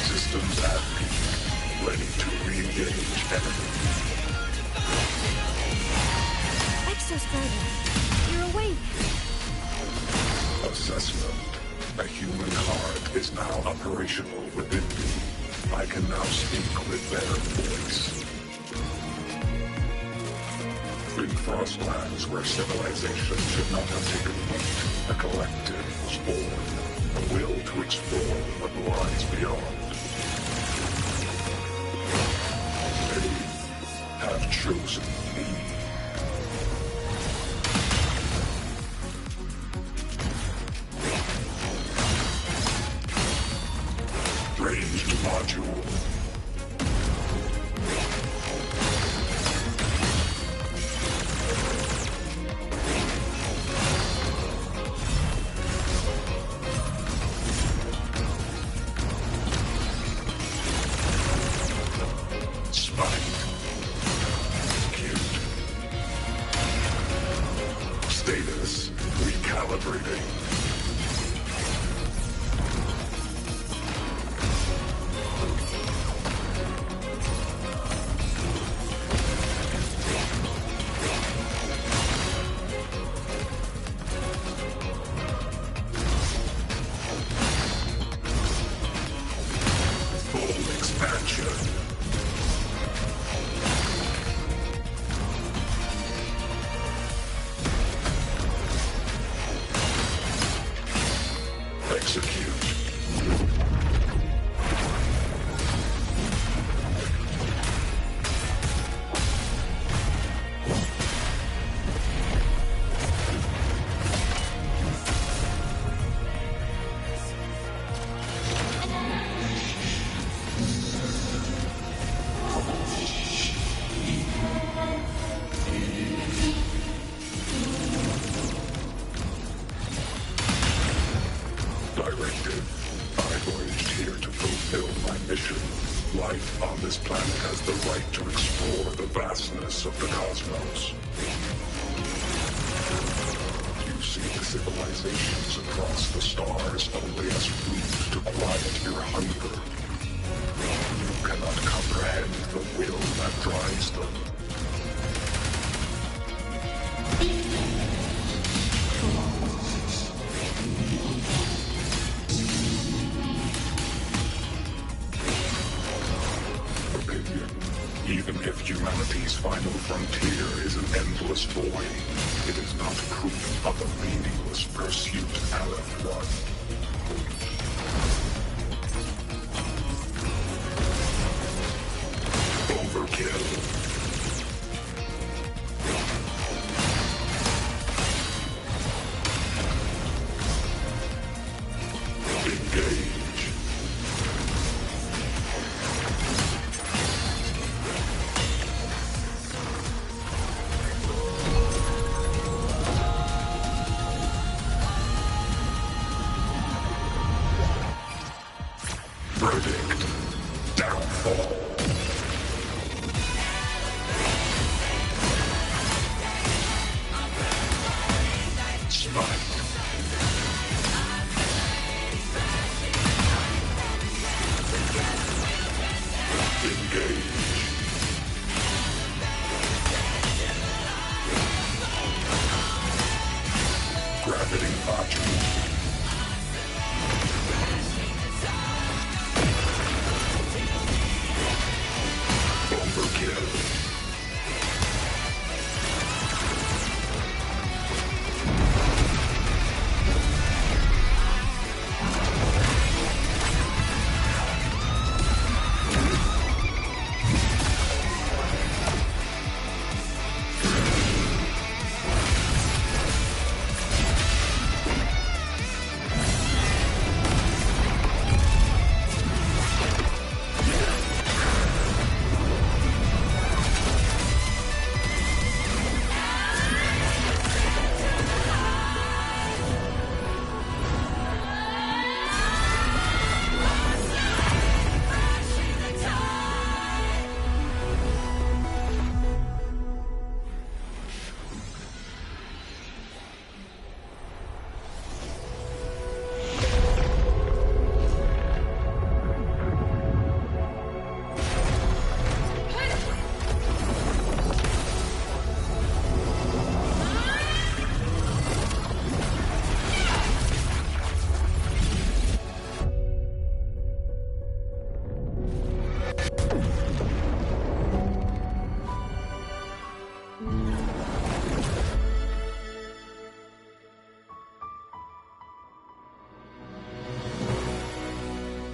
Systems at peak. Ready to re-engage enemy. Exostrider, you're awake. Assessment. A human heart is now operational within me. I can now speak with better voice. In Frostlands, where civilization should not have taken root, a collective was born. A will to explore what lies beyond. They have chosen me. Ranged module. Status recalibrating. Full expansion. Execute. Directive. I voyaged here to fulfill my mission. Life on this planet has the right to explore the vastness of the cosmos. You see the civilizations across the stars only as food to quiet your hunger. You cannot comprehend the will that drives them. Even if humanity's final frontier is an endless void, it is not proof of a meaningless pursuit, Aleph One. Overkill. Engage. Select Downfall. Smite. Engage. Gravity module. Overkill.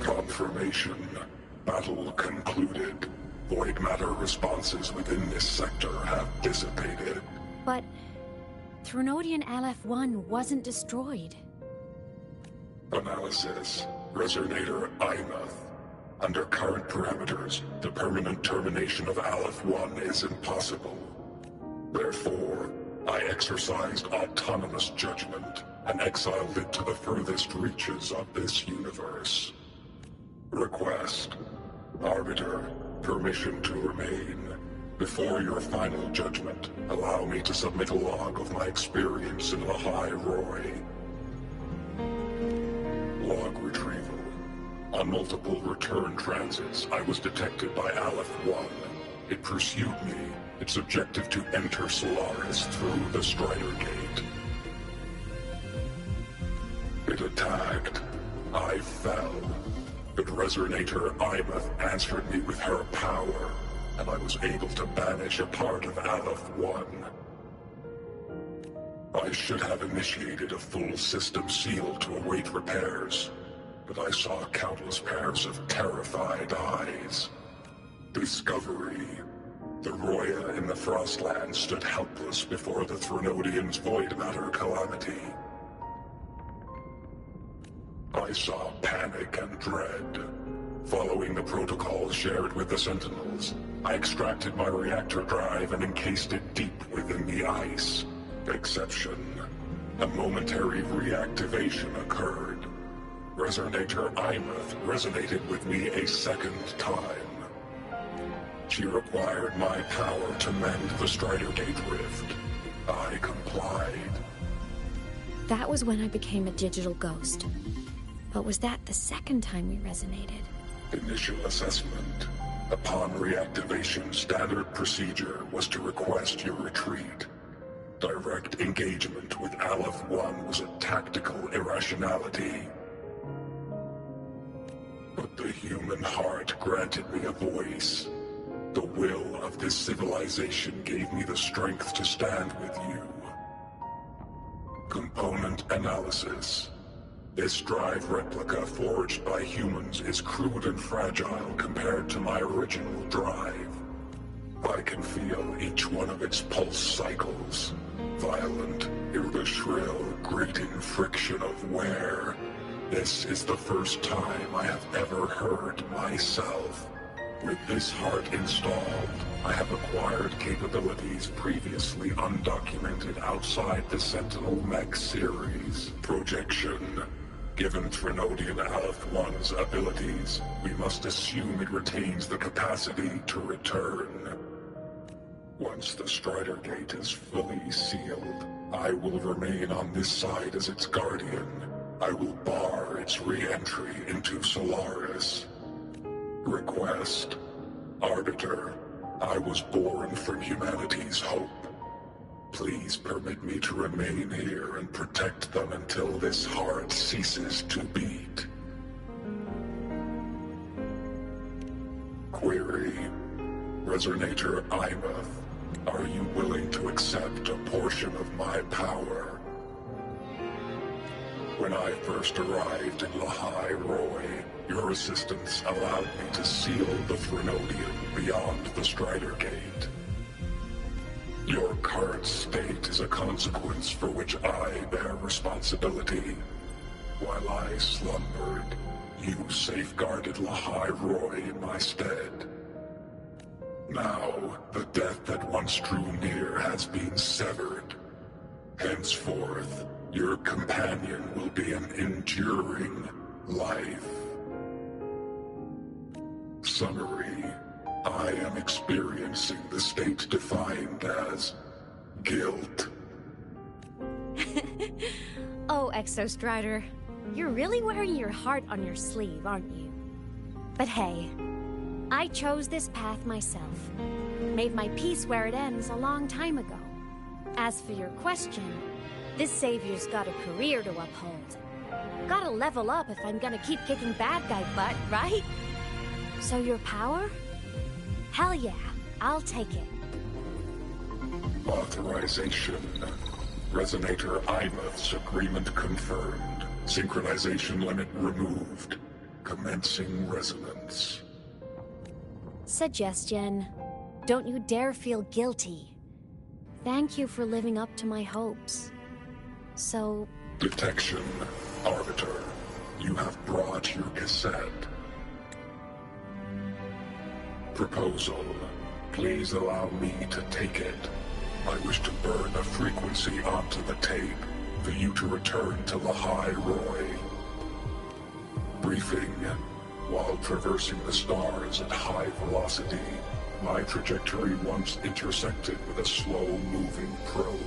Confirmation. Battle concluded. Void matter responses within this sector have dissipated. But Threnodian LF-1 wasn't destroyed. Analysis. Resonator Imuth. Under current parameters, the permanent termination of Aleph-1 is impossible. Therefore, I exercised autonomous judgment and exiled it to the furthest reaches of this universe. Request. Arbiter, permission to remain. Before your final judgment, allow me to submit a log of my experience in the High Roy. Log retrieval. On multiple return transits, I was detected by Aleph-1. It pursued me, its objective to enter Solaris through the Strider Gate. It attacked. I fell. But Resonator Imuth answered me with her power, and I was able to banish a part of Aleph-1. I should have initiated a full system seal to await repairs, but I saw countless pairs of terrified eyes. Discovery. The Roya in the Frostlands stood helpless before the Threnodians' void matter calamity. I saw panic and dread. Following the protocols shared with the Sentinels, I extracted my reactor drive and encased it deep within the ice. Exception. A momentary reactivation occurred. Resonator Imuth resonated with me a second time. She required my power to mend the Strider Gate rift. I complied. That was when I became a digital ghost. But was that the second time we resonated? Initial assessment. Upon reactivation, standard procedure was to request your retreat. Direct engagement with Aleph-1 was a tactical irrationality. But the human heart granted me a voice. The will of this civilization gave me the strength to stand with you. Component analysis. This drive replica forged by humans is crude and fragile compared to my original drive. I can feel each one of its pulse cycles. Violent, shrill, grating friction of wear. This is the first time I have ever heard myself. With this heart installed, I have acquired capabilities previously undocumented outside the Sentinel Mech series. Projection. Given Trinodian Aleph 1's abilities, we must assume it retains the capacity to return. Once the Strider Gate is fully sealed, I will remain on this side as its guardian. I will bar its re-entry into Solaris. Request. Arbiter, I was born from humanity's hope. Please permit me to remain here and protect them until this heart ceases to beat. Query. Resonator Imath, are you willing to accept a portion of my power? When I first arrived in Lahai Roy, your assistance allowed me to seal the Trinodian beyond the Strider Gate. Your current state is a consequence for which I bear responsibility. While I slumbered, you safeguarded Lahai Roy in my stead. Now, the death that once drew near has been severed. Henceforth, your companion will be an enduring life. Summary. I am experiencing the state defined as guilt. Oh, Exostrider, you're really wearing your heart on your sleeve, aren't you? But hey, I chose this path myself. Made my peace where it ends a long time ago. As for your question, this savior's got a career to uphold. Gotta level up if I'm gonna keep kicking bad guy butt, right? So your power? Hell yeah, I'll take it. Authorization. Resonator Imath's agreement confirmed. Synchronization limit removed. Commencing resonance. Suggestion. Don't you dare feel guilty. Thank you for living up to my hopes. So... Detection. Arbiter, you have brought your cassette. Proposal. Please allow me to take it. I wish to burn a frequency onto the tape for you to return to Lahai Roy. Briefing. While traversing the stars at high velocity, my trajectory once intersected with a slow-moving probe.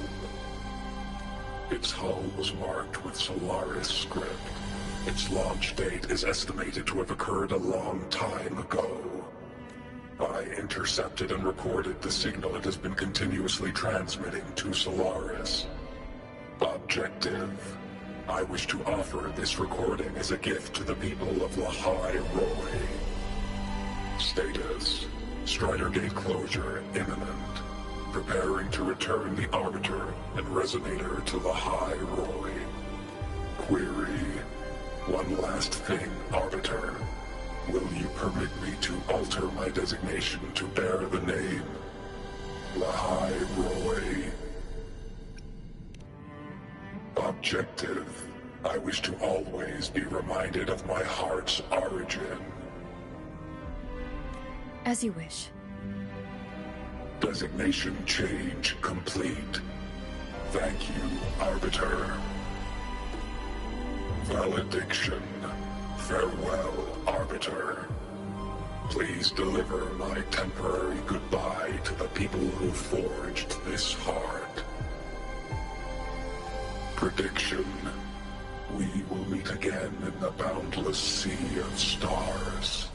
Its hull was marked with Solaris script. Its launch date is estimated to have occurred a long time ago. I intercepted and recorded the signal it has been continuously transmitting to Solaris. Objective. I wish to offer this recording as a gift to the people of Lahai Roy. Status. Strider Gate closure imminent. Preparing to return the Arbiter and Resonator to Lahai Roy. Query. One last thing, Arbiter. Will you permit me to alter my designation to bear the name Lahai Roy? Objective. I wish to always be reminded of my heart's origin. As you wish. Designation change complete. Thank you, Arbiter. Valediction. Farewell, Arbiter. Please deliver my temporary goodbye to the people who forged this heart. Prediction. We will meet again in the boundless sea of stars.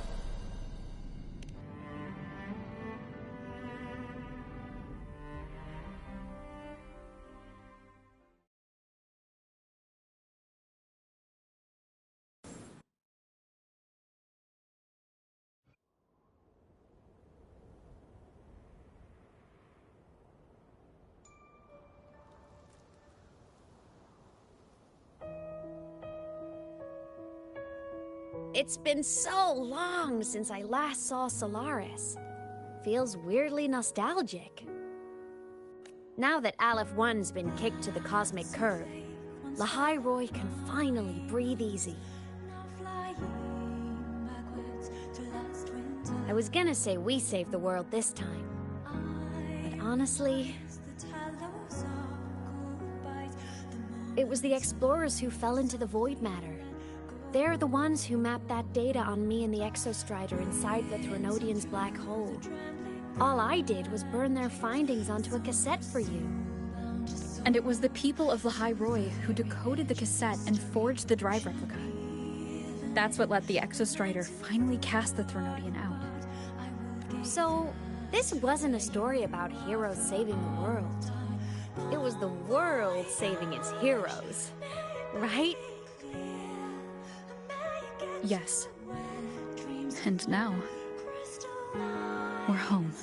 It's been so long since I last saw Solaris. Feels weirdly nostalgic. Now that Aleph 1's been kicked to the cosmic curb, Lahai Roy can finally breathe easy. I was gonna say we saved the world this time, but honestly, it was the explorers who fell into the void matter. They're the ones who mapped that data on me and the Exostrider inside the Threnodian's black hole. All I did was burn their findings onto a cassette for you. And it was the people of Lahai Roi who decoded the cassette and forged the drive replica. That's what let the Exostrider finally cast the Threnodian out. So, this wasn't a story about heroes saving the world. It was the world saving its heroes, right? Yes. And now, we're home.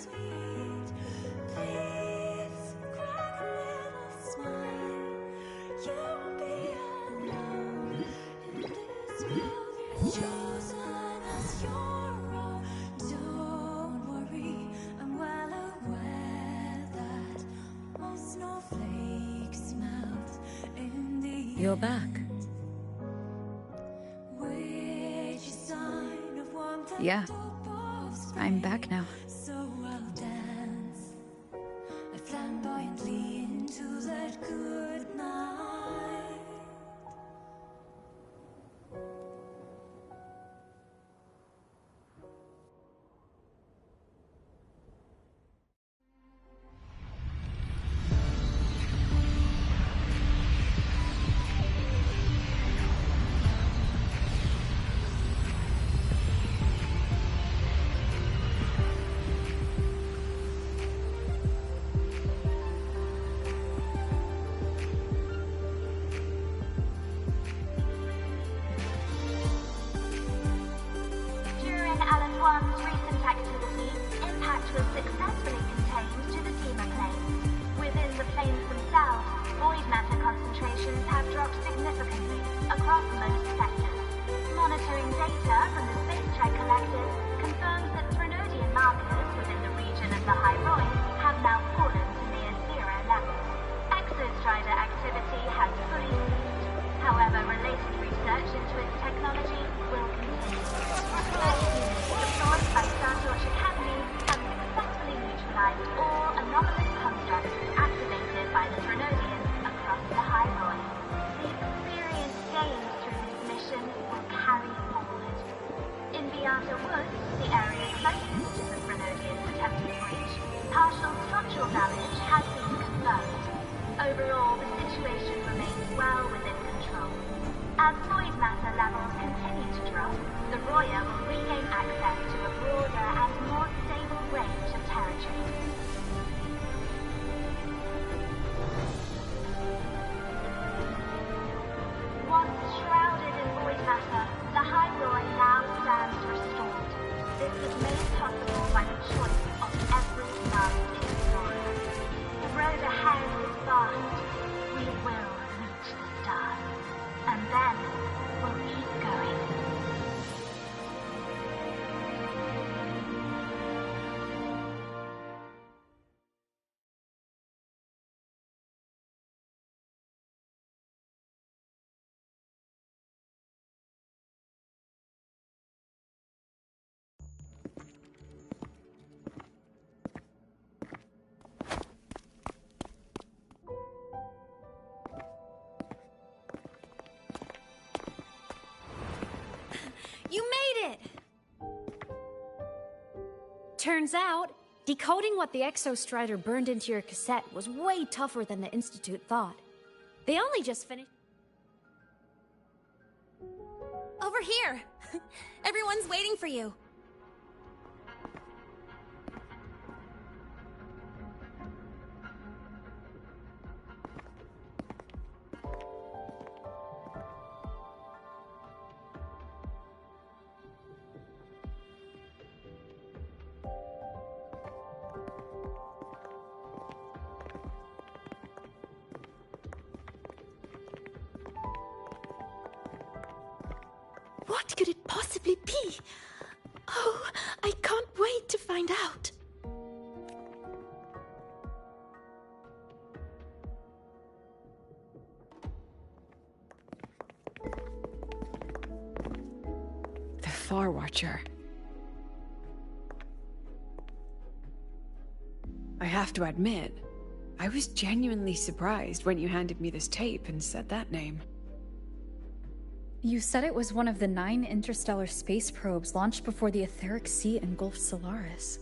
You're back. Yeah. I'm back now. You made it! Turns out, decoding what the Exostrider burned into your cassette was way tougher than the Institute thought. They only just finished... Over here! Everyone's waiting for you. What could it possibly be? Oh, I can't wait to find out. The Far Watcher. I have to admit, I was genuinely surprised when you handed me this tape and said that name. You said it was one of the 9 interstellar space probes launched before the etheric sea engulfed Solaris.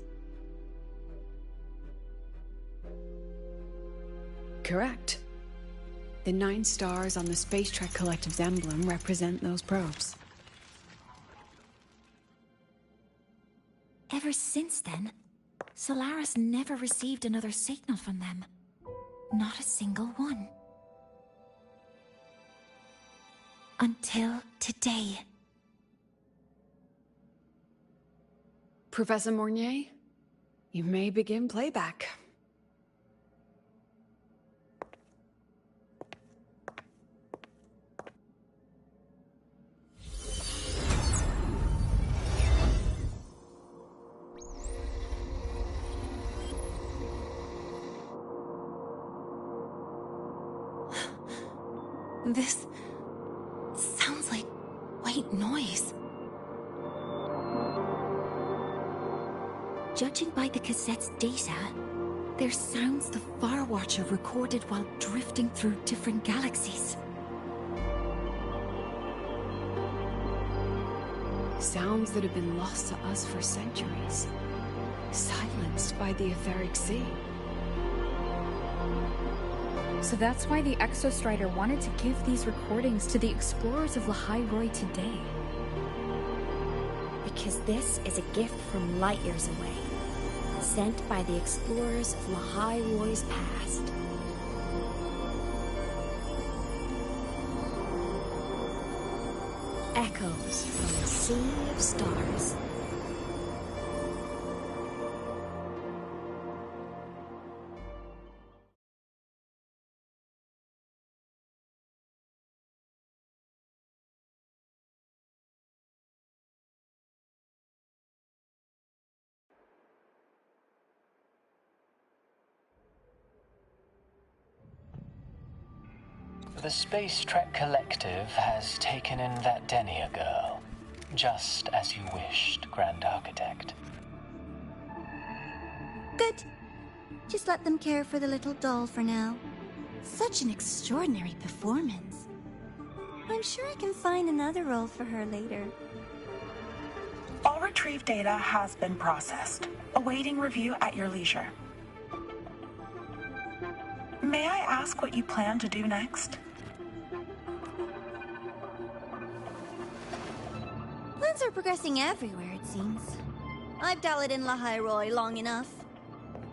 Correct. The 9 stars on the Space Trek Collective's emblem represent those probes. Ever since then, Solaris never received another signal from them. Not a single one. Until today. Professor Mornier, you may begin playback. This sounds like white noise. Judging by the cassette's data, they're sounds the Far Watcher recorded while drifting through different galaxies. Sounds that have been lost to us for centuries. Silenced by the etheric sea. So that's why the Exostrider wanted to give these recordings to the explorers of Lahai Roi today. Because this is a gift from light years away, sent by the explorers of Lahai Roi's past. Echoes from a sea of stars. The Space Trek Collective has taken in that Denia girl, just as you wished, Grand Architect. Good. Just let them care for the little doll for now. Such an extraordinary performance. I'm sure I can find another role for her later. All retrieved data has been processed, awaiting review at your leisure. May I ask what you plan to do next? Plans are progressing everywhere, it seems. I've dallied in Lahai Roi long enough.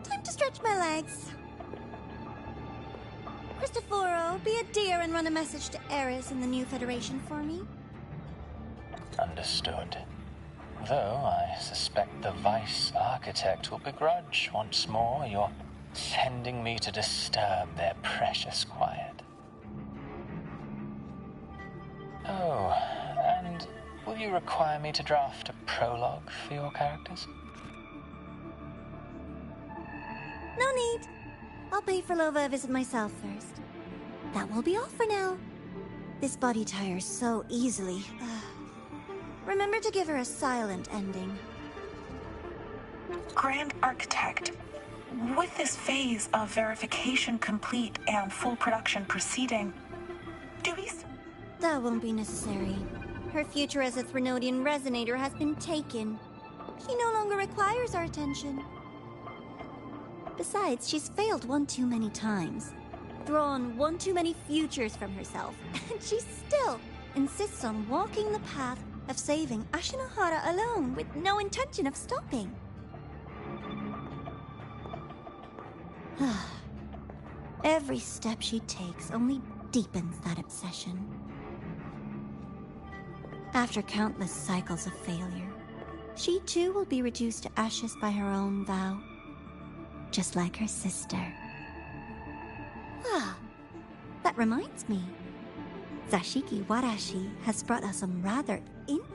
Time to stretch my legs. Cristoforo, be a dear and run a message to Eris in the new Federation for me. Understood. Though I suspect the Vice Architect will begrudge once more your sending me to disturb their precious quiet. Oh, and will you require me to draft a prologue for your characters? No need. I'll pay for Lova a visit myself first. That will be all for now. This body tires so easily. Remember to give her a silent ending. Grand Architect, with this phase of verification complete and full production proceeding, do we... That won't be necessary. Her future as a Threnodian resonator has been taken. She no longer requires our attention. Besides, she's failed one too many times. Thrown one too many futures from herself. And she still insists on walking the path of saving Ashinohara alone with no intention of stopping. Every step she takes only deepens that obsession. After countless cycles of failure, she too will be reduced to ashes by her own vow, just like her sister. That reminds me. Zashiki Warashi has brought us some rather interesting